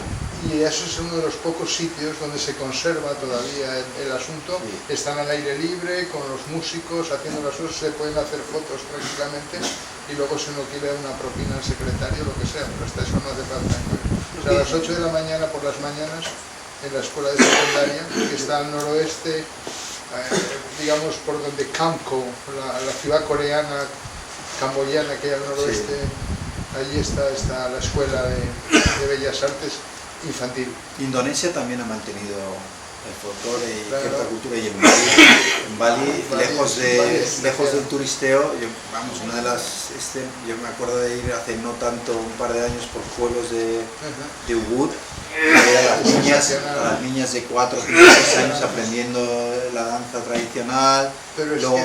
y eso es uno de los pocos sitios donde se conserva todavía el asunto. Están al aire libre, con los músicos, haciendo las cosas, se pueden hacer fotos tranquilamente, y luego si uno quiere una propina al secretario, lo que sea, pero hasta eso no hace falta. O sea, a las 8 de la mañana por las mañanas, en la escuela de secundaria, que está al noroeste, digamos por donde Kamko, la ciudad coreana, camboyana que hay al noroeste, allí está la escuela de Bellas Artes infantil. Indonesia también ha mantenido el folclore y cierta cultura, y en Bali, lejos del turisteo, una de las, yo me acuerdo de ir hace no tanto, un par de años, por pueblos de Ubud, a las niñas de 4 o 6 años aprendiendo la danza tradicional. Pero luego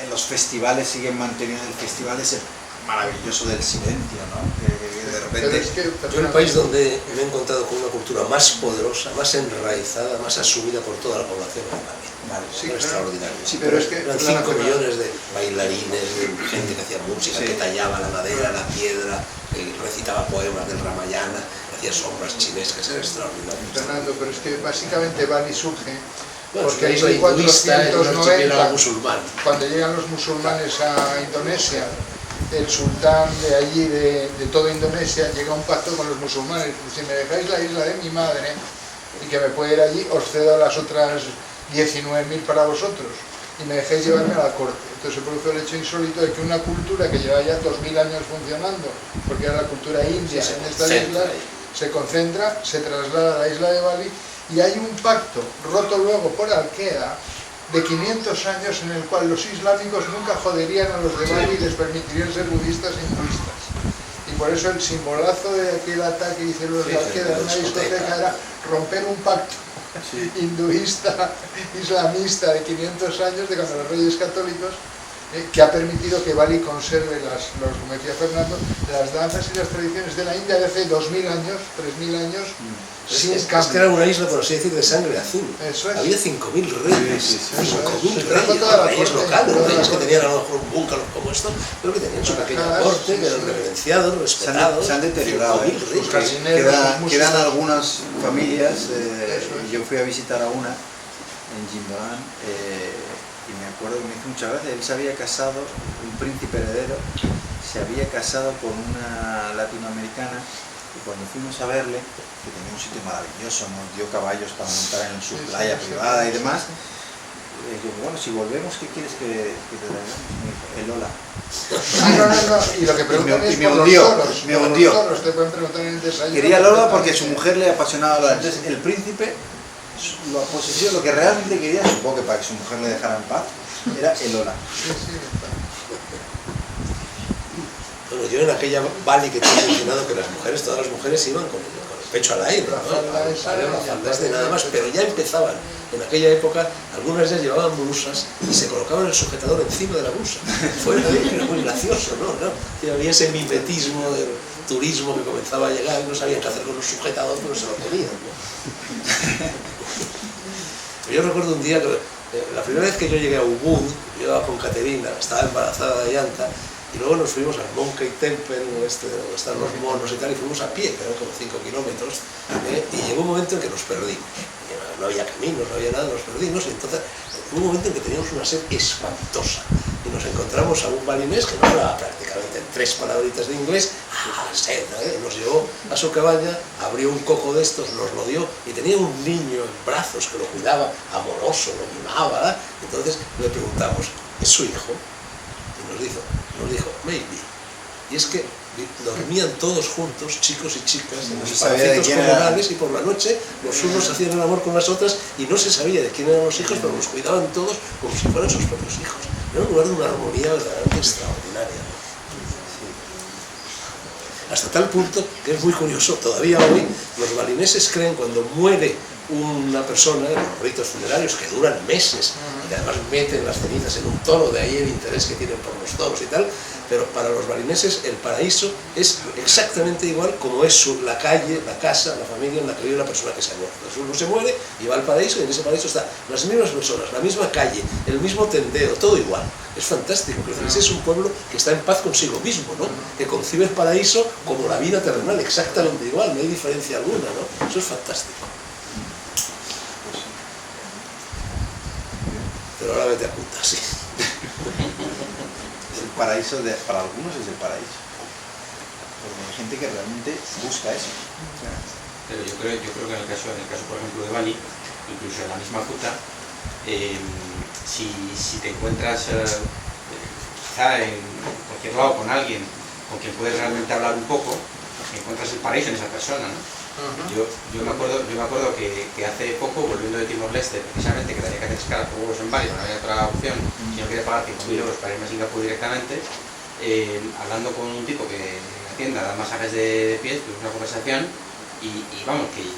los festivales siguen manteniendo el festival ese maravilloso del silencio, ¿no? De repente, yo el país donde me he encontrado con una cultura más poderosa, más enraizada, más asumida por toda la población es Bali. Sí, extraordinario. Sí, pero es que eran 5 millones de bailarines, de gente que hacía música, que tallaba la madera, la piedra, que recitaba poemas del Ramayana, que hacía sombras chinescas, era extraordinario. Fernando, pero es que básicamente Bali surge porque en es la hinduista, el 1490, musulmán. Cuando llegan los musulmanes a Indonesia, el sultán de allí, de toda Indonesia, llega a un pacto con los musulmanes. Si me dejáis la isla de mi madre y que me pueda ir allí, os cedo las otras 19.000 para vosotros y me dejáis llevarme a la corte. Entonces se produce el hecho insólito de que una cultura que lleva ya 2000 años funcionando, porque era la cultura india en estas islas, se concentra, se traslada a la isla de Bali, y hay un pacto roto luego por Al-Qaeda de 500 años en el cual los islámicos nunca joderían a los de Bali y les permitirían ser budistas e hinduistas. Y por eso el simbolazo de aquel ataque que hicieron los de Al-Qaeda en una discoteca era romper un pacto hinduista, islamista de 500 años, de cuando los reyes católicos que ha permitido que Bali conserve como decía Fernando, las danzas y las tradiciones de la India de hace 2000 años, 3000 años, sin Es cambio. que era una isla, por así decir, de sangre azul. Eso es. Había 5.000 reyes, Sí, sí, 5.000 eso es. reyes, Toda la reyes corte, locales, toda la reyes que corte. tenían a lo mejor un búnker como esto, pero que tenían su pequeña Claro, corte, sí, que eran sí. reverenciados, respetados. Se han deteriorado, 5.000 ¿eh? reyes. Casineros, músicos. Quedan algunas familias, Eso es. yo fui a visitar a una en Jimbaran, y me acuerdo que me hizo mucha gracia, él se había casado, un príncipe heredero, se había casado con una latinoamericana, y cuando fuimos a verle, que tenía un sitio maravilloso, nos dio caballos para montar en su playa privada y demás, digo, bueno, si volvemos, ¿qué quieres que te traigamos? Me dijo, el Lola. No. Y lo que preguntan es me por hundió, los toros. me por hundió. Los toros, te pueden preguntar en el desayuno. Quería Lola porque su mujer le apasionaba Lola. Entonces el príncipe, la posesión, lo que realmente quería, supongo que para que su mujer le dejara en paz, era el Lola. Sí, está. Bueno, yo en aquella Bali que te he mencionado, que las mujeres, todas las mujeres iban con el pecho al aire, ¿no? Las faldas de nada más, pero ya empezaban. En aquella época, algunas ya llevaban blusas y se colocaban el sujetador encima de la blusa. Era muy gracioso, ¿no? Y había ese mimetismo del turismo que comenzaba a llegar y no sabían qué hacer con los sujetadores, pero se lo ponían, ¿no? Yo recuerdo un día que la primera vez que yo llegué a Ubud, yo iba con Caterina, estaba embarazada de Yanta, y luego nos fuimos al Monkey Temple, donde están los monos y tal, y fuimos a pie, que eran como 5 kilómetros, y llegó un momento en que nos perdimos. No había caminos, no había nada, nos perdimos, y entonces hubo un momento en que teníamos una sed espantosa, y nos encontramos a un balinés que no hablaba prácticamente en 3 palabritas de inglés, sed, nos llevó a su cabaña, abrió un coco de estos, nos lo dio, y tenía un niño en brazos que lo cuidaba, amoroso, lo mimaba, entonces le preguntamos, ¿es su hijo? Y nos dijo, maybe. Y es que dormían todos juntos, chicos y chicas, en los espacios comunales, y por la noche los unos hacían el amor con las otras y no se sabía de quién eran los hijos, pero los cuidaban todos como si fueran sus propios hijos. Era un lugar de una armonía verdaderamente extraordinaria. Hasta tal punto que es muy curioso, todavía hoy los balineses creen cuando muere una persona en los ritos funerarios que duran meses y que además meten las cenizas en un toro, de ahí el interés que tienen por los toros y tal, pero para los balineses el paraíso es exactamente igual como es la calle, la casa, la familia en la que vive la persona que se ha muerto. Entonces uno se muere y va al paraíso, y en ese paraíso están las mismas personas, la misma calle, el mismo tendero, todo igual. Es fantástico, ese es un pueblo que está en paz consigo mismo, ¿no? Que concibe el paraíso como la vida terrenal, exactamente igual, no hay diferencia alguna, ¿no? Eso es fantástico. Pero ahora vete a punta, sí. El paraíso, para algunos es el paraíso. Porque hay gente que realmente busca eso. Pero yo creo que en el caso por ejemplo de Bali, incluso en la misma Kuta, si te encuentras quizá en cualquier lado con alguien con quien puedes realmente hablar un poco, encuentras el paraíso en esa persona, ¿no? Yo me acuerdo que hace poco, volviendo de Timor-Leste, precisamente, que tenía que hacer escala por huevos en Bali, no había otra opción, y no quería pagar 5.000 euros para irme a Singapur directamente, hablando con un tipo que en la tienda da masajes de pies, tuvimos una conversación, y vamos, que el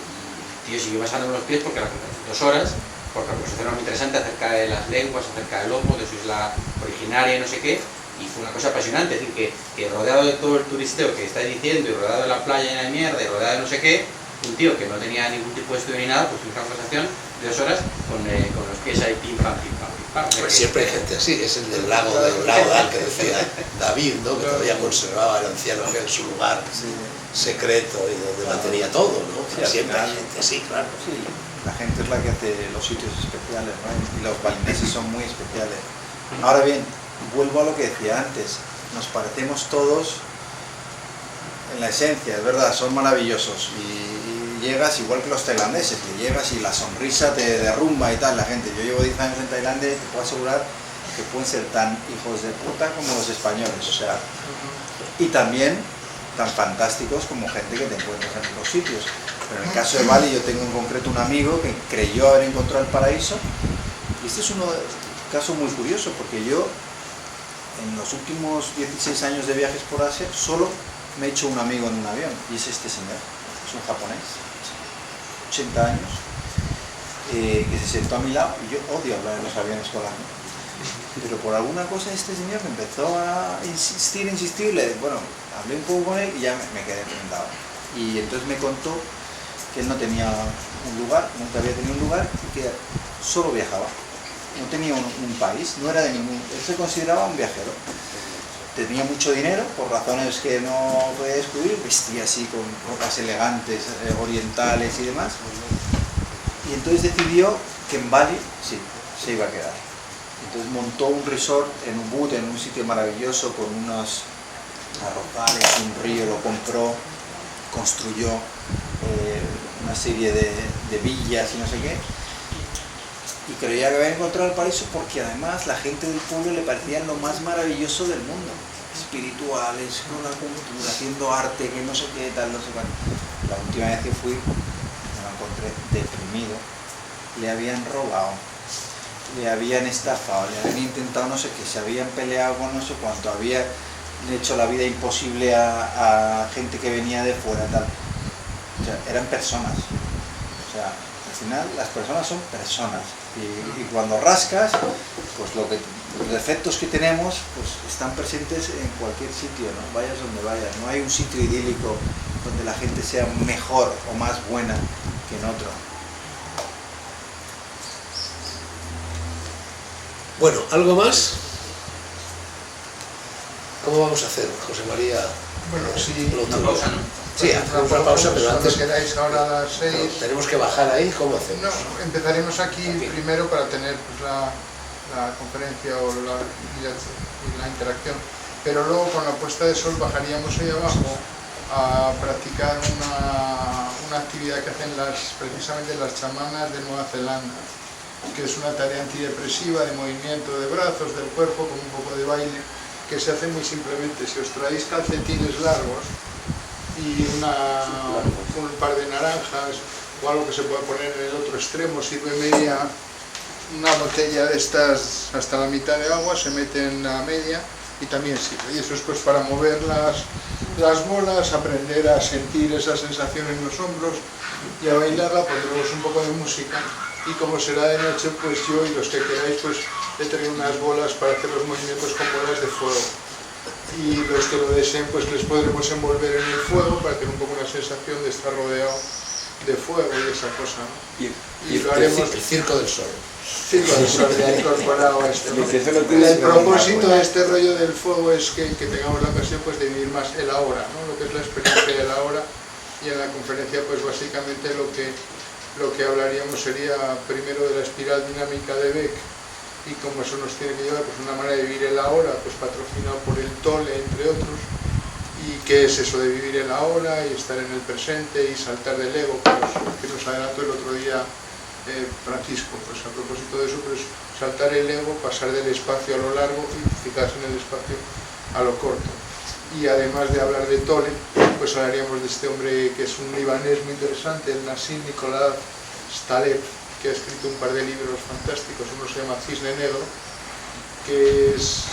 tío siguió masando los pies porque eran 2 horas, porque la conversación era muy interesante acerca de las lenguas, acerca del lomo, de su isla originaria y no sé qué, y fue una cosa apasionante, es decir, que rodeado de todo el turisteo que estáis diciendo, y rodeado de la playa llena de mierda, y rodeado de no sé qué, un tío que no tenía ningún tipo de estudio ni nada, pues una conversación de 2 horas con los pies ahí pim pam, pim pam, pim pam. Pues siempre hay gente así, es el del lago Dal que decía David, ¿no? Que todavía conservaba el anciano que en su lugar secreto y donde mantenía todo, ¿no? Sí, siempre hay gente así, claro. Sí, la gente es la que hace los sitios especiales, ¿no? Y los balineses son muy especiales. Ahora bien, vuelvo a lo que decía antes, nos parecemos todos en la esencia, es verdad, son maravillosos, y llegas igual que los tailandeses, que llegas y la sonrisa te derrumba y tal, la gente. Yo llevo 10 años en Tailandia y te puedo asegurar que pueden ser tan hijos de puta como los españoles, o sea, y también tan fantásticos como gente que te encuentras en otros sitios. Pero en el caso de Bali yo tengo en concreto un amigo que creyó haber encontrado el paraíso, y este es un caso muy curioso, porque yo en los últimos 16 años de viajes por Asia solo me he hecho un amigo en un avión, y es este señor, es un japonés, 80 años, que se sentó a mi lado, y yo odio hablar en los aviones con la gente. Pero por alguna cosa este señor me empezó a insistir, bueno, hablé un poco con él y ya me quedé prendado. Y entonces me contó que él no tenía un lugar, nunca había tenido un lugar y que solo viajaba. No tenía un país, no era de ningún... Él se consideraba un viajero. Tenía mucho dinero, por razones que no podía descubrir, vestía así con ropas elegantes, orientales y demás. Y entonces decidió que en Bali, sí, se iba a quedar. Entonces montó un resort en Ubud, en un sitio maravilloso, con unos arrozales, un río, lo compró, construyó una serie de villas y no sé qué. Y creía que había encontrado el paraíso porque además la gente del pueblo le parecían lo más maravilloso del mundo. Espirituales, con la cultura, haciendo arte, que no sé qué, tal, no sé cuál. La última vez que fui, me lo encontré deprimido. Le habían robado, le habían estafado, le habían intentado no sé qué, se habían peleado con no sé cuánto, habían hecho la vida imposible a gente que venía de fuera, tal. O sea, eran personas. O sea, al final las personas son personas. Y cuando rascas, pues los defectos que tenemos pues están presentes en cualquier sitio, ¿no? Vayas donde vayas, no hay un sitio idílico donde la gente sea mejor o más buena que en otro. Bueno, ¿algo más? ¿Cómo vamos a hacer, José María? Bueno, sí. Una pausa, ¿no? Sí, hacemos una pausa, pero antes quedáis ahora a las 6. tenemos que bajar ahí. ¿Cómo hacemos? No, empezaremos aquí primero para tener pues, la conferencia o la interacción, pero luego con la puesta de sol bajaríamos ahí abajo a practicar una actividad que hacen precisamente las chamanas de Nueva Zelanda, que es una tarea antidepresiva de movimiento de brazos, del cuerpo, con un poco de baile, que se hace muy simplemente. Si os traéis calcetines largos y un par de naranjas o algo que se pueda poner en el otro extremo, sirve una botella de estas hasta la mitad de agua, se mete en la media y también sirve. Y eso es pues para mover las bolas, aprender a sentir esa sensación en los hombros y a bailarla. Pondremos un poco de música y como será de noche, pues yo y los que queráis pues he traído unas bolas para hacer los movimientos con bolas de fuego. Y los que lo deseen pues les podremos envolver en el fuego para tener un poco una sensación de estar rodeado de fuego y esa cosa, ¿no? Y lo haremos... El Circo del Sol. Circo del Sol, ya incorporado a esto, ¿no? El propósito de este rollo del fuego es que tengamos la ocasión pues, de vivir más el ahora, ¿no? Lo que es la experiencia del ahora. Y en la conferencia pues básicamente lo que hablaríamos sería primero de la espiral dinámica de Beck, y como eso nos tiene que llevar pues una manera de vivir el ahora, pues patrocinado por el Tolle, entre otros, y qué es eso de vivir el ahora y estar en el presente y saltar del ego, que nos adelantó el otro día Francisco, pues a propósito de eso, pues saltar el ego, pasar del espacio a lo largo y fijarse en el espacio a lo corto. Y además de hablar de Tolle, pues hablaríamos de este hombre que es un libanés muy interesante, el Nassim Nicolás Taleb, que ha escrito un par de libros fantásticos. Uno se llama Cisne Negro, que es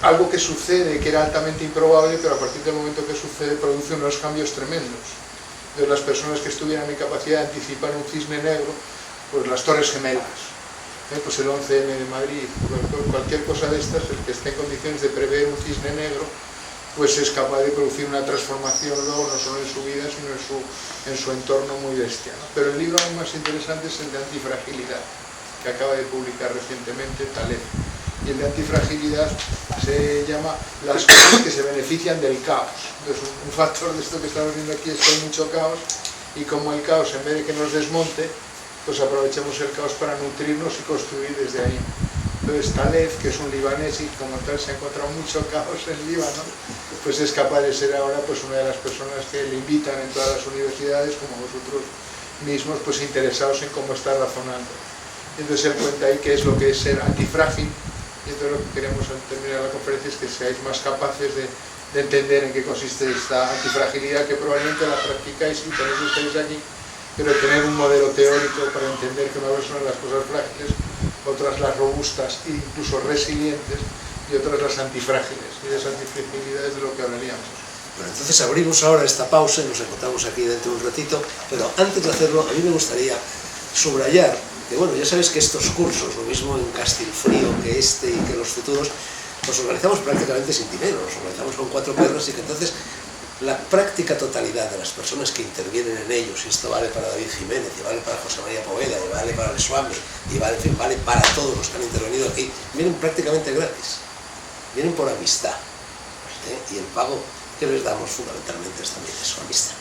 algo que sucede, que era altamente improbable, pero a partir del momento que sucede produce unos cambios tremendos. De las personas que estuvieran en capacidad de anticipar un cisne negro, pues las Torres Gemelas, pues el 11M de Madrid, cualquier cosa de estas, el que esté en condiciones de prever un cisne negro, pues es capaz de producir una transformación luego no solo en su vida, sino en su entorno muy bestia, ¿no? Pero el libro aún más interesante es el de Antifragilidad, que acaba de publicar recientemente Taleb. Y el de Antifragilidad se llama Las cosas que se benefician del caos. Entonces un factor de esto que estamos viendo aquí es que hay mucho caos, y como el caos, en vez de que nos desmonte, pues aprovechemos el caos para nutrirnos y construir desde ahí. Entonces Taleb, que es un libanés y como tal se ha encontrado mucho caos en Líbano, pues es capaz de ser ahora pues una de las personas que le invitan en todas las universidades, como vosotros mismos, pues interesados en cómo está razonando. Entonces él cuenta ahí qué es lo que es ser antifrágil, y entonces lo que queremos al terminar la conferencia es que seáis más capaces de entender en qué consiste esta antifragilidad, que probablemente la practicáis y por eso estáis aquí, pero tener un modelo teórico para entender que una vez son las cosas frágiles, otras las robustas e incluso resilientes, y otras las antifrágiles, y de esa antifragilidad es de lo que hablaríamos. Bueno, entonces abrimos ahora esta pausa y nos encontramos aquí dentro de un ratito, pero antes de hacerlo a mí me gustaría subrayar que bueno, ya sabes que estos cursos, lo mismo en Castilfrío que este y que los futuros, los organizamos prácticamente sin dinero, los organizamos con 4 perros y que entonces la práctica totalidad de las personas que intervienen en ellos, y esto vale para David Jiménez, y vale para José María Poveda, y vale para el Swami, y vale, en fin, vale para todos los que han intervenido aquí, vienen prácticamente gratis, vienen por amistad, y el pago que les damos fundamentalmente es también eso, amistad.